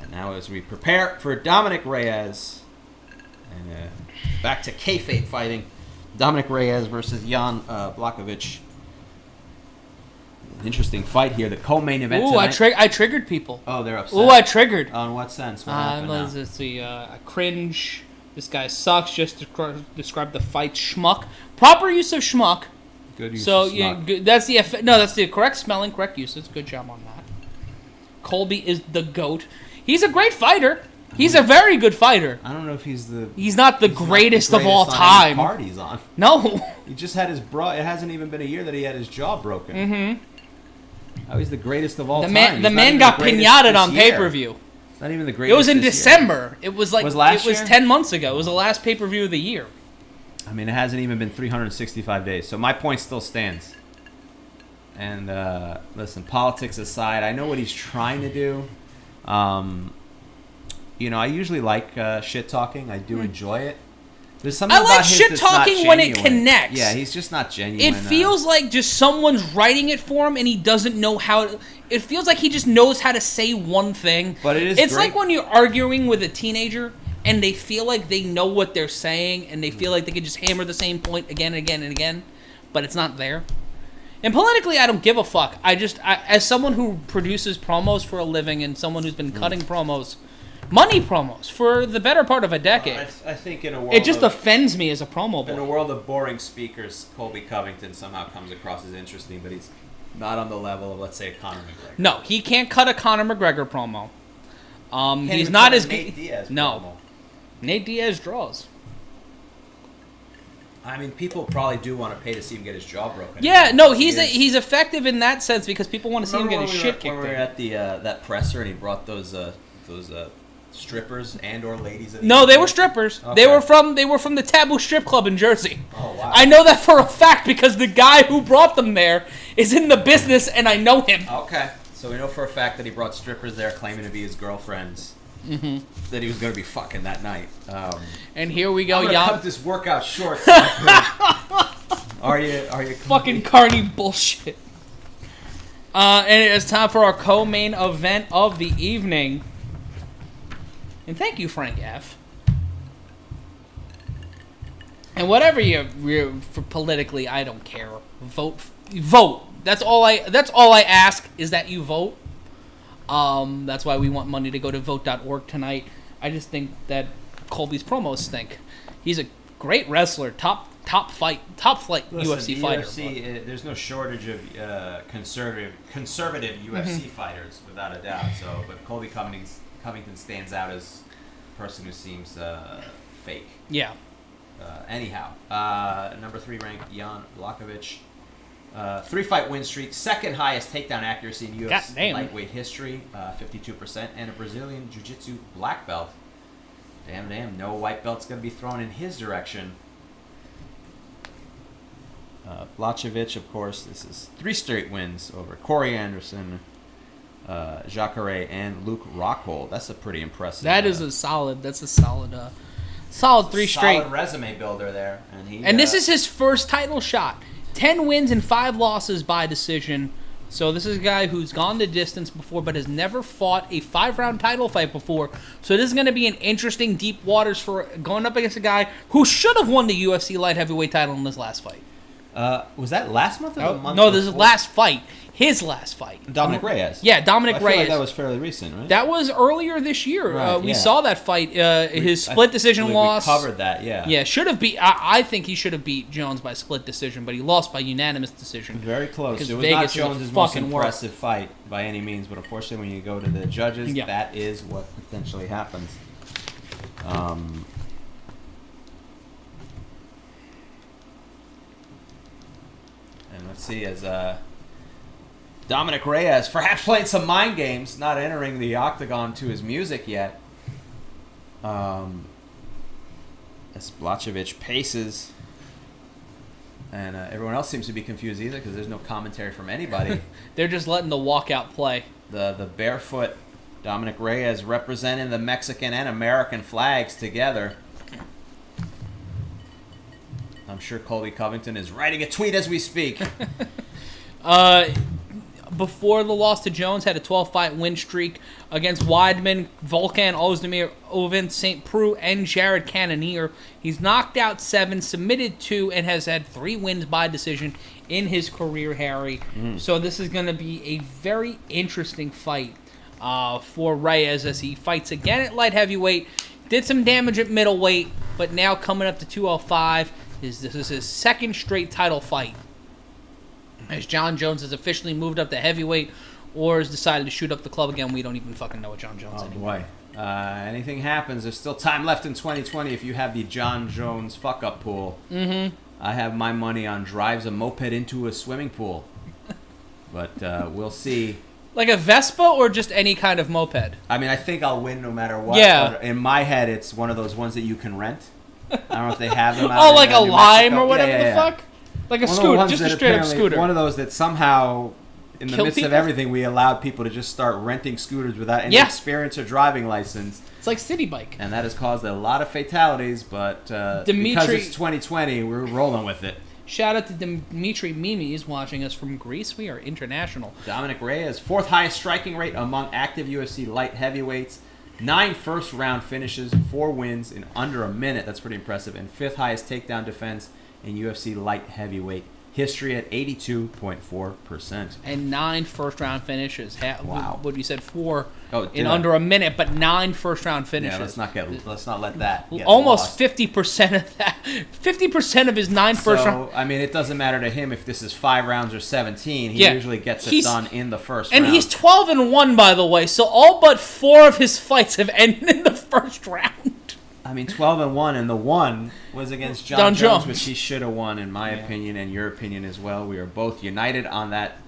And now as we prepare for Dominick Reyes, and back to kayfabe fighting, Dominick Reyes versus Jan Blachowicz. Interesting fight here. The co-main event tonight. I triggered people. Oh, they're upset. Ooh, I triggered. On what sense? What happened now? Let's see. I cringe. This guy sucks. Just describe the fight. Schmuck. Proper use of schmuck. Good use so of yeah, schmuck. that's the correct spelling, correct usage. Good job on that. Colby is the GOAT. He's a great fighter. He's a very good fighter. I don't know if he's not the greatest of all time. Parties on. No. He just had his It hasn't even been a year that he had his jaw broken. Mm-hmm. How he's the greatest of all the time. The man got pinated on pay-per-view. It's not even the greatest. It was in December. Year. It was like it was 10 months ago. It was the last pay-per-view of the year. I mean, it hasn't even been 365 days. So my point still stands. And listen, politics aside, I know what he's trying to do. You know, I usually like shit talking. I do enjoy it. There's something about his shit talking when it connects. Yeah, he's just not genuine. It feels like just someone's writing it for him and he doesn't know how to, it feels like he just knows how to say one thing. But it's great. Like when you're arguing with a teenager and they feel like they know what they're saying and they feel like they can just hammer the same point again and again and again, but it's not there. And politically, I don't give a fuck. As someone who produces promos for a living and someone who's been cutting money promos for the better part of a decade. I think in a world it just offends me as a promo boy. In a world of boring speakers, Colby Covington somehow comes across as interesting, but he's not on the level of, let's say, a Conor McGregor. No, he can't cut a Conor McGregor promo. He's not as good. Nate Diaz no, promo. Nate Diaz draws. I mean, people probably do want to pay to see him get his jaw broken. Yeah, no, he's effective in that sense because people want to see him get his shit kicked in. When we were at the that presser and he brought those strippers and or ladies. No, they were strippers. Okay. They were from the Taboo Strip Club in Jersey. Oh wow! I know that for a fact because the guy who brought them there is in the business and I know him. Okay, so we know for a fact that he brought strippers there, claiming to be his girlfriends. Mm-hmm. That he was gonna be fucking that night. And here we go, I'm gonna Jan. cut this workout short. Are you fucking carny bullshit? And it is time for our co-main event of the evening. And thank you, Frank F. And whatever you're for politically, I don't care. Vote. That's all I ask is that you vote. That's why we want money to go to vote.org tonight. I just think that Colby's promos stink. He's a great wrestler, top flight UFC fighter. UFC, there's no shortage of conservative UFC fighters, without a doubt. So, but Colby Covington stands out as a person who seems fake. Yeah. Anyhow, number 3 ranked Jan Blachowicz. 3-fight win streak, second highest takedown accuracy in UFC lightweight history, 52%, and a Brazilian Jiu-Jitsu black belt. Damn, no white belt's going to be thrown in his direction. Blachowicz, of course, this is 3 straight wins over Corey Anderson, Jacare, and Luke Rockhold. That's a pretty impressive. That's a solid 3 straight. Solid resume builder there. And this is his first title shot. 10 wins and 5 losses by decision. So this is a guy who's gone the distance before but has never fought a 5-round title fight before. So this is going to be an interesting deep waters for going up against a guy who should have won the UFC light heavyweight title in this last fight. Was that last month or the month No, before? this is last fight. His last fight. Dominick Reyes. Yeah, Dominick Reyes. Like that was fairly recent, right? That was earlier this year. Right, we saw that fight. His split decision loss. We covered that, yeah. Yeah, should have beat. I think he should have beat Jones by split decision, but he lost by unanimous decision. Very close. It was Vegas not Jones' most impressive fight by any means, but unfortunately, when you go to the judges, that is what potentially happens. Let's see, as Dominick Reyes perhaps playing some mind games, not entering the octagon to his music yet. As Blachowicz paces. And everyone else seems to be confused either because there's no commentary from anybody. They're just letting the walkout play. The barefoot Dominick Reyes representing the Mexican and American flags together. I'm sure Colby Covington is writing a tweet as we speak. Before the loss to Jones, had a 12-fight win streak against Weidman, Volkan Ozdemir, Oven, St. Preux, and Jared Cannonier. He's knocked out 7, submitted 2, and has had 3 wins by decision in his career, Harry. So this is going to be a very interesting fight for Reyes as he fights again at light heavyweight. Did some damage at middleweight, but now coming up to 205. This is his second straight title fight. As Jon Jones has officially moved up to heavyweight or has decided to shoot up the club again. We don't even fucking know what Jon Jones anymore. Boy. Anything happens. There's still time left in 2020 if you have the Jon Jones fuck-up pool. I have my money on drives a moped into a swimming pool. But we'll see. Like a Vespa or just any kind of moped? I mean, I think I'll win no matter what. Yeah. But in my head, it's one of those ones that you can rent. I don't know if they have them out Oh, in, like a New Lime Mexico. or whatever Yeah. the fuck? Like a scooter, just a straight up scooter. One of those that somehow, in the Kill midst people? of everything, we allowed people to just start renting scooters without any experience or driving license. It's like City Bike. And that has caused a lot of fatalities, but because it's 2020, we're rolling with it. Shout out to Dimitri Mimi's watching us from Greece. We are international. Dominick Reyes, 4th highest striking rate among active UFC light heavyweights. 9 first-round finishes, 4 wins in under a minute. That's pretty impressive. And 5th highest takedown defense in UFC light heavyweight history at 82.4%. And 9 first-round finishes. Wow. What you said, 4 in I? under a minute, but 9 first-round finishes. Yeah, let's not let that get almost lost. 50% of that. 50% of his 9 first-round. I mean, it doesn't matter to him if this is 5 rounds or 17. He usually gets it done in the first round. And he's 12-1, by the way. So all but 4 of his fights have ended in the first round. I mean, 12-1, and the one was against Jon Jones, which he should have won, in my opinion, and your opinion as well. We are both united on that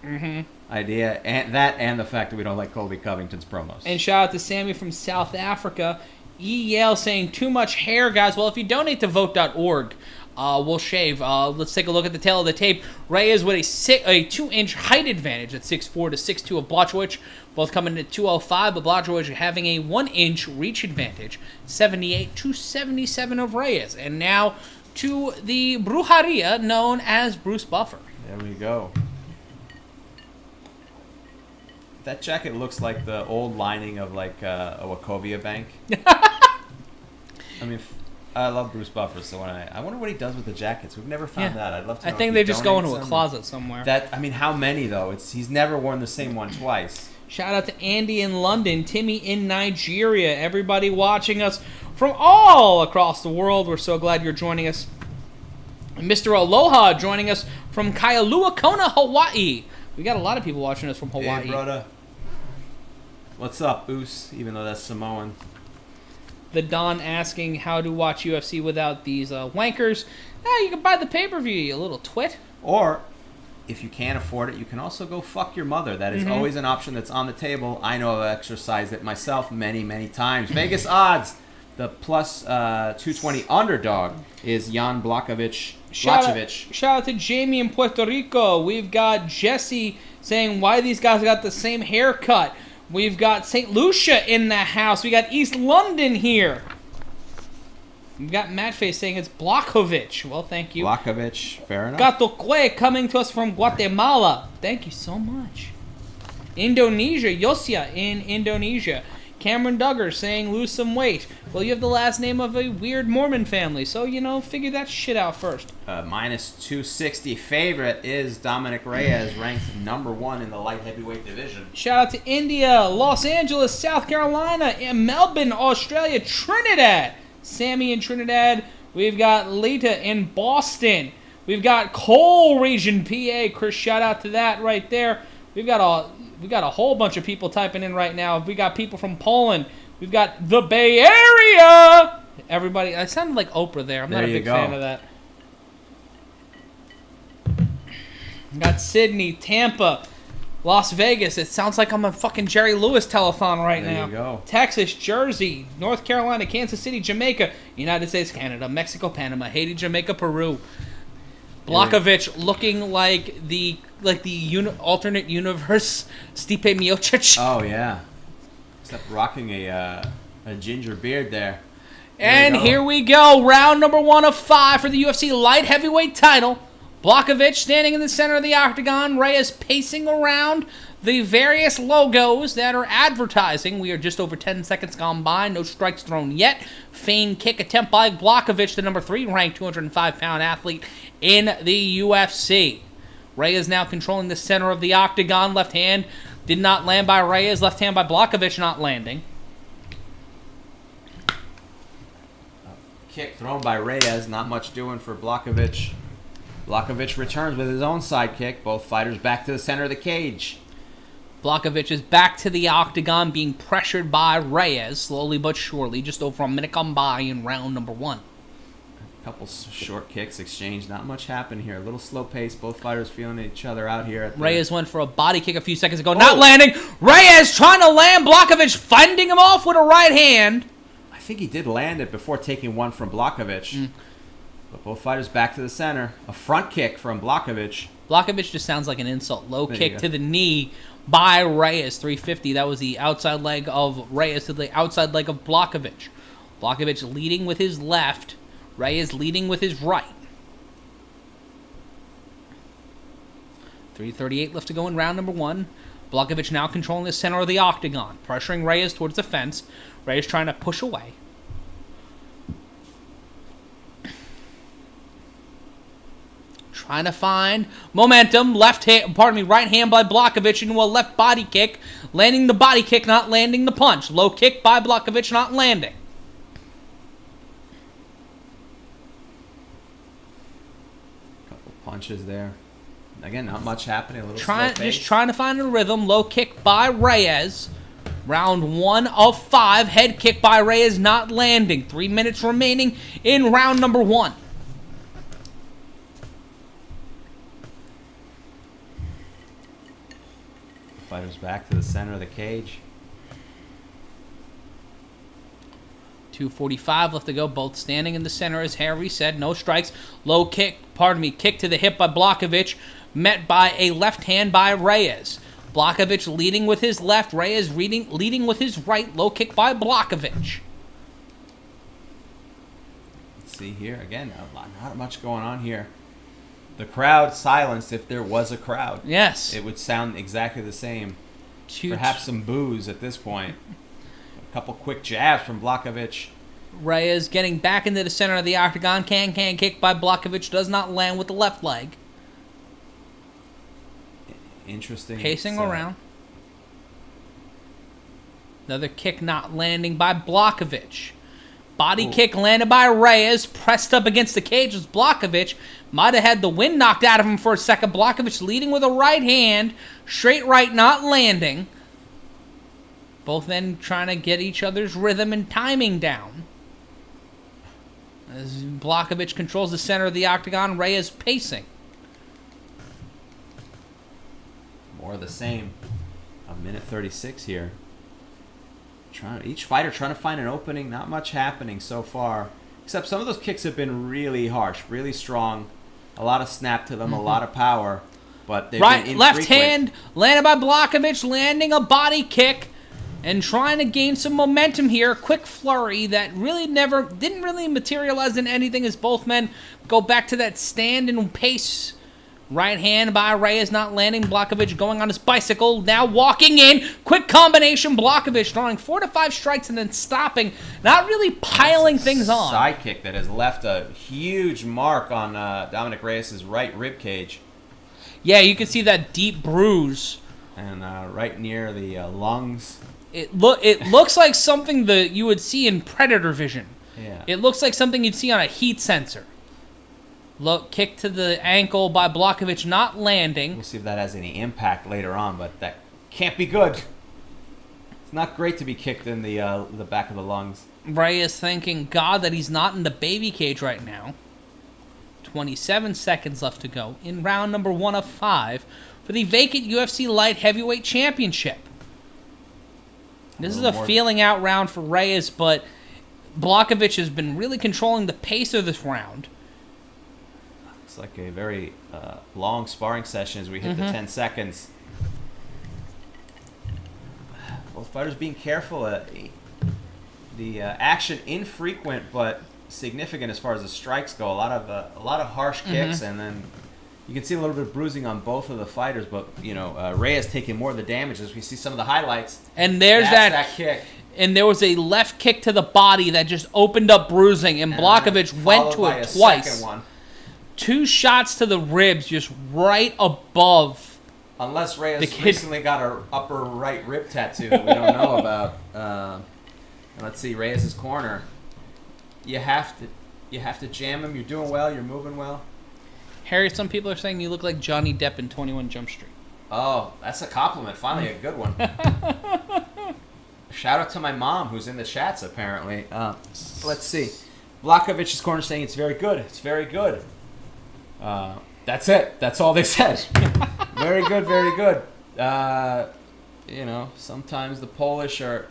idea, and the fact that we don't like Colby Covington's promos. And shout out to Sammy from South Africa. E. Yale saying, too much hair, guys. Well, if you donate to vote.org, we'll shave. Let's take a look at the tail of the tape. Reyes with a 2-inch height advantage at 6'4" to 6'2" of Blachowicz. Both coming in at 205, but Blachowicz having a 1-inch reach advantage, 78 to 77 of Reyes. And now to the Brujeria known as Bruce Buffer. There we go. That jacket looks like the old lining of like a Wachovia bank. I mean, I love Bruce Buffer, so I wonder what he does with the jackets. We've never found that. I'd love to know. I think they just go into a closet somewhere. I mean, how many though? He's never worn the same one twice. Shout out to Andy in London, Timmy in Nigeria, everybody watching us from all across the world. We're so glad you're joining us. Mr. Aloha joining us from Kailua Kona, Hawaii. We got a lot of people watching us from Hawaii. Hey, brother. What's up, Oos? Even though that's Samoan. The Don asking how to watch UFC without these wankers. You can buy the pay-per-view, you little twit. Or, if you can't afford it, you can also go fuck your mother. That is always an option that's on the table. I know I've exercised it myself many, many times. Vegas odds. The plus 220 underdog is Jan Blachowicz. Shout out to Jamie in Puerto Rico. We've got Jesse saying why these guys got the same haircut. We've got St. Lucia in the house. We got East London here. We've got Mattface saying it's Blachowicz. Well, thank you. Blachowicz, fair enough. Gato Cue coming to us from Guatemala. Thank you so much. Indonesia, Yosia in Indonesia. Cameron Duggar saying lose some weight. Well, you have the last name of a weird Mormon family, so, figure that shit out first. Minus 260 favorite is Dominick Reyes, ranked number 1 in the light heavyweight division. Shout out to India, Los Angeles, South Carolina, and Melbourne, Australia, Trinidad. Sammy in Trinidad. We've got Lita in Boston. We've got Cole Region, PA. Chris, shout out to that right there. We got a whole bunch of people typing in right now. We got people from Poland. We've got the Bay Area. Everybody, I sounded like Oprah there. I'm not a big fan of that. Got Sydney, Tampa, Las Vegas. It sounds like I'm on fucking Jerry Lewis telethon right now. There you go. Texas, Jersey, North Carolina, Kansas City, Jamaica, United States, Canada, Mexico, Panama, Haiti, Jamaica, Peru. Blachowicz looking like the alternate universe Stipe Miocic. Oh yeah, except rocking a ginger beard there. And here we go, round number 1 of 5 for the UFC light heavyweight title. Blachowicz standing in the center of the octagon. Reyes pacing around the various logos that are advertising. We are just over 10 seconds gone by. No strikes thrown yet. Feigned kick attempt by Blachowicz, the number 3 ranked 205-pound athlete in the UFC. Reyes now controlling the center of the octagon. Left hand did not land by Reyes. Left hand by Blachowicz not landing. Kick thrown by Reyes. Not much doing for Blachowicz. Blachowicz returns with his own sidekick. Both fighters back to the center of the cage. Blachowicz is back to the octagon, being pressured by Reyes, slowly but surely. Just over a minute gone by in round number 1. A couple short kicks exchanged. Not much happened here. A little slow pace. Both fighters feeling each other out here. Reyes went for a body kick a few seconds ago. Not landing. Reyes trying to land. Blachowicz fending him off with a right hand. I think he did land it before taking one from Blachowicz. But both fighters back to the center. A front kick from Blachowicz. Blachowicz just sounds like an insult. Low kick to the knee by Reyes. 350. That was the outside leg of Reyes to the outside leg of Blachowicz. Blachowicz leading with his left. Reyes leading with his right. 3:38 left to go in round number 1. Blachowicz now controlling the center of the octagon. Pressuring Reyes towards the fence. Reyes trying to push away. Trying to find momentum. Right hand by Blachowicz into a left body kick. Landing the body kick, not landing the punch. Low kick by Blachowicz, not landing. Couple punches there. Again, not much happening. A little just trying to find a rhythm. Low kick by Reyes. Round 1 of 5. Head kick by Reyes, not landing. 3 minutes remaining in round number 1. Fighters back to the center of the cage. 2:45 left to go. Both standing in the center as Harry said. No strikes. Low kick, kick to the hip by Blachowicz. Met by a left hand by Reyes. Blachowicz leading with his left. Reyes leading with his right. Low kick by Blachowicz. Let's see here. Again, not much going on here. The crowd silenced if there was a crowd. Yes. It would sound exactly the same. Perhaps some boos at this point. A couple quick jabs from Blachowicz. Reyes getting back into the center of the octagon. Can kick by Blachowicz. Does not land with the left leg. Interesting. Pacing around. Another kick not landing by Blachowicz. Body kick landed by Reyes. Pressed up against the cage was Blachowicz. Might have had the wind knocked out of him for a second. Blachowicz leading with a right hand. Straight right, not landing. Both then trying to get each other's rhythm and timing down. As Blachowicz controls the center of the octagon, Reyes pacing. More of the same. A minute 36 here. Each fighter trying to find an opening. Not much happening so far. Except some of those kicks have been really harsh, really strong. A lot of snap to them, a lot of power. But they've been infrequent. Left hand landed by Blachowicz, landing a body kick and trying to gain some momentum here. Quick flurry that didn't really materialize in anything as both men go back to that stand and pace. Right hand by Reyes not landing. Blachowicz going on his bicycle. Now walking in. Quick combination. Blachowicz throwing 4 to 5 strikes and then stopping. Not really piling things on. Side kick that has left a huge mark on Dominick Reyes' right rib cage. Yeah, you can see that deep bruise. And right near the lungs. It looks like something that you would see in Predator vision. Yeah. It looks like something you'd see on a heat sensor. Look, kick to the ankle by Blachowicz, not landing. We'll see if that has any impact later on, but that can't be good. It's not great to be kicked in the back of the lungs. Reyes thanking God that he's not in the baby cage right now. 27 seconds left to go in round number 1 of 5 for the vacant UFC Light Heavyweight Championship. This is a feeling out round for Reyes, but Blachowicz has been really controlling the pace of this round. It's like a very long sparring session as we hit the 10 seconds. Both fighters being careful. The action infrequent, but significant as far as the strikes go. A lot of harsh kicks, and then you can see a little bit of bruising on both of the fighters. But Reyes taking more of the damage as we see some of the highlights. And there's that kick. And there was a left kick to the body that just opened up bruising, and Blachowicz went to it twice. 2 shots to the ribs, just right above. Unless Reyes recently got an upper right rib tattoo that we don't know about. Let's see, Reyes' corner. You have to jam him. You're doing well. You're moving well. Harry, some people are saying you look like Johnny Depp in 21 Jump Street. Oh, that's a compliment. Finally, a good one. Shout out to my mom, who's in the chats, apparently. Let's see. Blachowicz' corner saying it's very good. It's very good. That's it. That's all they said. Very good, very good. Sometimes the Polish are...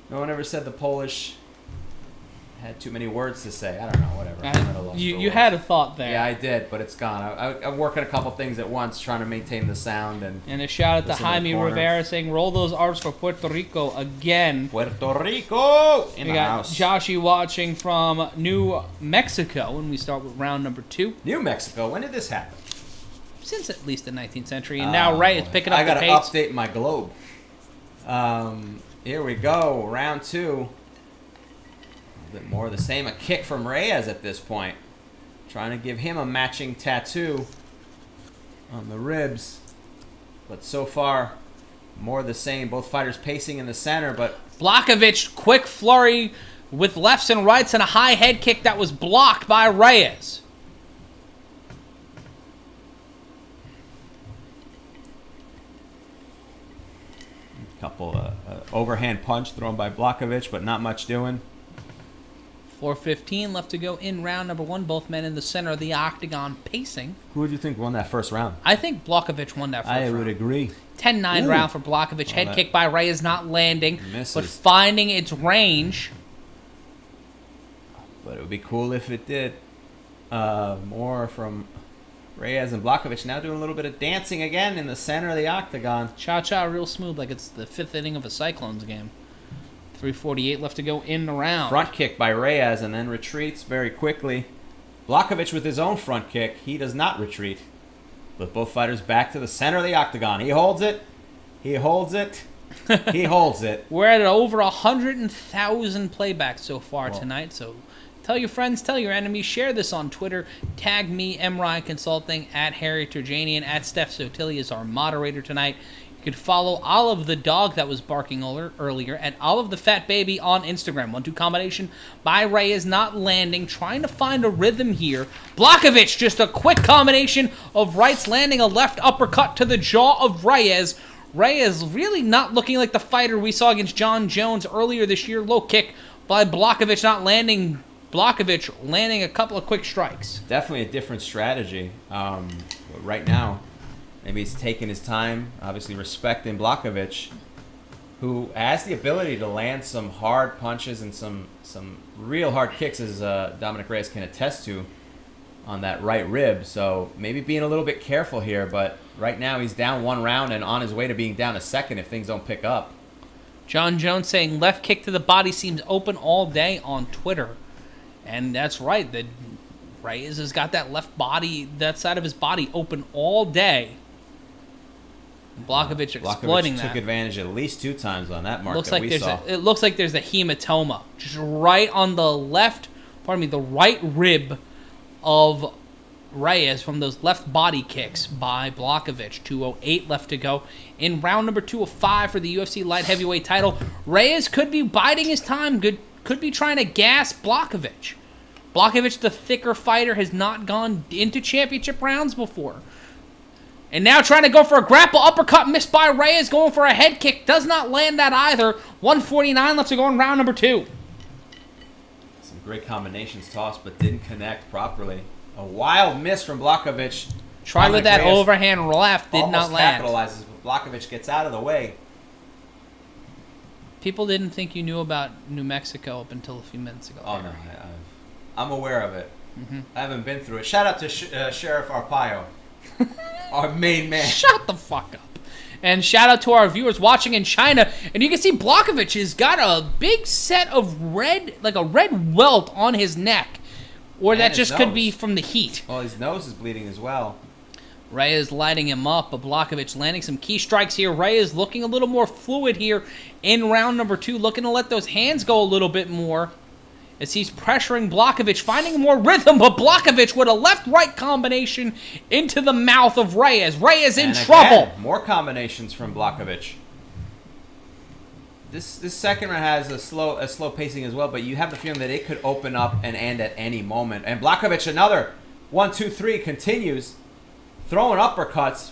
No one ever said the Polish had too many words to say. I don't know, whatever. You had a thought there. Yeah, I did, but it's gone. I'm working a couple things at once, trying to maintain the sound. And a shout out to Jaime Rivera saying, roll those R's for Puerto Rico again. Puerto Rico in the house. Joshy watching from New Mexico, and we start with round number 2. New Mexico, when did this happen? Since at least the 19th century, and now it's picking up the pace. I gotta update my globe. Here we go, round 2. A little bit more of the same. A kick from Reyes at this point. Trying to give him a matching tattoo on the ribs. But so far, more of the same. Both fighters pacing in the center, but... Blachowicz, quick flurry with lefts and rights and a high head kick that was blocked by Reyes. Couple overhand punch thrown by Blachowicz, but not much doing. 4:15 left to go in round number 1. Both men in the center of the octagon pacing. Who would you think won that first round? I think Blachowicz won that first round. I would agree. 10-9 round for Blachowicz. Head kick by Reyes not landing, misses. but finding its range. But it would be cool if it did. More from Reyes and Blachowicz now doing a little bit of dancing again in the center of the octagon. Cha-cha real smooth like it's the 5th inning of a Cyclones game. 3:48 left to go in the round. Front kick by Reyes and then retreats very quickly. Blachowicz with his own front kick. He does not retreat. But both fighters back to the center of the octagon. He holds it. He holds it. He holds it. We're at over 100,000 playbacks so far tonight, so... Tell your friends, tell your enemies, share this on Twitter. Tag me, MRI Consulting, at Harry Terjanian, at Steph Sotili is our moderator tonight. You can follow Olive the dog that was barking earlier at Olive the Fat Baby on Instagram. 1-2 combination by Reyes not landing, trying to find a rhythm here. Blachowicz, just a quick combination of rights landing a left uppercut to the jaw of Reyes. Reyes really not looking like the fighter we saw against John Jones earlier this year. Low kick by Blachowicz not landing. Blachowicz landing a couple of quick strikes. Definitely a different strategy. Right now, maybe he's taking his time, obviously respecting Blachowicz, who has the ability to land some hard punches and some real hard kicks, as Dominick Reyes can attest to, on that right rib. So maybe being a little bit careful here, but right now he's down 1 round and on his way to being down a second if things don't pick up. John Jones saying left kick to the body seems open all day on Twitter. And that's right. The Reyes has got that left body, that side of his body open all day. Blachowicz exploiting that. Took advantage at least 2 times on that mark looks that like we saw. It looks like there's a hematoma just right on the the right rib of Reyes from those left body kicks by Blachowicz. 2:08 left to go in round number 2 of 5 for the UFC light heavyweight title. Reyes could be biding his time. Could be trying to gas Blachowicz. Blachowicz, the thicker fighter, has not gone into championship rounds before. And now trying to go for a grapple uppercut, missed by Reyes, going for a head kick. Does not land that either. 1:49 left to go in round number 2. Some great combinations tossed, but didn't connect properly. A wild miss from Blachowicz. Tried with that overhand left, did not land. Capitalizes, but Blachowicz gets out of the way. People didn't think you knew about New Mexico up until a few minutes ago. Oh, no. I'm aware of it. Mm-hmm. I haven't been through it. Shout out to Sheriff Arpaio, our main man. Shut the fuck up. And shout out to our viewers watching in China. And you can see Blachowicz has got a big set of red, like a red welt on his neck. Or and that just could be from the heat. Well, his nose is bleeding as well. Reyes lighting him up, but Blachowicz landing some key strikes here. Reyes looking a little more fluid here in round number 2, looking to let those hands go a little bit more as he's pressuring Blachowicz, finding more rhythm, but Blachowicz with a left-right combination into the mouth of Reyes. Reyes in trouble. Again, more combinations from Blachowicz. This second round has a slow pacing as well, but you have the feeling that it could open up and end at any moment. And Blachowicz, another 1, 2, 3, continues. Throwing uppercuts.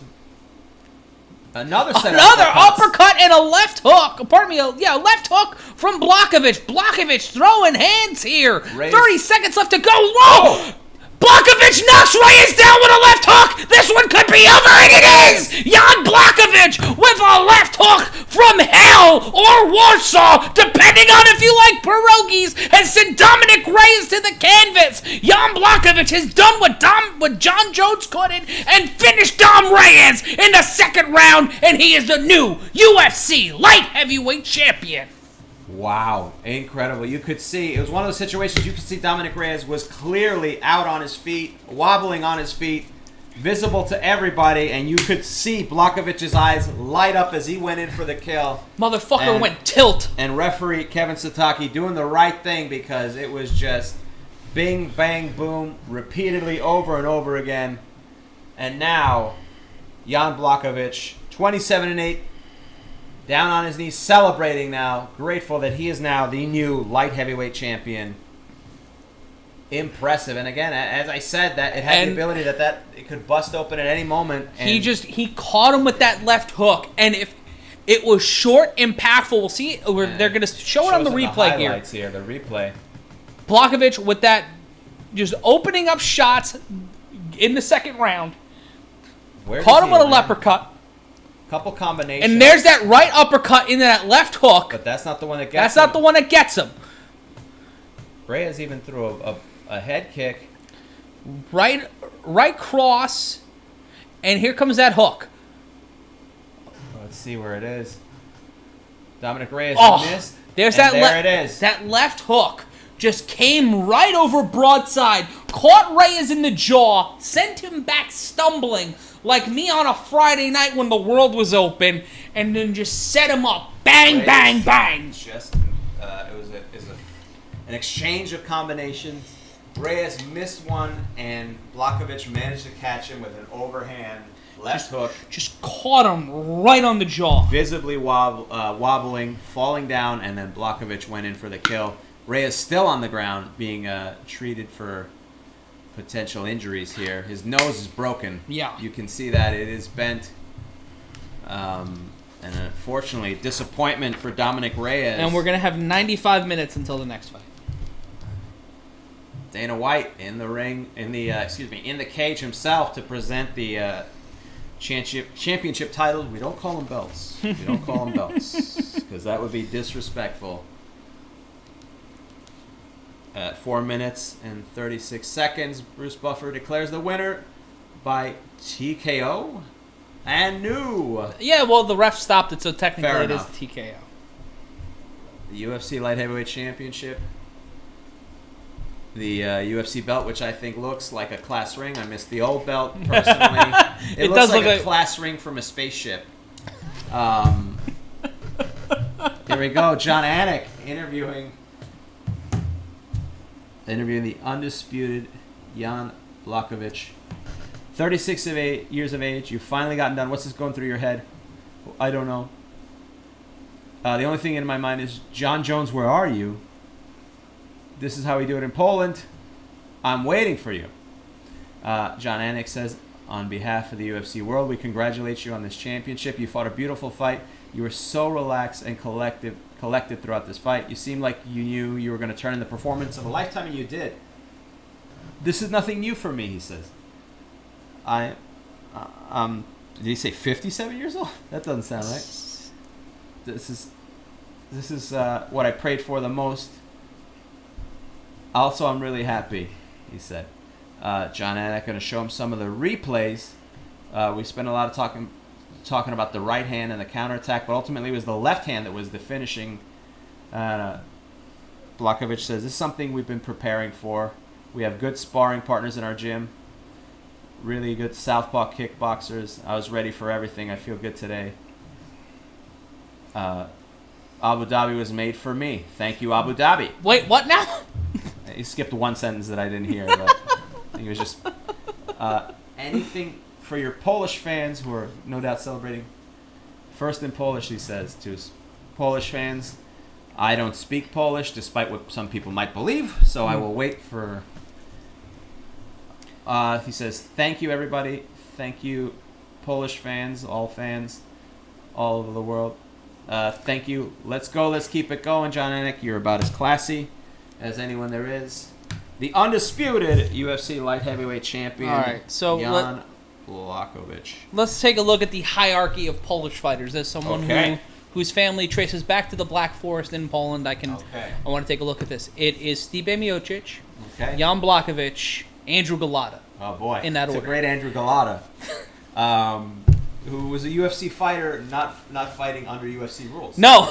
Another uppercut and a left hook. Pardon me, a left hook from Blachowicz. Blachowicz throwing hands here. Reyes. 30 seconds left to go. Whoa! Blachowicz knocks Reyes down with a left hook. This one could be over, and it is! Jan Blachowicz with a left hook from hell or Warsaw, depending on if you like pierogies, has sent Dominick Reyes to the canvas. Jan Blachowicz has done what John Jones couldn't and finished Dom Reyes in the second round, and he is the new UFC light heavyweight champion. Wow, incredible. You could see, it was one of those situations you could see Dominick Reyes was clearly out on his feet, wobbling on his feet, visible to everybody, and you could see Blachowicz's eyes light up as he went in for the kill. Motherfucker went tilt. And referee Kevin Satake doing the right thing because it was just bing, bang, boom, repeatedly over and over again. And now, Jan Blachowicz, 27-8, down on his knees, celebrating now, grateful that he is now the new light heavyweight champion. Impressive. And again, as I said, that it had the ability that it could bust open at any moment. And he caught him with that left hook, and if it was short, impactful. We'll see. They're going to show it on the replay here. The replay. Blachowicz with that, just opening up shots in the second round. Caught him with a uppercut. Couple combinations. And there's that right uppercut into that left hook. But that's not the one that gets him. That's not the one that gets him. Reyes even threw a head kick. Right cross. And here comes that hook. Let's see where it is. Dominick Reyes missed. There it is. That left hook just came right over broadside, caught Reyes in the jaw, sent him back stumbling like me on a Friday night when the world was open, and then just set him up. Bang, Reyes, bang, bang. Just it was an exchange of combinations. Reyes missed one, and Blachowicz managed to catch him with an overhand left hook. Just caught him right on the jaw. Visibly wobbling, falling down, and then Blachowicz went in for the kill. Reyes still on the ground, being treated for potential injuries here. His nose is broken. Yeah. You can see that it is bent. And unfortunately, disappointment for Dominick Reyes. And we're going to have 95 minutes until the next fight. Dana White in the ring, in the cage himself to present the championship title. We don't call them belts. We don't call them belts because that would be disrespectful. 4 minutes and 36 seconds, Bruce Buffer declares the winner by TKO and new. Yeah, well, the ref stopped it, so technically Fair it enough. is TKO. The UFC Light Heavyweight Championship. The UFC belt, which I think looks like a class ring. I miss the old belt, personally. It looks like a class ring from a spaceship. Here we go. John Anik interviewing the undisputed Jan Blachowicz. 36 years of age. You've finally gotten done. What's this going through your head? I don't know. The only thing in my mind is, John Jones, where are you? This is how we do it in Poland. I'm waiting for you. John Anik says, on behalf of the UFC world, we congratulate you on this championship. You fought a beautiful fight. You were so relaxed and collected throughout this fight. You seemed like you knew you were going to turn in the performance of a lifetime, and you did. This is nothing new for me, he says. Did he say 57 years old? That doesn't sound right. This is what I prayed for the most. Also, I'm really happy, he said. John Anik going to show him some of the replays. We spent a lot of talking about the right hand and the counterattack, but ultimately it was the left hand that was the finishing. Blachowicz says, this is something we've been preparing for. We have good sparring partners in our gym. Really good southpaw kickboxers. I was ready for everything. I feel good today. Abu Dhabi was made for me. Thank you, Abu Dhabi. Wait, what now? He skipped one sentence that I didn't hear, but he was just... anything for your Polish fans who are no doubt celebrating. First in Polish, he says to his Polish fans, I don't speak Polish, despite what some people might believe, so I will wait for... he says, thank you, everybody. Thank you, Polish fans all over the world. Thank you. Let's go. Let's keep it going, Jan Blachowicz. You're about as classy as anyone there is. The undisputed UFC light heavyweight champion, all right, so Jan Blachowicz. Let's take a look at the hierarchy of Polish fighters. As someone whose family traces back to the Black Forest in Poland, I want to take a look at this. It is Stipe Miocic, Jan Blachowicz, Andrew Golota. Oh boy, in that order. It's a great Andrew Golota, who was a UFC fighter, not fighting under UFC rules. No.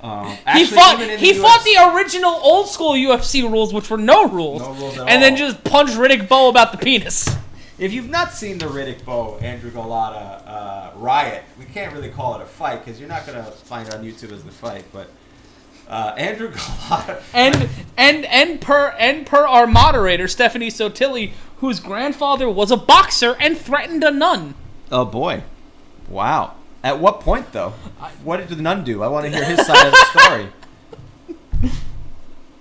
Actually, he fought the original old school UFC rules, which were no rules at all. Then just punched Riddick Bowe about the penis. If you've not seen the Riddick Bowe Andrew Golota riot, we can't really call it a fight because you're not gonna find it on YouTube as the fight, but. Andrew Golota and per our moderator Stephanie Sotilli, whose grandfather was a boxer and threatened a nun. Oh boy, wow! At what point though? What did the nun do? I want to hear his side of the story.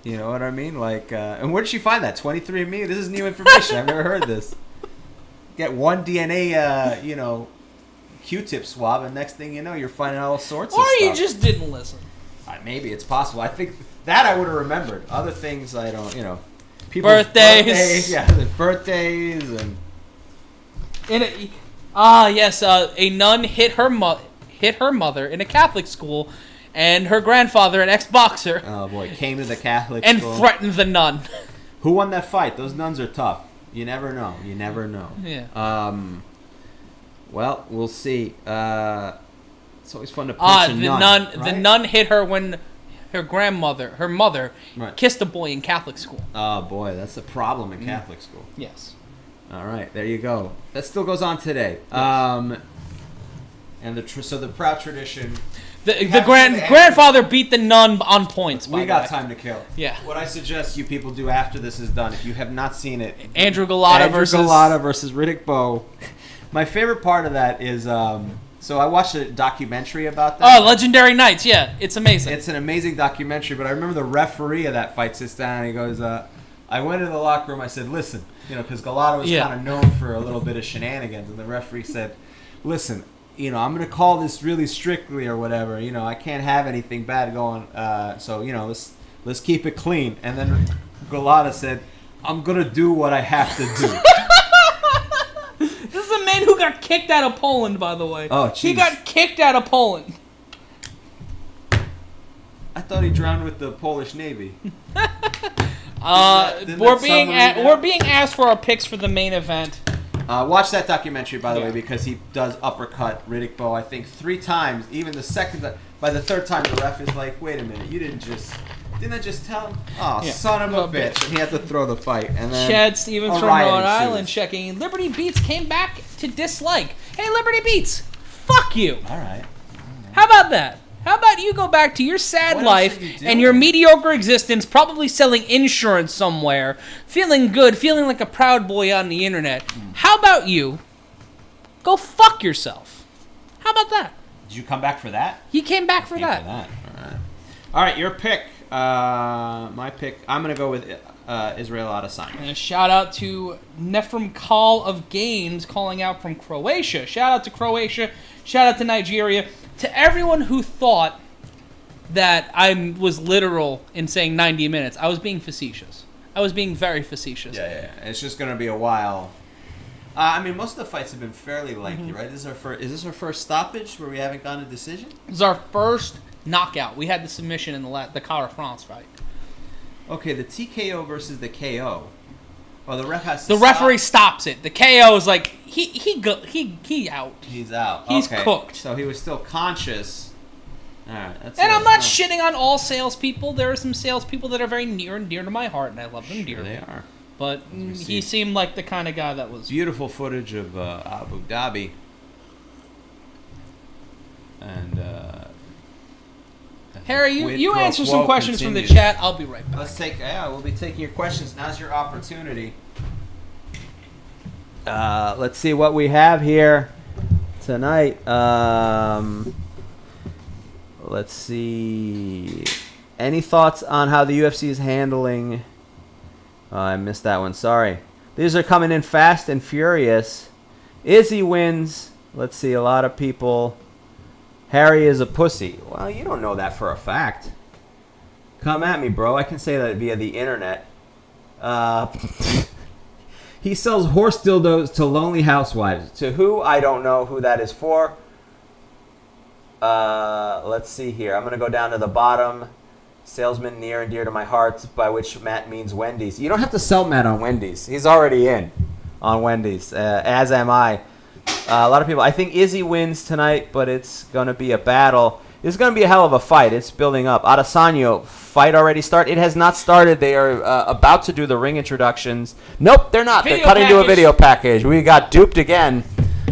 You know what I mean? Like, and where did she find that? 23andMe. This is new information. I've never heard this. Get one DNA, Q-tip swab, and next thing you know, you're finding all sorts of stuff. Or you just didn't listen. Maybe it's possible. I think that I would have remembered. Other things I don't, Birthdays. Birthdays and... A nun hit her mother in a Catholic school, and her grandfather, an ex-boxer... Oh boy, came to the Catholic and school. threatened the nun. Who won that fight? Those nuns are tough. You never know. Yeah. Well, we'll see. It's always fun to punch a nun. Right? The nun hit her when her mother, kissed a boy in Catholic school. Oh boy, that's a problem in Catholic school. Yes. All right, there you go. That still goes on today. Yes. And the proud tradition. The grandfather beat the nun on points. We got time to kill. Yeah. What I suggest you people do after this is done, if you have not seen it, Andrew Golota versus Riddick Bowe. My favorite part of that is. So I watched a documentary about that. Oh, Legendary Nights, yeah. It's amazing. It's an amazing documentary, but I remember the referee of that fight sits down and he goes, I went into the locker room, I said, listen, because Golota was kind of known for a little bit of shenanigans, and the referee said, listen, I'm going to call this really strictly or whatever, I can't have anything bad going, so, let's keep it clean. And then Golota said, I'm going to do what I have to do. This is a man who got kicked out of Poland, by the way. Oh, jeez. He got kicked out of Poland. I thought he drowned with the Polish Navy. We're being asked for our picks for the main event. Watch that documentary, by the way, because he does uppercut Riddick Bowe, I think, 3 times. Even the second time. By the third time, the ref is like, wait a minute, didn't I just tell him? Oh, son of a bitch. And he had to throw the fight. And then Chad Stevens from Rhode Island checking. Liberty Beats came back to dislike. Hey, Liberty Beats, fuck you. All right. How about that? How about you go back to your sad life and your mediocre existence, probably selling insurance somewhere, feeling good, feeling like a proud boy on the internet. How about you go fuck yourself? How about that? Did you come back for that? He came back for that. All right, your pick. My pick, I'm going to go with Israel Adesanya. And a shout out to Nefrim Call of Gaines calling out from Croatia. Shout out to Croatia. Shout out to Nigeria. To everyone who thought that I was literal in saying 90 minutes, I was being facetious. I was being very facetious. Yeah. It's just gonna be a while. I mean, most of the fights have been fairly lengthy, right? Is this our first stoppage where we haven't gotten a decision? This is our first knockout. We had the submission in the Cara France fight. Okay, the TKO versus the KO. Well, the ref has to The referee stops it. The KO is like he out. He's out. He's okay. cooked. So he was still conscious. All right. And I'm not shitting on all salespeople. There are some salespeople that are very near and dear to my heart, and I love them dearly. They are. But he seemed like the kind of guy that was... Beautiful footage of Abu Dhabi. And, Harry, you answer some questions from the chat. I'll be right back. We'll be taking your questions. Now's your opportunity. Let's see what we have here tonight. Let's see. Any thoughts on how the UFC is handling... Oh, I missed that one. Sorry. These are coming in fast and furious. Izzy wins. Let's see. A lot of people. Harry is a pussy. Well, you don't know that for a fact. Come at me, bro. I can say that via the internet. He sells horse dildos to lonely housewives. To who? I don't know who that is for. Let's see here. I'm going to go down to the bottom. Salesman near and dear to my heart, by which Matt means Wendy's. You don't have to sell Matt on Wendy's. He's already in on Wendy's, as am I. A lot of people. I think Izzy wins tonight, but it's going to be a battle. It's going to be a hell of a fight. It's building up. Adesanya, fight already start? It has not started. They are about to do the ring introductions. Nope, they're not. They're cutting to a video package. We got duped again.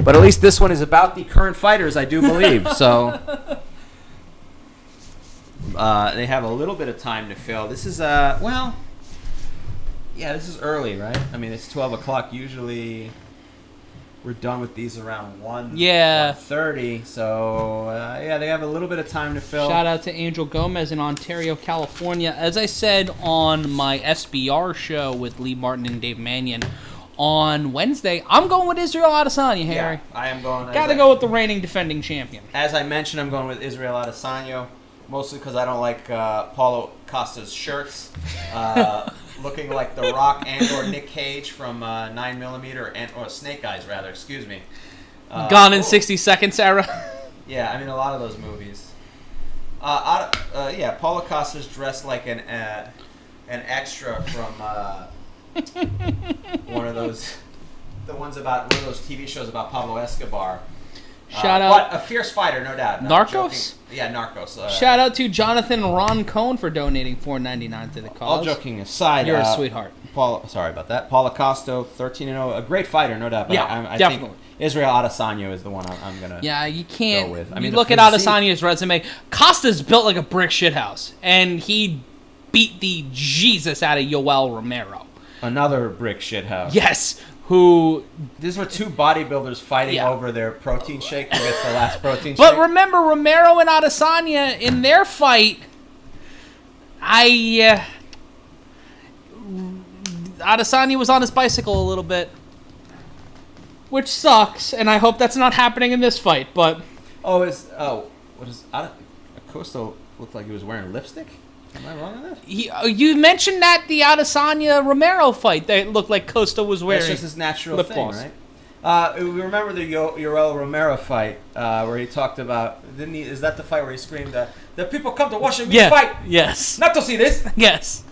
But at least this one is about the current fighters, I do believe. So... they have a little bit of time to fill. This is, this is early, right? I mean, it's 12 o'clock. Usually we're done with these around 1:30. So, they have a little bit of time to fill. Shout out to Angel Gomez in Ontario, California. As I said on my SBR show with Lee Martin and Dave Mannion on Wednesday, I'm going with Israel Adesanya, Harry. Yeah, I am going. Gotta go with the reigning defending champion. As I mentioned, I'm going with Israel Adesanya. Mostly because I don't like Paulo Costa's shirts, looking like The Rock and or Nick Cage from 9mm or Snake Eyes, rather. Excuse me. Gone in 60 Seconds, Sarah. Yeah, I mean a lot of those movies. Paulo Costa's dressed like an extra from one of those TV shows about Pablo Escobar. Shout out. But a fierce fighter, no doubt. No, Narcos? Yeah, Narcos. Shout out to Jonathan Ron Cohn for donating $4.99 to the cause. All joking aside. You're a sweetheart. Sorry about that. Paulo Costa, 13-0. A great fighter, no doubt. But yeah, I definitely. think Israel Adesanya is the one I'm going to you can't. go with. I mean, look at Adesanya's resume. Costa's built like a brick shithouse. And he beat the Jesus out of Yoel Romero. Another brick shithouse. Yes. These were two bodybuilders fighting over their protein shake who gets the last protein shake. But remember, Romero and Adesanya, in their fight, Adesanya was on his bicycle a little bit, which sucks, and I hope that's not happening in this fight, but... Costa looked like he was wearing lipstick? Am I wrong on that? You mentioned that the Adesanya-Romero fight, that looked like Costa was wearing That's just his natural lip thing, gloss. right? We remember the Yoel Romero fight where he talked about... Is that the fight where he screamed, the people come to watch me fight! Yes. Not to see this! Yes.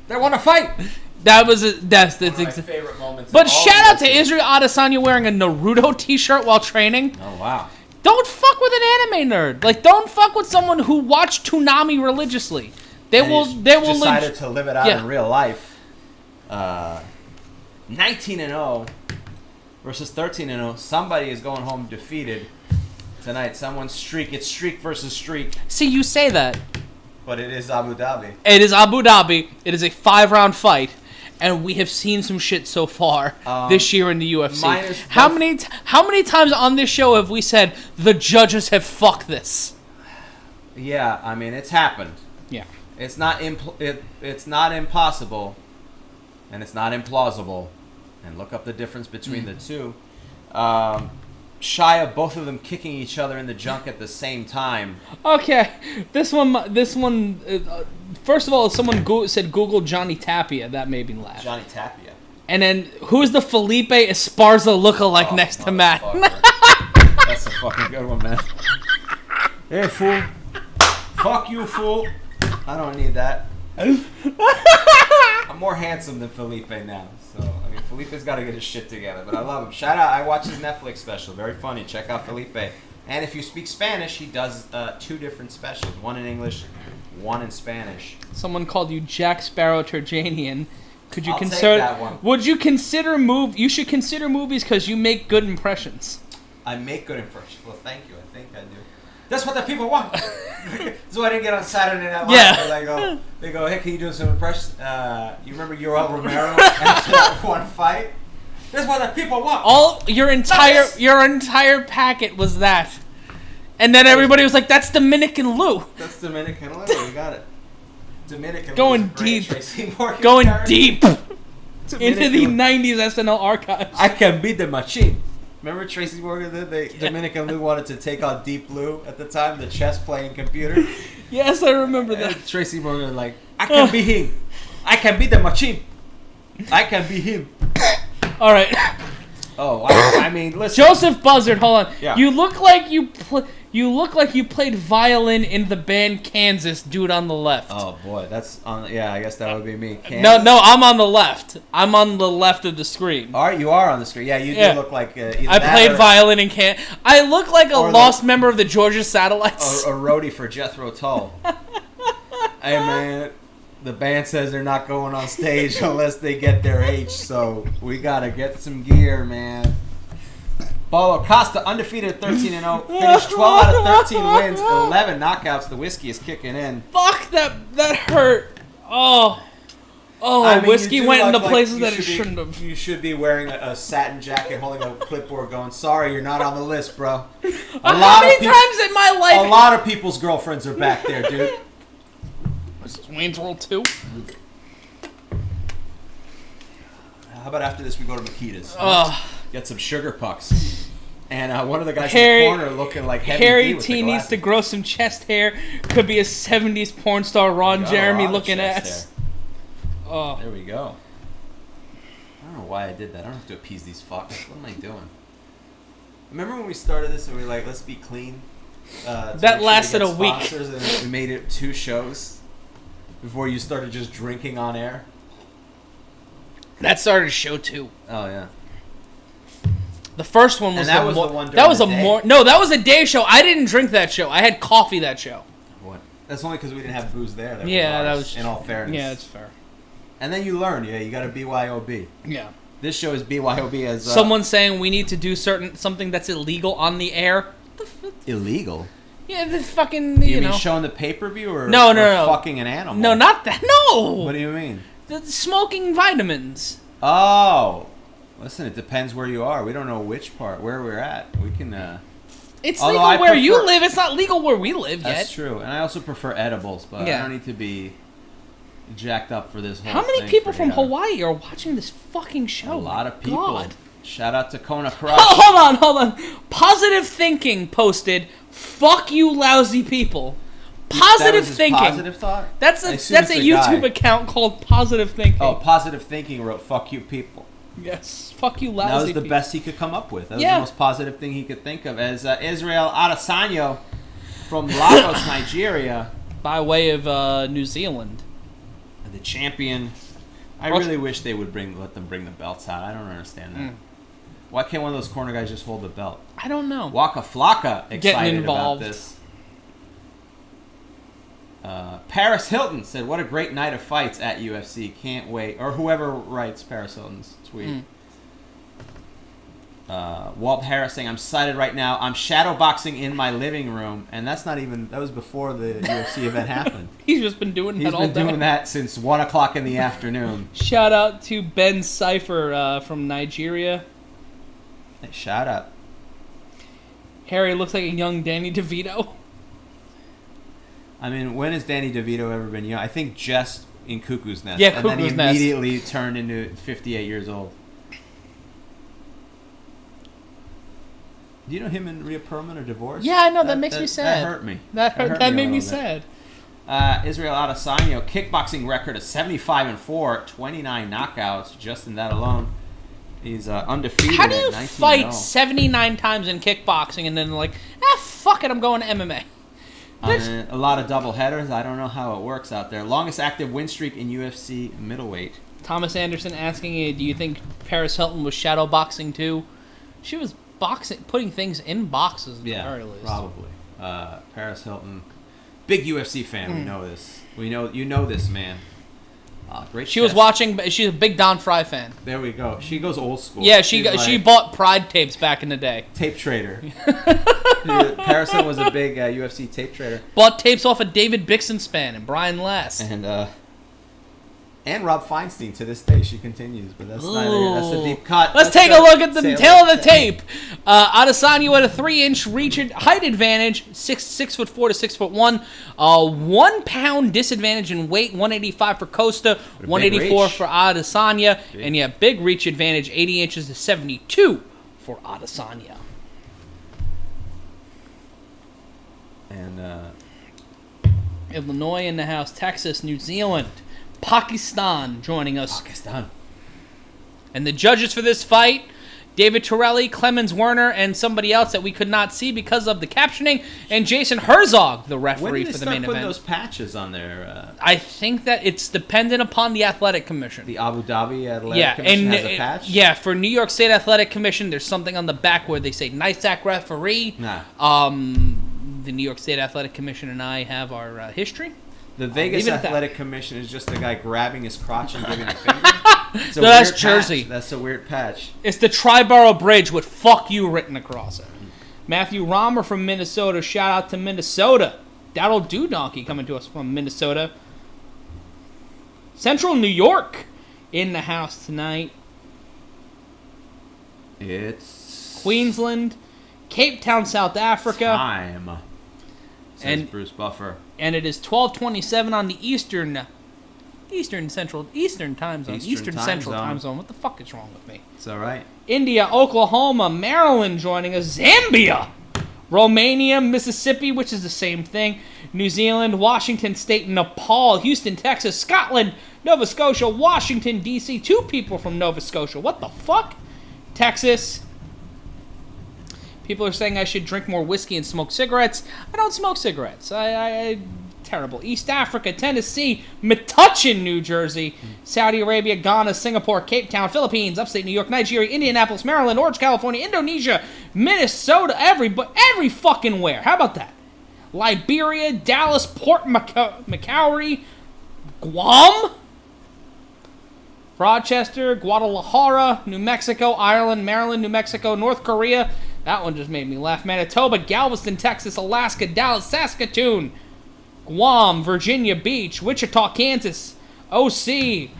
They want to fight! That's one of my favorite moments. But shout out to Israel Adesanya wearing a Naruto t-shirt while training. Oh, wow. Don't fuck with an anime nerd. Like, don't fuck with someone who watched Toonami religiously. They will decided to live it out in real life. 19-0 versus 13-0. Somebody is going home defeated tonight. Someone's streak. It's streak versus streak. See, you say that. But it is Abu Dhabi. It is Abu Dhabi. It is a 5-round fight. And we have seen some shit so far this year in the UFC. How many times on this show have we said the judges have fucked this? Yeah, I mean it's happened. Yeah, it's not it's not impossible, and it's not implausible. And look up the difference between the two. shy of both of them kicking each other in the junk at the same time. Okay, this one. First of all, someone said Google Johnny Tapia. That made me laugh. Johnny Tapia. And then who's the Felipe Esparza lookalike next to Matt? That's a fucking good one, man. Hey, fool. Fuck you, fool. I don't need that. I'm more handsome than Felipe now. So, I mean, Felipe's got to get his shit together. But I love him. Shout out. I watch his Netflix special. Very funny. Check out Felipe. And if you speak Spanish, he does 2 different specials. One in English, one in Spanish. Someone called you Jack Sparrow Terjanian. Could you I'll consider? take that one. Would you consider You should consider movies because you make good impressions. I make good impressions. Well, thank you. I think I do. That's what the people want. That's why I didn't get on Saturday Night Live. Yeah. They go, hey, can you do some impressions? You remember Yoel Romero after that one fight? That's what the people want. Your entire packet was that, and then everybody was like, "That's Dominican Lou." That's Dominican Lou. You got it. Dominican going Lou deep, going deep into the '90s SNL archives. I can beat the machine. Remember Tracy Morgan? Dominican Lou wanted to take on Deep Blue at the time, the chess playing computer. Yes, I remember that. And Tracy Morgan like, I can be him. I can beat the machine. I can be him. All right. Oh, I mean, listen. Joseph Buzzard, hold on. Yeah. You look like you played violin in the band Kansas, dude on the left. Oh boy, that's on. Yeah, I guess that would be me. Kansas? No, I'm on the left. I'm on the left of the screen. All right, you are on the screen. Yeah, you do look like. I played violin in Kansas. I look like a lost member of the Georgia Satellites. A roadie for Jethro Tull. Hey man, the band says they're not going on stage unless they get their H. So we gotta get some gear, man. Paulo Costa, undefeated 13-0, finished 12 out of 13 wins, 11 knockouts. The whiskey is kicking in. Fuck, that hurt. Oh, I mean, whiskey went into places that it shouldn't have. You should be wearing a satin jacket, holding a clipboard, going, "Sorry, you're not on the list, bro." How many times in my life? A lot of people's girlfriends are back there, dude. This is Wayne's World 2. How about after this we go to Makita's? Get some sugar pucks. And one of the guys in the corner looking like heavy Harry D with T the needs to grow some chest hair. Could be a 70s porn star Ron Jeremy looking ass. Oh. There we go. I don't know why I did that. I don't have to appease these fucks. What am I doing? Remember when we started this and we were like, let's be clean? That lasted a week. And we made it 2 shows before you started just drinking on air. That started show 2. Oh, yeah. The first one was that was the one. That was that was a day show. I didn't drink that show. I had coffee that show. What? That's only because we didn't have booze there. That was. In all fairness. Yeah, that's fair. And then you learn. Yeah, you got to BYOB. Yeah. This show is BYOB as. Someone saying we need to do something that's illegal on the air. Illegal. Yeah, this fucking. You mean know. showing the pay-per-view or no. fucking an animal? No, not that. No. What do you mean? The smoking vitamins. Oh. Listen, it depends where you are. We don't know which part, where we're at. We can. It's legal where you live. It's not legal where we live yet. That's true, and I also prefer edibles, but I don't need to be jacked up for this whole How many thing people from Hawaii are watching this fucking show? A lot of people. God. Shout out to Kona Crush. Oh, hold on. Positive Thinking posted, "Fuck you, lousy people." Positive Thinking. Positive thought. That's a YouTube account called Positive Thinking. Oh, Positive Thinking wrote, "Fuck you, people." Yes, fuck you, lousy. That was the people. best he could come up with. That was the most positive thing he could think of. As Israel Adesanya from Lagos, Nigeria, by way of New Zealand, the champion. I really wish they would let them bring the belts out. I don't understand that. Why can't one of those corner guys just hold the belt? I don't know. Waka Flocka excited Getting involved. about this. Paris Hilton said, "What a great night of fights at UFC. Can't wait." Or whoever writes Paris Hilton's tweet. Walt Harris saying, "I'm excited right now. I'm shadowboxing in my living room." And that's not even... That was before the UFC event happened. He's just been doing that all day. He's been doing that since 1 o'clock in the afternoon. Shout out to Ben Cypher from Nigeria. Hey, shout out. Harry looks like a young Danny DeVito. I mean, when has Danny DeVito ever been young? I think just in Cuckoo's Nest. Yeah, and Cuckoo's then he Nest. immediately turned into 58 years old. Do you know him and Rhea Perlman are divorced? Yeah, I know. That makes me sad. That hurt me. That made me sad. Israel Adesanya, kickboxing record of 75-4, 29 knockouts just in that alone. He's undefeated. How do you at 19-0. fight 79 times in kickboxing and then fuck it, I'm going to MMA? A lot of double headers. I don't know how it works out there. Longest active win streak in UFC middleweight. Thomas Anderson asking you, do you think Paris Hilton was shadow boxing too? She was putting things in boxes at the very least. Probably. Paris Hilton, big UFC fan. We know this. You know this, man. Great. She was watching. She's a big Don Fry fan. There we go. She goes old school. Yeah, she bought Pride tapes back in the day. Tape trader. Paris Hilton was a big UFC tape trader. Bought tapes off of David Bixenspan and Brian Last. And Rob Feinstein to this day. She continues, but that's a deep cut. Let's take a look at the tail of the tape. Adesanya with a 3-inch height advantage, 6'4" to 6'1". 1 pound disadvantage in weight, 185 for Costa, 184 for Adesanya, and big reach advantage, 80 inches to 72 for Adesanya. And Illinois in the house, Texas, New Zealand. Pakistan joining us. And the judges for this fight, David Torelli, Clemens Werner, and somebody else that we could not see because of the captioning, and Jason Herzog, the referee for the main event. When did they start putting those patches on there? I think that it's dependent upon the Athletic Commission. The Abu Dhabi Athletic Commission has a patch? Yeah, for New York State Athletic Commission, there's something on the back where they say, nice act referee. The New York State Athletic Commission and I have our history. The Vegas Athletic Commission is just the guy grabbing his crotch and giving a finger. No, that's Jersey. Patch. That's a weird patch. It's the Triborough Bridge with "fuck you" written across it. Matthew Romer from Minnesota. Shout out to Minnesota. That'll do, Donkey, coming to us from Minnesota. Central New York in the house tonight. It's Queensland, Cape Town, South Africa. Time. Says Bruce Buffer. And it is 12:27 on the Eastern Central time zone. What the fuck is wrong with me? It's all right. India, Oklahoma, Maryland joining us. Zambia, Romania, Mississippi, which is the same thing. New Zealand, Washington State, Nepal, Houston, Texas, Scotland, Nova Scotia, Washington, D.C. 2 people from Nova Scotia. What the fuck? Texas. People are saying I should drink more whiskey and smoke cigarettes. I don't smoke cigarettes. I terrible. East Africa, Tennessee, Metuchen, New Jersey, Saudi Arabia, Ghana, Singapore, Cape Town, Philippines, upstate New York, Nigeria, Indianapolis, Maryland, Orange, California, Indonesia, Minnesota, every fucking where. How about that? Liberia, Dallas, Port Macquarie, Guam, Rochester, Guadalajara, New Mexico, Ireland, Maryland, New Mexico, North Korea. That one just made me laugh. Manitoba, Galveston, Texas, Alaska, Dallas, Saskatoon, Guam, Virginia Beach, Wichita, Kansas, OC,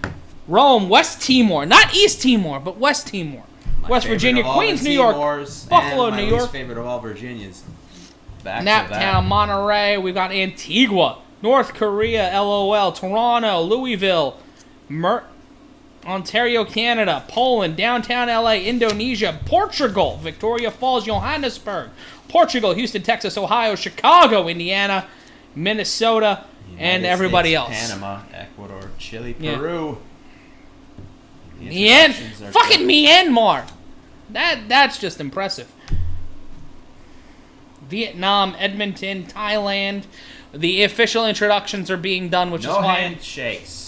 Rome, West Timor. Not East Timor, but West Timor. West Virginia, Queens, New York, Buffalo, New York. My least favorite of all Virginians. Naptown, Monterey. We've got Antigua, North Korea, LOL, Toronto, Louisville, Ontario, Canada, Poland, downtown LA, Indonesia, Portugal, Victoria Falls, Johannesburg, Portugal, Houston, Texas, Ohio, Chicago, Indiana, Minnesota, and everybody else. Panama, Ecuador, Chile, Peru. Fucking Myanmar. That's just impressive. Vietnam, Edmonton, Thailand. The official introductions are being done, which is fine. No handshakes.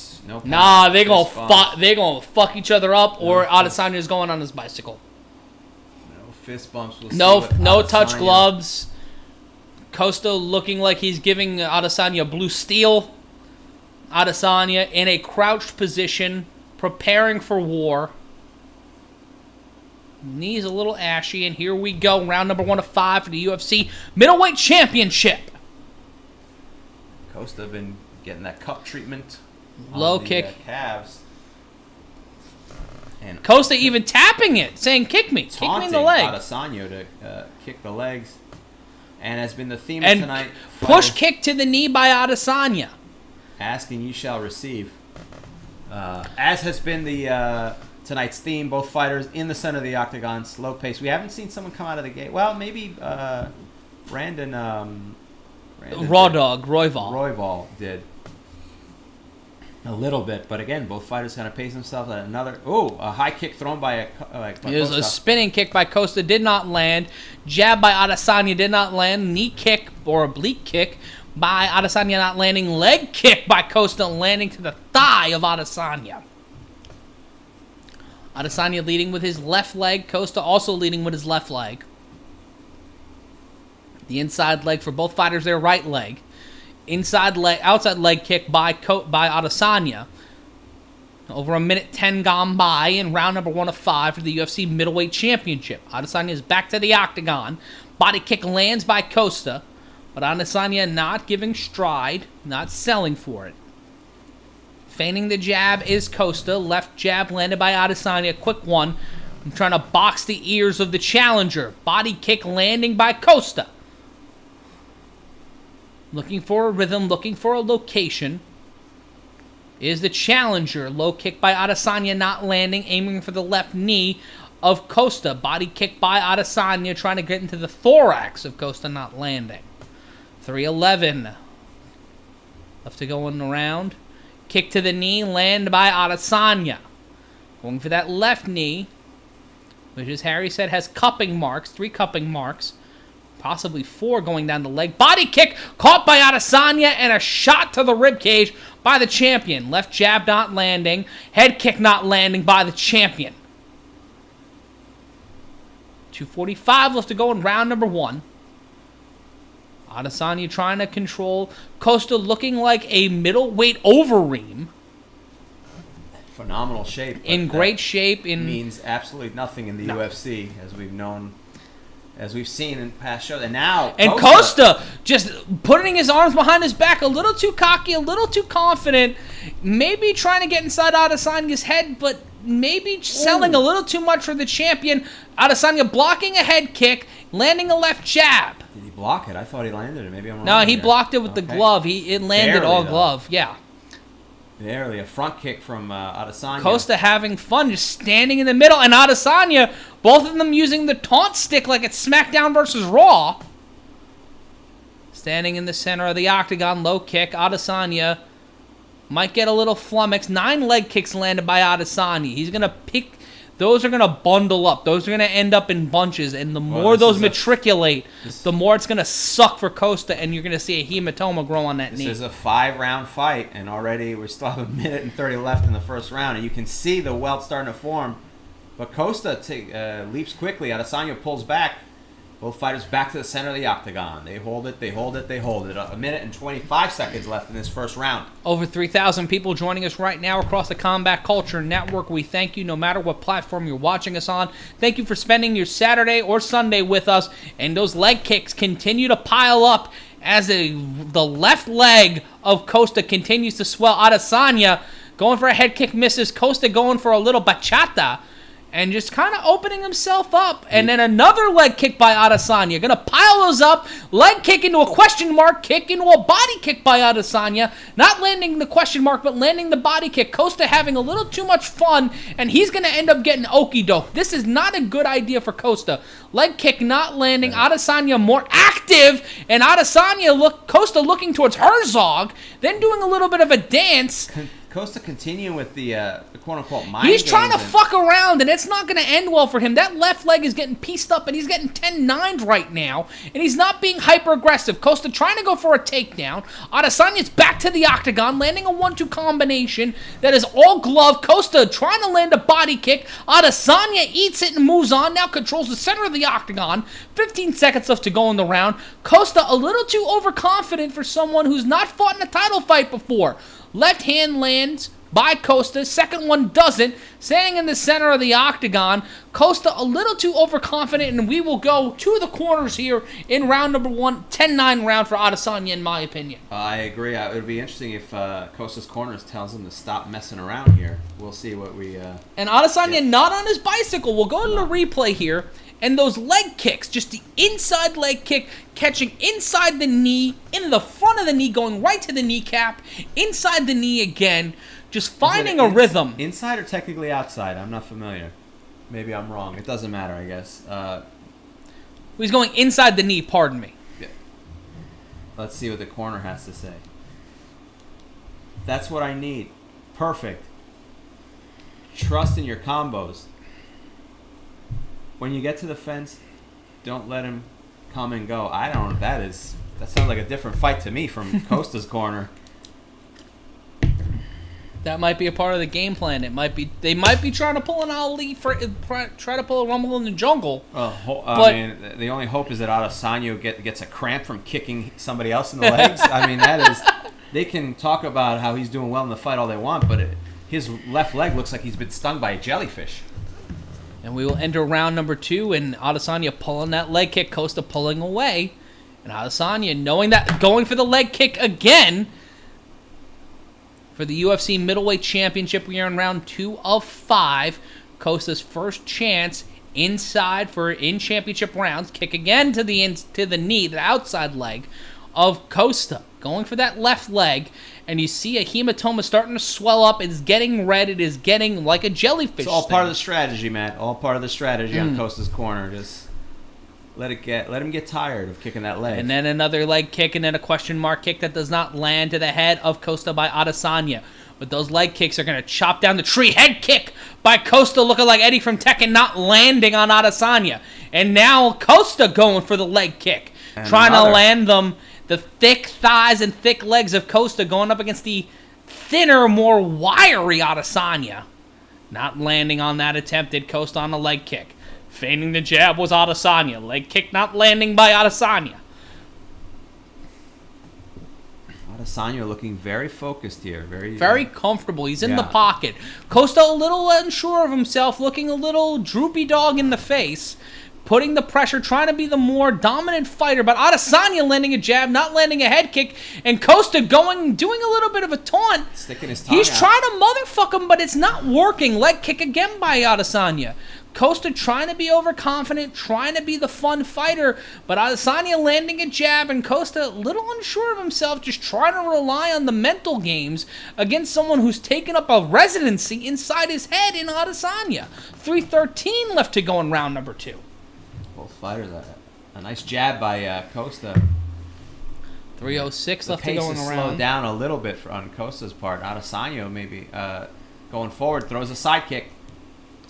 Nah, they're gonna fuck each other up, or Adesanya's going on his bicycle. No fist bumps. No touch gloves. Costa looking like he's giving Adesanya blue steel. Adesanya in a crouched position, preparing for war. Knees a little ashy, and here we go. Round number 1 of 5 for the UFC Middleweight Championship. Costa been getting that cup treatment. Low kick. Calves. And Costa even tapping it, saying, kick me in the leg. Adesanya to kick the legs. And has been the theme of tonight. Push kick to the knee by Adesanya. Asking you shall receive. As has been the tonight's theme. Both fighters in the center of the octagon, slow pace. We haven't seen someone come out of the gate. Well, maybe Brandon Raw Dog, Royval. Royval did a little bit, but again, both fighters kind of pace themselves at another. A high kick thrown by It was a spinning kick by Costa, did not land. Jab by Adesanya did not land. Knee kick or oblique kick by Adesanya not landing. Leg kick by Costa landing to the thigh of Adesanya. Adesanya leading with his left leg. Costa also leading with his left leg. The inside leg for both fighters, their right leg. Outside leg kick by Adesanya. Over 1:10 gone by in round number 1 of 5 for the UFC Middleweight Championship. Adesanya is back to the octagon. Body kick lands by Costa, but Adesanya not giving stride, not selling for it. Feigning the jab is Costa. Left jab landed by Adesanya. Quick one. I'm trying to box the ears of the challenger. Body kick landing by Costa. Looking for a rhythm, looking for a location. Is the challenger. Low kick by Adesanya not landing, aiming for the left knee of Costa. Body kick by Adesanya, trying to get into the thorax of Costa, not landing. 3:11. Left to go in the round. Kick to the knee, land by Adesanya. Going for that left knee, which, as Harry said, has cupping marks, 3 cupping marks. Possibly 4 going down the leg. Body kick caught by Adesanya and a shot to the ribcage by the champion. Left jab not landing. Head kick not landing by the champion. 2:45 left to go in round number 1. Adesanya trying to control. Costa looking like a middleweight overeem. Phenomenal shape. In great shape. Means absolutely nothing in the UFC, as we've known. As we've seen in past shows. And now Costa just putting his arms behind his back, a little too cocky, a little too confident. Maybe trying to get inside Adesanya's head, but maybe selling a little too much for the champion. Adesanya blocking a head kick, landing a left jab. Did he block it? I thought he landed it. Maybe I'm wrong. No, he blocked it with the glove. It landed all glove. Yeah. Barely. A front kick from Adesanya. Costa having fun, just standing in the middle. And Adesanya, both of them using the taunt stick like it's SmackDown versus Raw. Standing in the center of the octagon, low kick. Adesanya might get a little flummox. 9 leg kicks landed by Adesanya. He's going to pick... Those are going to bundle up. Those are going to end up in bunches. And the more those matriculate, the more it's going to suck for Costa. And you're going to see a hematoma grow on that knee. This is a 5-round fight. And already we still have 1:30 left in the first round. And you can see the welt starting to form. But Costa leaps quickly. Adesanya pulls back. Both fighters back to the center of the octagon. They hold it, they hold it, they hold it. 1:25 seconds left in this first round. Over 3,000 people joining us right now across the Combat Culture Network. We thank you no matter what platform you're watching us on. Thank you for spending your Saturday or Sunday with us. And those leg kicks continue to pile up as the left leg of Costa continues to swell. Adesanya going for a head kick, misses. Costa going for a little bachata. And just kind of opening himself up. And then another leg kick by Adesanya. Going to pile those up. Leg kick into a question mark. Kick into a body kick by Adesanya. Not landing the question mark, but landing the body kick. Costa having a little too much fun. And he's going to end up getting okie doke. This is not a good idea for Costa. Leg kick not landing. Adesanya more active. And Costa looking towards Herzog. Then doing a little bit of a dance. Costa continuing with the quote-unquote mind He's games trying to fuck around, and it's not going to end well for him. That left leg is getting pieced up, and he's getting 10-9'd right now, and he's not being hyper-aggressive. Costa trying to go for a takedown. Adesanya's back to the octagon, landing a 1-2 combination that is all glove. Costa trying to land a body kick. Adesanya eats it and moves on. Now controls the center of the octagon. 15 seconds left to go in the round. Costa a little too overconfident for someone who's not fought in a title fight before. Left hand lands by Costa. Second one doesn't. Standing in the center of the octagon. Costa a little too overconfident, and we will go to the corners here in round number 1. 10-9 round for Adesanya, in my opinion. I agree. It would be interesting if Costa's corners tells him to stop messing around here. We'll see what we... And Adesanya not on his bicycle. We'll go to the replay here. And those leg kicks, just the inside leg kick, catching inside the knee, into the front of the knee, going right to the kneecap, inside the knee again. just finding a rhythm. Inside or technically outside? I'm not familiar. Maybe I'm wrong. It doesn't matter, I guess. He's going inside the knee, pardon me. Yeah. Let's see what the corner has to say. That's what I need. Perfect. Trust in your combos. When you get to the fence, don't let him come and go. That sounds like a different fight to me from Costa's corner. That might be a part of the game plan. They might be trying to pull an Ali try to pull a Rumble in the Jungle. I mean, the only hope is that Adesanya gets a cramp from kicking somebody else in the legs. I mean, that is. They can talk about how he's doing well in the fight all they want, but his left leg looks like he's been stung by a jellyfish. And we will enter round number 2, and Adesanya pulling that leg kick, Costa pulling away, and Adesanya knowing that, going for the leg kick again. For the UFC Middleweight Championship, we are in round 2 of 5. Costa's first chance inside in championship rounds. Kick again to the knee, the outside leg of Costa. Going for that left leg, and you see a hematoma starting to swell up. It's getting red. It is getting like a jellyfish. It's all part of the strategy, Matt. All part of the strategy on Costa's corner. Just let him get tired of kicking that leg. And then another leg kick, and then a question mark kick that does not land to the head of Costa by Adesanya. But those leg kicks are going to chop down the tree. Head kick by Costa, looking like Eddie from Tekken, not landing on Adesanya. And now Costa going for the leg kick, trying to land them. The thick thighs and thick legs of Costa going up against the thinner, more wiry Adesanya. Not landing on that attempted Costa on the leg kick. Feigning the jab was Adesanya. Leg kick not landing by Adesanya. Adesanya looking very focused here. Very comfortable. He's in the pocket. Costa a little unsure of himself, looking a little droopy dog in the face. Putting the pressure, trying to be the more dominant fighter, but Adesanya landing a jab, not landing a head kick, and Costa doing a little bit of a taunt. Sticking his tongue He's out. trying to motherfuck him, but it's not working. Leg kick again by Adesanya. Costa trying to be overconfident, trying to be the fun fighter, but Adesanya landing a jab, and Costa a little unsure of himself, just trying to rely on the mental games against someone who's taken up a residency inside his head in Adesanya. 3:13 left to go in round number 2. Both fighters, a nice jab by Costa. 3:06 left to go in the round. The pace has slowed down a little bit on Costa's part. Adesanya maybe going forward, throws a side kick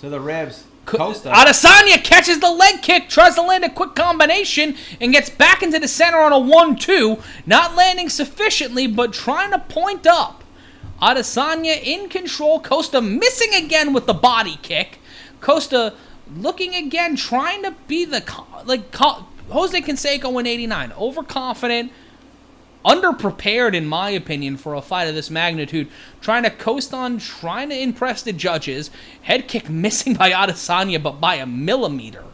to the ribs. Costa. Adesanya catches the leg kick, tries to land a quick combination, and gets back into the center on a 1-2. Not landing sufficiently, but trying to point up. Adesanya in control. Costa missing again with the body kick. Costa looking again, trying to be Jose Canseco in 89. Overconfident, underprepared in my opinion for a fight of this magnitude. Trying to coast on, trying to impress the judges. Head kick missing by Adesanya, but by a millimeter.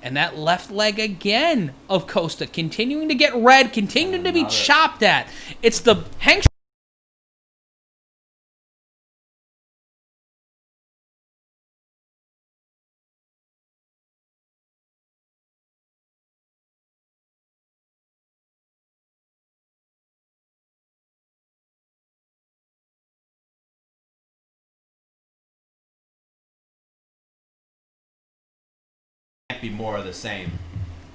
And that left leg again of Costa continuing to get red, continuing to be chopped at. It's the hang. Be more of the same.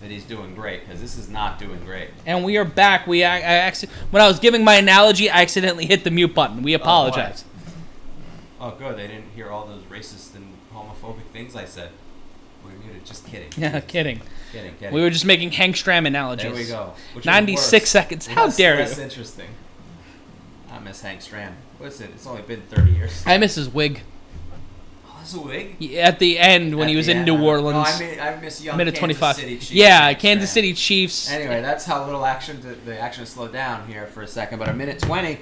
That he's doing great, because this is not doing great. And we are back. When I was giving my analogy, I accidentally hit the mute button. We apologize. Oh, good. They didn't hear all those racist and homophobic things I said. We're muted. Just kidding. Yeah, kidding. Kidding. We were just making Hank Stram analogies. There we go. 96 seconds. How dare you? Less interesting. I miss Hank Stram. Listen, it's only been 30 years. I miss his wig. A wig? At the end when he was in New Orleans. No, I miss young Minute Kansas 25. City Chiefs. Yeah, Kansas City Chiefs. Anyway, that's how little the action slowed down here for a second. But a minute 20.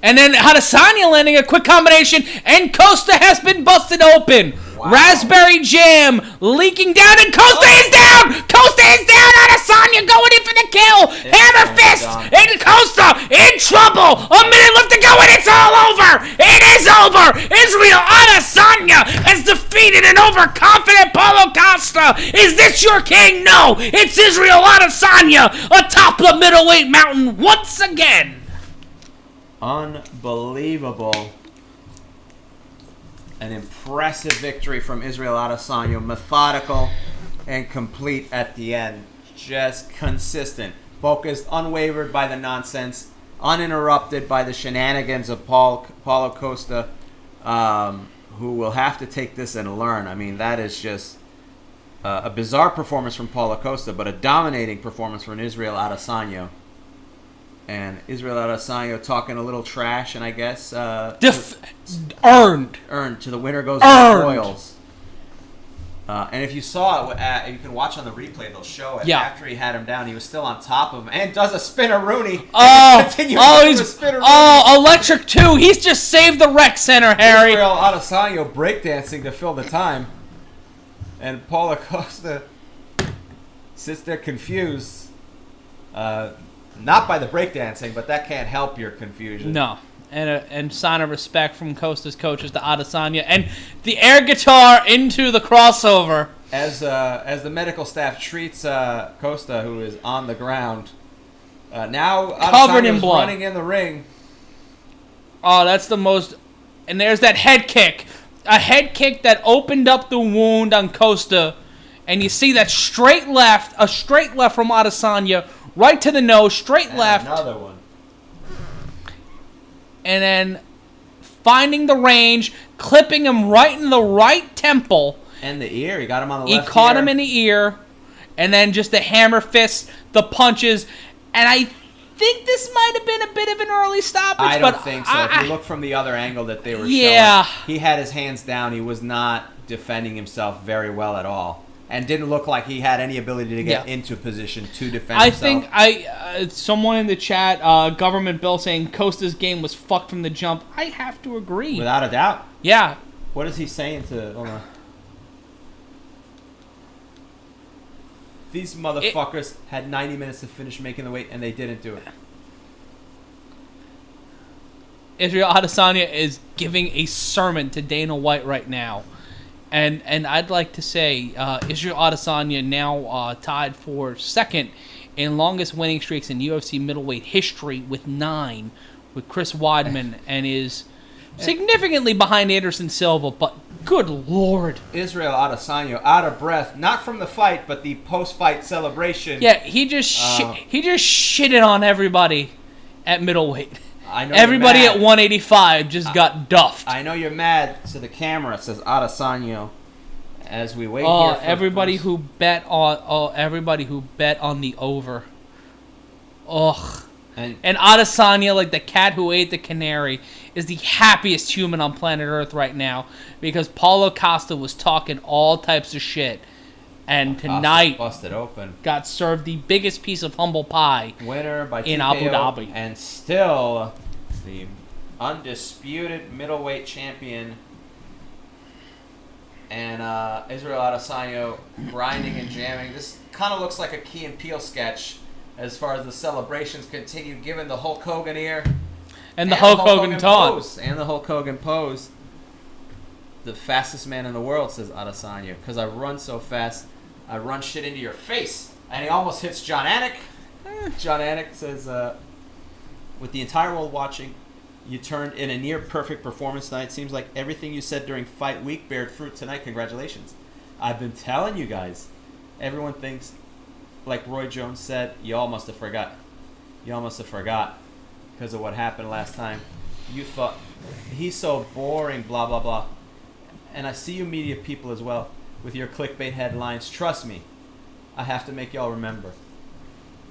And then Adesanya landing a quick combination, and Costa has been busted open. Wow. Raspberry jam leaking down, and Costa is down! Costa is down! Adesanya going in for the kill! Hammer fist! And Costa in trouble! A minute left to go, and it's all over! It is over! Israel Adesanya has defeated an overconfident Paulo Costa! Is this your king? No! It's Israel Adesanya atop the middleweight mountain once again! Unbelievable. An impressive victory from Israel Adesanya. Methodical and complete at the end. Just consistent. Focused, unwavered by the nonsense. Uninterrupted by the shenanigans of Paulo Costa, who will have to take this and learn. I mean, that is just a bizarre performance from Paulo Costa, but a dominating performance from Israel Adesanya. And Israel Adesanya talking a little trash, and I guess earned. To the winner goes the spoils. And if you saw it, you can watch on the replay. They'll show it. Yeah. After he had him down, he was still on top of him and does a spinner-rooney. Electric too. He's just saved the rec center, Harry. Israel Adesanya breakdancing to fill the time, and Paulo Costa sits there confused. Not by the breakdancing, but that can't help your confusion. No. And sign of respect from Costa's coaches to Adesanya. And the air guitar into the crossover. As the medical staff treats Costa, who is on the ground. Now covered in blood. Running in the ring. Oh, that's the most... And there's that head kick. A head kick that opened up the wound on Costa. And you see that straight left. A straight left from Adesanya. Right to the nose. Straight left. Another one. And then finding the range, clipping him right in the right temple. And the ear. He got him on the left ear. He caught him in the ear. And then just the hammer fist, the punches. And I think this might have been a bit of an early stoppage. I don't think so. If you look from the other angle that they were showing, he had his hands down. He was not defending himself very well at all. And didn't look like he had any ability to get into position to defend himself. I think someone in the chat, Government Bill, saying Costa's game was fucked from the jump. I have to agree. Without a doubt. Yeah. What is he saying to... Hold on. These motherfuckers had 90 minutes to finish making the weight, and they didn't do it. Israel Adesanya is giving a sermon to Dana White right now. And I'd like to say Israel Adesanya now tied for second in longest winning streaks in UFC middleweight history with 9 with Chris Weidman and is significantly behind Anderson Silva, but good Lord. Israel Adesanya out of breath, not from the fight, but the post-fight celebration. Yeah, he just shitted on everybody at middleweight. I know everybody at 185 just got duffed. I know you're mad. To the camera says Adesanya. As we wait here for everybody who bet on the over. Ugh. And Adesanya, like the cat who ate the canary, is the happiest human on planet Earth right now because Paulo Costa was talking all types of shit. And tonight busted open. Got served the biggest piece of humble pie winner by in TKO, Abu Dhabi. And still the undisputed middleweight champion. And Israel Adesanya grinding and jamming. This kind of looks like a Key and Peele sketch as far as the celebrations continue, given the Hulk Hogan ear. And the Hulk Hogan taunt. And the Hulk Hogan pose. The fastest man in the world, says Adesanya, because I run so fast, I run shit into your face. And he almost hits John Anik. John Anik says, with the entire world watching, you turned in a near-perfect performance tonight. Seems like everything you said during fight week bared fruit tonight. Congratulations. I've been telling you guys. Everyone thinks, like Roy Jones said, y'all must have forgot. Y'all must have forgot because of what happened last time. You thought, he's so boring, blah, blah, blah. And I see you media people as well with your clickbait headlines. Trust me, I have to make y'all remember.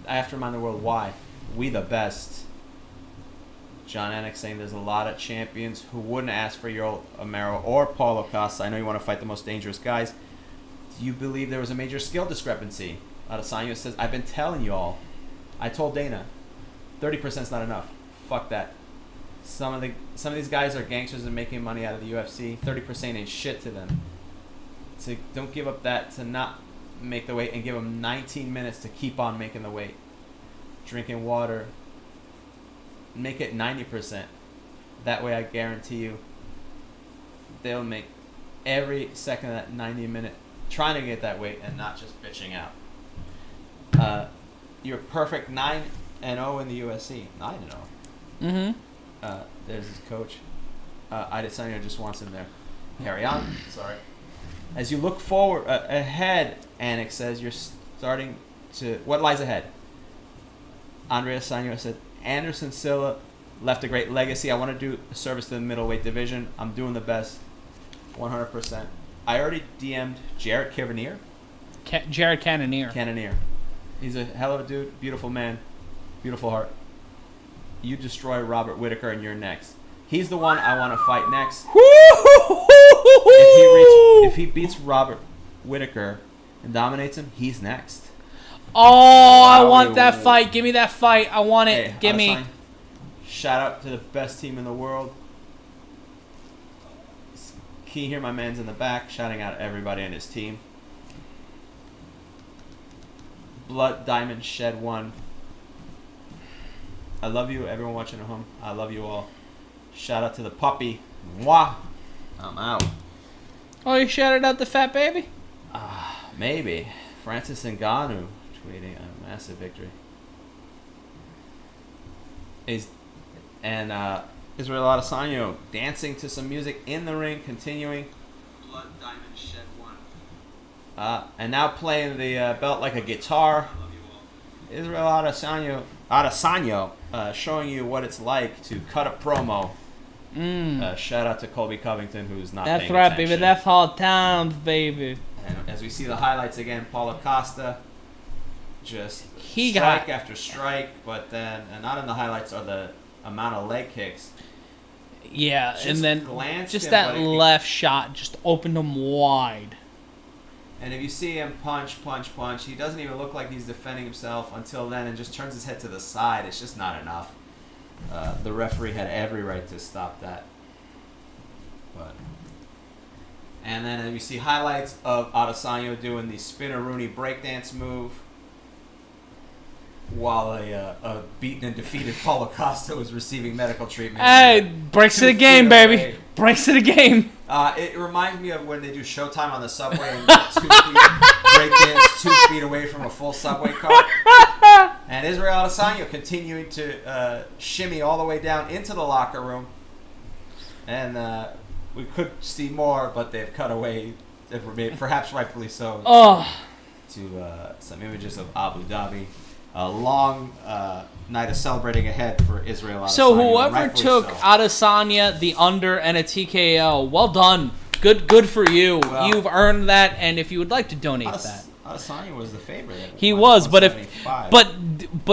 I have to remind the world why. We the best. John Anik saying there's a lot of champions who wouldn't ask for Yoel Romero or Paulo Costa. I know you want to fight the most dangerous guys. Do you believe there was a major skill discrepancy? Adesanya says, I've been telling you all. I told Dana, 30% is not enough. Fuck that. Some of these guys are gangsters and making money out of the UFC. 30% ain't shit to them. So don't give up that to not make the weight and give them 19 minutes to keep on making the weight. Drinking water. Make it 90%. That way I guarantee you they'll make every second of that 90-minute trying to get that weight and not just bitching out. You're perfect 9-0 in the UFC. 9-0. Mm-hmm. There's his coach. Adesanya just wants him there. Carry on. Sorry. As you look forward ahead, Anik says you're starting to. What lies ahead? Andre Adesanya said, Anderson Silva left a great legacy. I want to do a service to the middleweight division. I'm doing the best. 100%. I already DM'd Jared Cannonier. Jared Cannonier. Cannonier. He's a hell of a dude. Beautiful man. Beautiful heart. You destroy Robert Whittaker and you're next. He's the one I want to fight next. If he beats Robert Whittaker and dominates him, he's next. Oh, I want that fight. Give me that fight. I want it. Hey, Give me. Shout out to the best team in the world. Can you hear my man's in the back shouting out everybody on his team? Blood Diamond Shed 1. I love you, everyone watching at home. I love you all. Shout out to the puppy. Mwah. I'm out. Oh, you shouted out the fat baby? Maybe. Francis Ngannou tweeting a massive victory. Israel Adesanya dancing to some music in the ring, continuing. Blood Diamond Shed 1. And now playing the belt like a guitar. Israel Adesanya showing you what it's like to cut a promo. Shout out to Colby Covington, who's not That's paying right, attention. baby. That's hard times, baby. And as we see the highlights again, Paulo Costa just He strike after strike, but then not in the highlights are the amount of leg kicks. Yeah, Just and then glanced just him, that but left shot just opened him wide. And if you see him punch, he doesn't even look like he's defending himself until then and just turns his head to the side. It's just not enough. The referee had every right to stop that. And then we see highlights of Adesanya doing the Spinneroonie breakdance move while a beaten and defeated Paulo Costa was receiving medical treatment. Hey, breaks to the game, baby. Breaks to the game. It reminds me of when they do Showtime on the subway and 2 feet breakdance 2 feet away from a full subway car. And Israel Adesanya continuing to shimmy all the way down into the locker room. And we could see more, but they've cut away, perhaps rightfully so, to some images of Abu Dhabi. A long night of celebrating ahead for Israel Adesanya. So whoever took so. Adesanya, the under, and a TKO, well done. Good for you. Well, you've earned that, and if you would like to donate that. Adesanya was the favorite. He was, but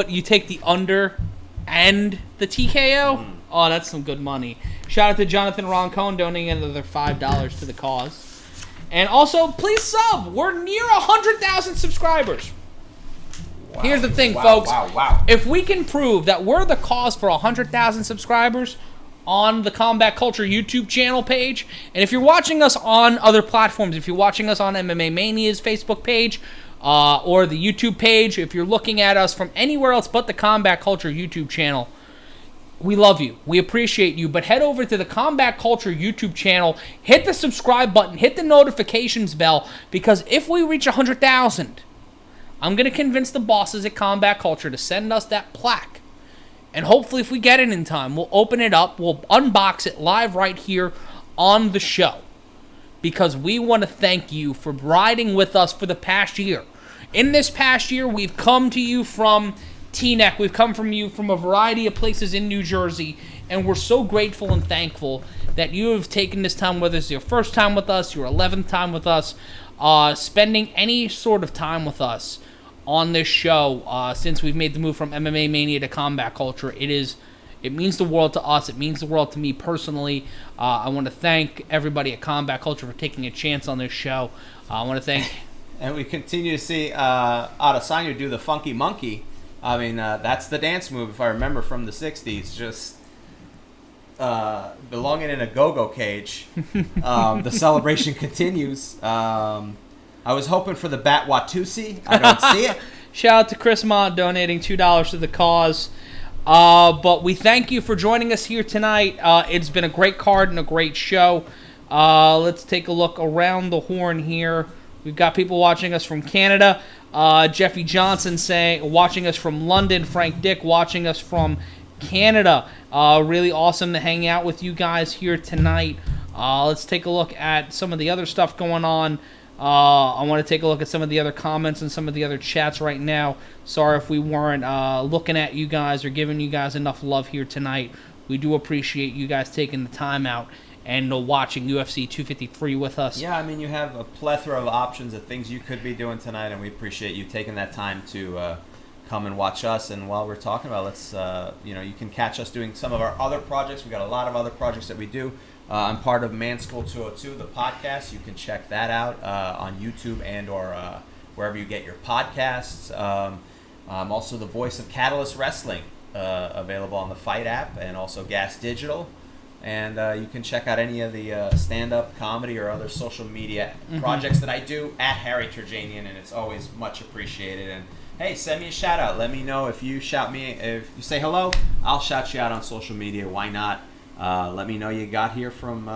you take the under and the TKO? Oh, that's some good money. Shout out to Jonathan Roncone donating another $5 to the cause. And also, please sub. We're near 100,000 subscribers. Wow. Here's the thing, folks. Wow. If we can prove that we're the cause for 100,000 subscribers on the Combat Culture YouTube channel page, and if you're watching us on other platforms, if you're watching us on MMA Mania's Facebook page or the YouTube page, if you're looking at us from anywhere else but the Combat Culture YouTube channel, we love you. We appreciate you. But head over to the Combat Culture YouTube channel, hit the subscribe button, hit the notifications bell, because if we reach 100,000, I'm going to convince the bosses at Combat Culture to send us that plaque. And hopefully if we get it in time, we'll open it up, we'll unbox it live right here on the show. Because we want to thank you for riding with us for the past year. In this past year, we've come to you from Teaneck. We've come from you from a variety of places in New Jersey. And we're so grateful and thankful that you have taken this time, whether it's your first time with us, your 11th time with us, spending any sort of time with us on this show since we've made the move from MMA Mania to Combat Culture. It means the world to us. It means the world to me personally. I want to thank everybody at Combat Culture for taking a chance on this show. I want to thank... And we continue to see Adesanya do the funky monkey. I mean, that's the dance move, if I remember, from the 60s. Just belonging in a go-go cage. The celebration continues. I was hoping for the Bat Watusi. I don't see it. Shout out to Chris Mont donating $2 to the cause. But we thank you for joining us here tonight. It's been a great card and a great show. Let's take a look around the horn here. We've got people watching us from Canada. Jeffy Johnson watching us from London. Frank Dick watching us from Canada. Really awesome to hang out with you guys here tonight. Let's take a look at some of the other stuff going on. I want to take a look at some of the other comments and some of the other chats right now. Sorry if we weren't looking at you guys or giving you guys enough love here tonight. We do appreciate you guys taking the time out and watching UFC 253 with us. Yeah, I mean, you have a plethora of options of things you could be doing tonight, and we appreciate you taking that time to come and watch us. And while we're talking about, let's, you can catch us doing some of our other projects. We got a lot of other projects that we do. I'm part of Man School 202, the podcast. You can check that out on YouTube and or wherever you get your podcasts. I'm also the voice of Catalyst Wrestling, available on the Fight app and also Gas Digital. And you can check out any of the stand-up comedy or other social media projects that I do at Harry Terjanian, and it's always much appreciated. And hey, send me a shout out. Let me know if you shout me. If you say hello, I'll shout you out on social media. Why not? Let me know you got here from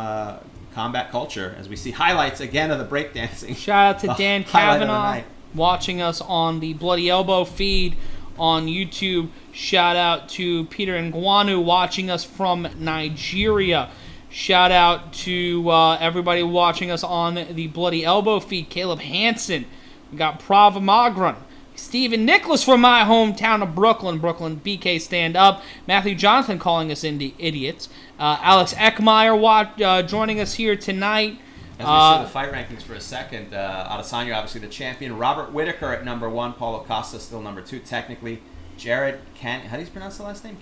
Combat Culture, as we see highlights again of the breakdancing. Shout out to Dan Kavanaugh watching us on the Bloody Elbow feed on YouTube. Shout out to Peter Nguanu watching us from Nigeria. Shout out to everybody watching us on the Bloody Elbow feed. Caleb Hansen. We got Prava Magran. Stephen Nicholas from my hometown of Brooklyn. Brooklyn BK stand up. Matthew Jonathan calling us idiots. Alex Eckmeyer joining us here tonight. As we see the fight rankings for a second, Adesanya obviously the champion. Robert Whittaker at number 1. Paulo Costa still number 2 technically. Jared how do you pronounce the last name?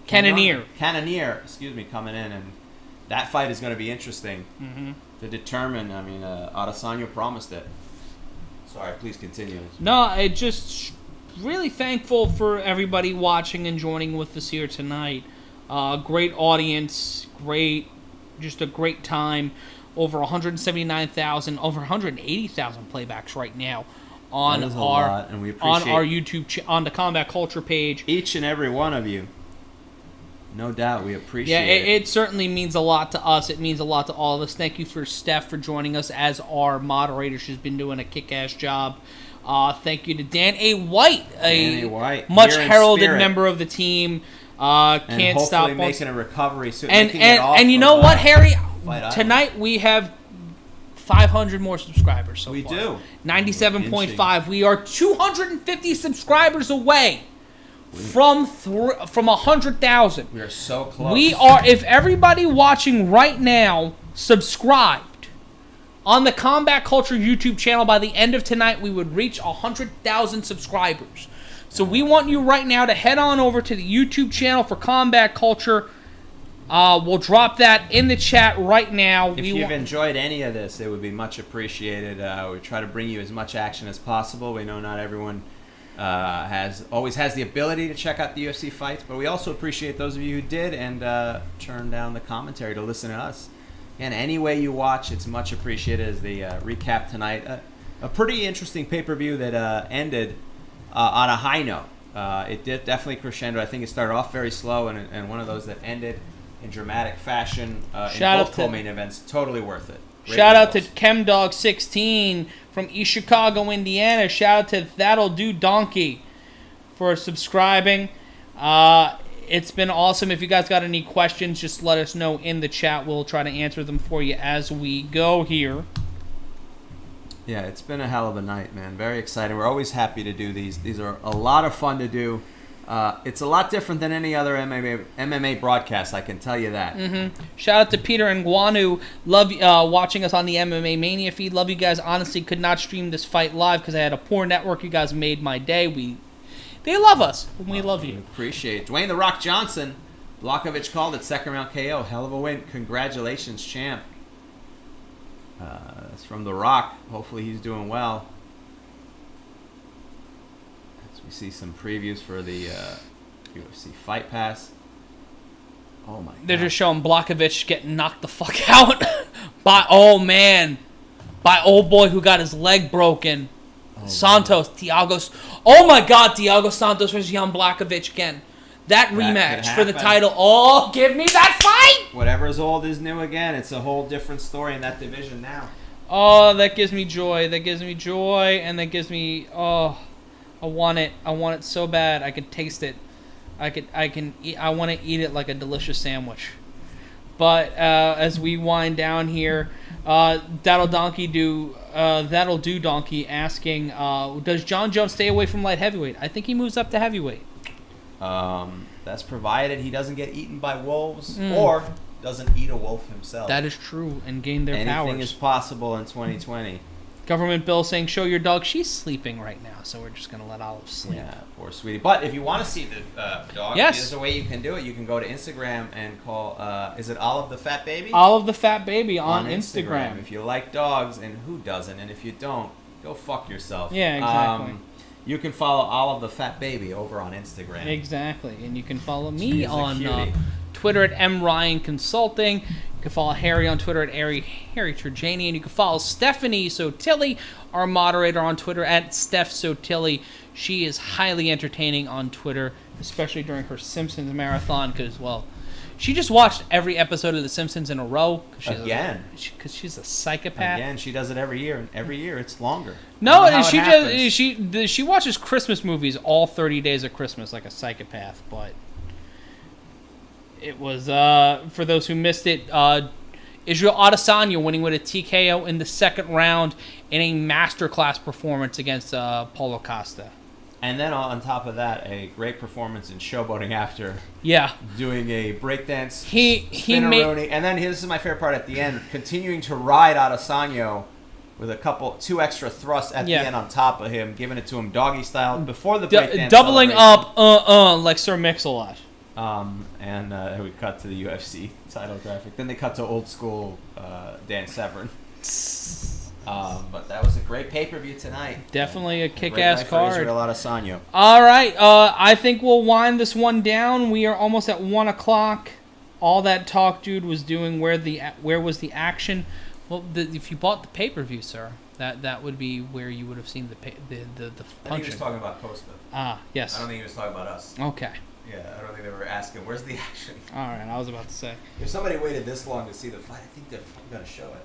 Cannonier, coming in, and that fight is going to be interesting to determine. I mean, Adesanya promised it. Sorry, please continue. No, it just really thankful for everybody watching and joining with us here tonight. Great audience, just a great time. Over 179,000, over 180,000 playbacks right now on our YouTube on the Combat Culture page. Each and every one of you. No doubt, we appreciate it. Yeah, it certainly means a lot to us. It means a lot to all of us. Thank you for Steph for joining us as our moderator. She's been doing a kick-ass job. Thank you to Dan A. White, much heralded member of the team. Can't stop. Hopefully making a recovery soon. And you know what, Harry? Tonight we have 500 more subscribers. So we far. do 97.5. We are 250 subscribers away from 100,000. We are so close. We are. If everybody watching right now subscribed on the Combat Culture YouTube channel, by the end of tonight, we would reach 100,000 subscribers. So we want you right now to head on over to the YouTube channel for Combat Culture. We'll drop that in the chat right now. If you've enjoyed any of this, it would be much appreciated. We try to bring you as much action as possible. We know not everyone always has the ability to check out the UFC fights, but we also appreciate those of you who did and turned down the commentary to listen to us. And any way you watch, it's much appreciated. As the recap tonight, a pretty interesting pay-per-view that ended on a high note. It did definitely crescendo. I think it started off very slow and one of those that ended in dramatic fashion in both co-main events. Totally worth it. Shout out to ChemDog16 from East Chicago, Indiana. Shout out to That'll Do Donkey for subscribing. It's been awesome. If you guys got any questions, just let us know in the chat. We'll try to answer them for you as we go here. Yeah, it's been a hell of a night, man. Very exciting. We're always happy to do these. These are a lot of fun to do. It's a lot different than any other MMA broadcast, I can tell you that. Shout out to Peter Nguanu. Love watching us on the MMA Mania feed. Love you guys. Honestly, could not stream this fight live because I had a poor network. You guys made my day. They love us. We love you. Appreciate it. Dwayne "The Rock" Johnson. Blachowicz called it. Second round KO. Hell of a win. Congratulations, champ. That's from The Rock. Hopefully he's doing well. We see some previews for the UFC Fight Pass. Oh my God. They're just showing Blachowicz getting knocked the fuck out by old boy who got his leg broken. Santos, Thiago. Oh my God, Thiago Santos versus Jan Blachowicz again. That rematch for the title. Oh, give me that fight! Whatever's old is new again. It's a whole different story in that division now. Oh, that gives me joy. That gives me joy, and that gives me I want it. I want it so bad. I can taste it. I want to eat it like a delicious sandwich. But as we wind down here, that'll do Donkey asking, does John Jones stay away from light heavyweight? I think he moves up to heavyweight. That's provided he doesn't get eaten by wolves or doesn't eat a wolf himself. That is true, and gain their powers. Anything is possible in 2020. Government bill saying, show your dog. She's sleeping right now, so we're just going to let Olive sleep. Yeah, poor sweetie. But if you want to see the dog, there's a way you can do it. You can go to Instagram and call, is it Olive the Fat Baby? Olive the Fat Baby on Instagram. If you like dogs, and who doesn't? And if you don't, go fuck yourself. Yeah, exactly. You can follow Olive the Fat Baby over on Instagram. Exactly. And you can follow me on Twitter at MRyan Consulting. You can follow Harry on Twitter at Harry Terjanian. You can follow Stephanie Sotilli, our moderator, on Twitter at Steph Sotilli. She is highly entertaining on Twitter, especially during her Simpsons marathon, because, well, she just watched every episode of The Simpsons in a row. Because she's a psychopath. Again, she does it every year, and every year it's longer. No, she watches Christmas movies all 30 days of Christmas like a psychopath, but... It was, for those who missed it, Israel Adesanya winning with a TKO in the second round in a masterclass performance against Paulo Costa. And then on top of that, a great performance in showboating after. Yeah. Doing a breakdance, he made... And then this is my favorite part at the end, continuing to ride Adesanya with two extra thrusts at the end on top of him, giving it to him doggy style before the breakdance. Doubling up, like Sir Mix-a-Lot. And we cut to the UFC title graphic. Then they cut to old school Dan Severn. But that was a great pay-per-view tonight. Definitely a kick-ass card. For Israel Adesanya. All right, I think we'll wind this one down. We are almost at 1 o'clock. All that talk, dude, was doing where was the action? Well, if you bought the pay-per-view, sir, that would be where you would have seen the punching. I think he was talking about Costa. Yes. I don't think he was talking about us. Okay. Yeah, I don't think they were asking, where's the action? All right, I was about to say. If somebody waited this long to see the fight, I think they're going to show it.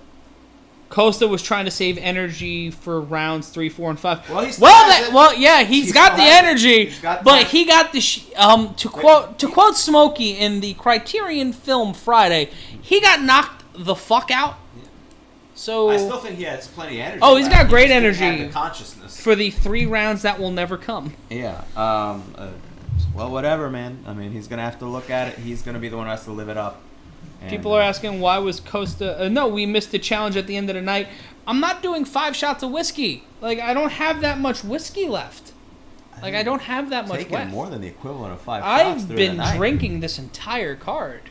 Costa was trying to save energy for rounds 3, 4, and 5. Well, he's got the energy, but he got the to quote Smokey in the Criterion film Friday, he got knocked the fuck out. So I still think he has plenty of energy. Oh, he's got great energy consciousness for the 3 rounds that will never come. Yeah. Well, whatever, man. I mean, he's going to have to look at it. He's going to be the one who has to live it up. And people are asking, why was Costa... no, we missed the challenge at the end of the night. I'm not doing 5 shots of whiskey. Like, I don't have that much whiskey left. Like, I don't have that much left. Taking more than the equivalent of 5 shots I've been drinking this entire card.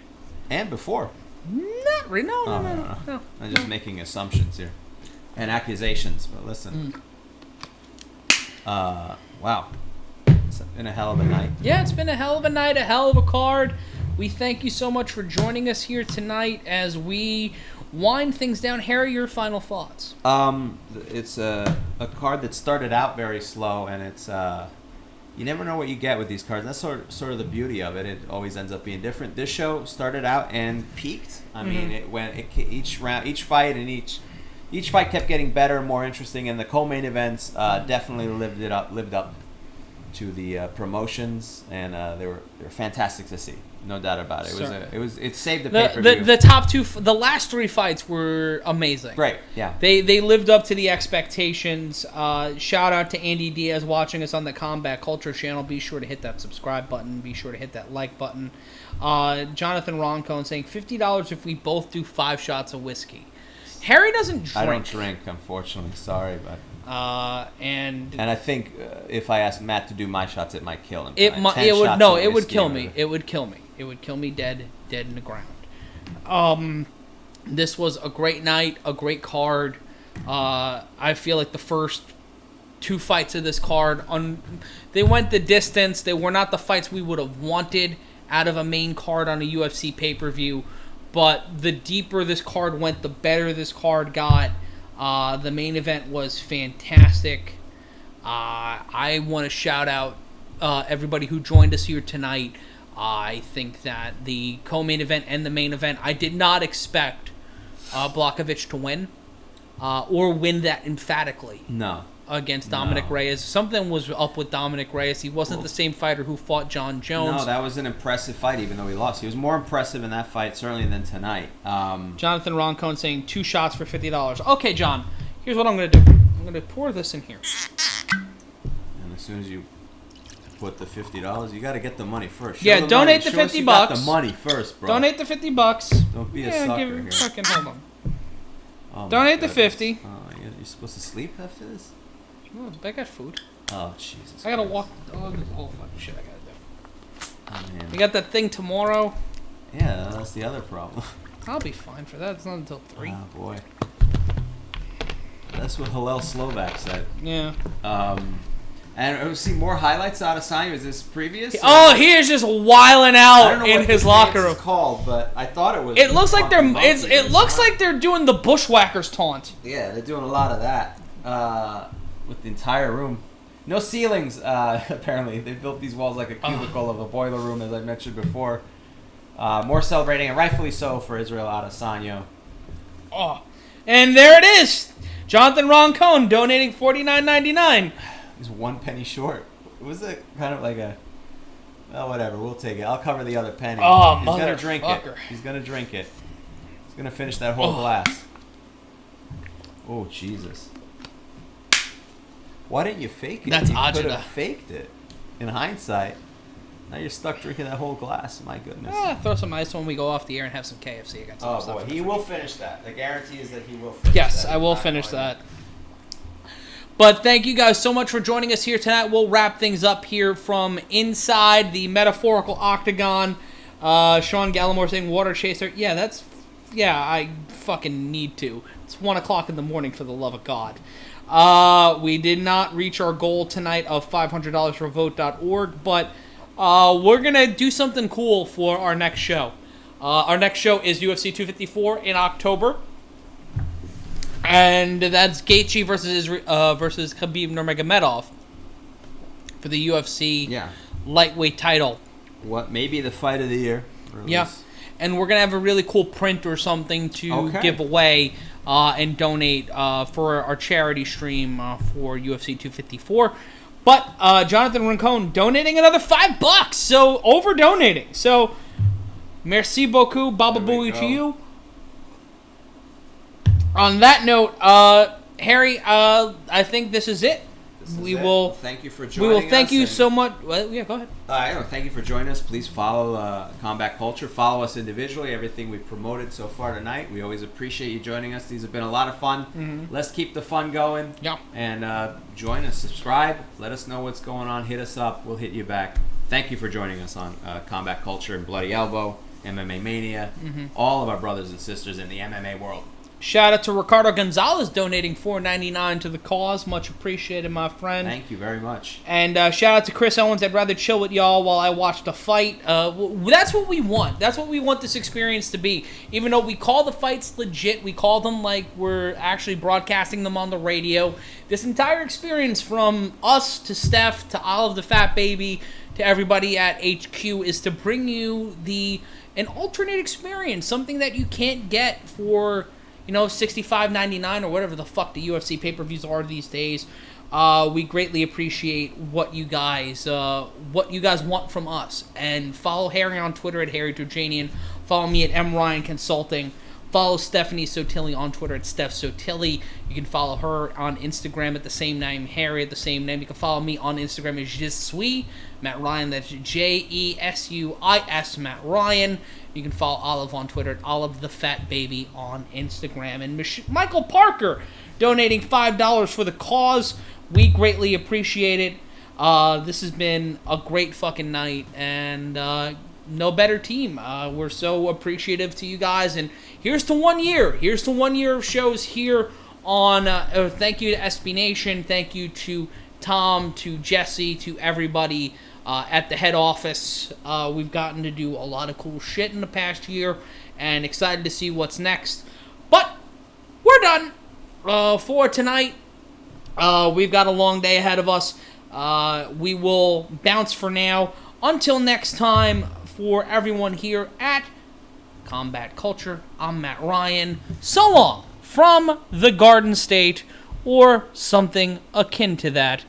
And before. Not really. No. I'm just making assumptions here. And accusations. But listen. Wow. It's been a hell of a night. Yeah, it's been a hell of a night, a hell of a card. We thank you so much for joining us here tonight as we wind things down. Harry, your final thoughts? It's a card that started out very slow, and it's you never know what you get with these cards. That's sort of the beauty of it. It always ends up being different. This show started out and peaked. I mean, each fight kept getting better and more interesting, and the co-main events definitely lived up to the promotions, and they were fantastic to see. No doubt about it. It saved the pay-per-view. The top 2, the last 3 fights were amazing. Great, yeah. They lived up to the expectations. Shout out to Andy Diaz watching us on the Combat Culture channel. Be sure to hit that subscribe button. Be sure to hit that like button. Jonathan Roncone saying $50 if we both do 5 shots of whiskey. Harry doesn't drink. I don't drink, unfortunately. Sorry, but. And I think if I asked Matt to do my shots, it might kill him. It would kill me. It would kill me. It would kill me dead in the ground. This was a great night, a great card. I feel like the first 2 fights of this card, they went the distance. They were not the fights we would have wanted out of a main card on a UFC pay-per-view. But the deeper this card went, the better this card got. The main event was fantastic. I want to shout out everybody who joined us here tonight. I think that the co-main event and the main event, I did not expect Blachowicz to win or win that emphatically. No. against Dominick Reyes. Something was up with Dominick Reyes. He wasn't the same fighter who fought John Jones. No, that was an impressive fight, even though he lost. He was more impressive in that fight, certainly, than tonight. Jonathan Roncone saying 2 shots for $50. Okay, John, here's what I'm going to do. I'm going to pour this in here. And as soon as you put the $50, you got to get the money first. Yeah, donate the $50. You got the money first, bro. Donate the $50. Don't be a sucker here. Fucking hold on. Oh, donate the $50. Oh, you're supposed to sleep after this? Oh, I got food. Oh, Jesus. I gotta walk. Oh, this whole fucking shit I gotta do. Oh, man. We got that thing tomorrow. Yeah, that's the other problem. I'll be fine for that. It's not until 3. Oh, boy. That's what Hillel Slovak said. Yeah. And we see more highlights out of Adesanya. Is this previous? Oh, he is just wiling out in his locker room. Called, but I thought it was. It looks like they're. It looks like they're doing the Bushwhackers taunt. Yeah, they're doing a lot of that with the entire room. No ceilings. Apparently, they built these walls like a cubicle of a boiler room, as I mentioned before. More celebrating, and rightfully so, for Israel Adesanya. Oh, and there it is. Jonathan Roncone donating $49.99. He's 1 penny short. Was it kind of like a... Well, whatever. We'll take it. I'll cover the other penny. Oh, He's going to drink it. He's going to drink it. He's going to finish that whole glass. Oh, Jesus. Why didn't you fake it? That's you agita. could have faked it. In hindsight. Now you're stuck drinking that whole glass. My goodness. Throw some ice when we go off the air and have some KFC. I got some stuff. Boy. He will finish that. The guarantee is that he will finish that. Yes, I will finish that. But thank you guys so much for joining us here tonight. We'll wrap things up here from inside the metaphorical octagon. Sean Gallimore saying water chaser. Yeah, I fucking need to. It's 1 o'clock in the morning, for the love of God. We did not reach our goal tonight of $500 for vote.org, but we're going to do something cool for our next show. Our next show is UFC 254 in October. And that's Gaethje versus Khabib Nurmagomedov for the UFC lightweight title. What? Maybe the fight of the year. Yeah. And we're going to have a really cool print or something to give away and donate for our charity stream for UFC 254. But Jonathan Roncone donating another $5. So over donating. So merci beaucoup, Baba Booey to you. On that note, Harry, I think this is it. Thank you for joining us. We will thank you so much. Well, yeah, go ahead. Thank you for joining us. Please follow Combat Culture. Follow us individually. Everything we've promoted so far tonight. We always appreciate you joining us. These have been a lot of fun. Mm-hmm. Let's keep the fun going. Yeah. And join us. Subscribe. Let us know what's going on. Hit us up. We'll hit you back. Thank you for joining us on Combat Culture and Bloody Elbow, MMA Mania, all of our brothers and sisters in the MMA world. Shout out to Ricardo Gonzalez donating $4.99 to the cause. Much appreciated, my friend. Thank you very much. And shout out to Chris Owens. I'd rather chill with y'all while I watch the fight. That's what we want. That's what we want this experience to be. Even though we call the fights legit, we call them like we're actually broadcasting them on the radio. This entire experience from us to Steph to Olive the Fat Baby to everybody at HQ is to bring you an alternate experience, something that you can't get for... $65.99 or whatever the fuck the UFC pay-per-views are these days. We greatly appreciate what you guys want from us. And follow Harry on Twitter at Harry Terjanian. Follow me at M Ryan Consulting. Follow Stephanie Sotilli on Twitter at Steph Sotilli. You can follow her on Instagram at the same name, Harry at the same name. You can follow me on Instagram as Je suis Matt Ryan. That's JESUIS Matt Ryan. You can follow Olive on Twitter at Olive the Fat Baby on Instagram. And Michael Parker donating $5 for the cause. We greatly appreciate it. This has been a great fucking night. And no better team. We're so appreciative to you guys. And here's to 1 year. Here's to 1 year of shows here on... thank you to SB Nation. Thank you to Tom, to Jesse, to everybody at the head office. We've gotten to do a lot of cool shit in the past year, and excited to see what's next. But we're done for tonight. We've got a long day ahead of us. We will bounce for now. Until next time, for everyone here at Combat Culture, I'm Matt Ryan. So long from the Garden State. or something akin to that.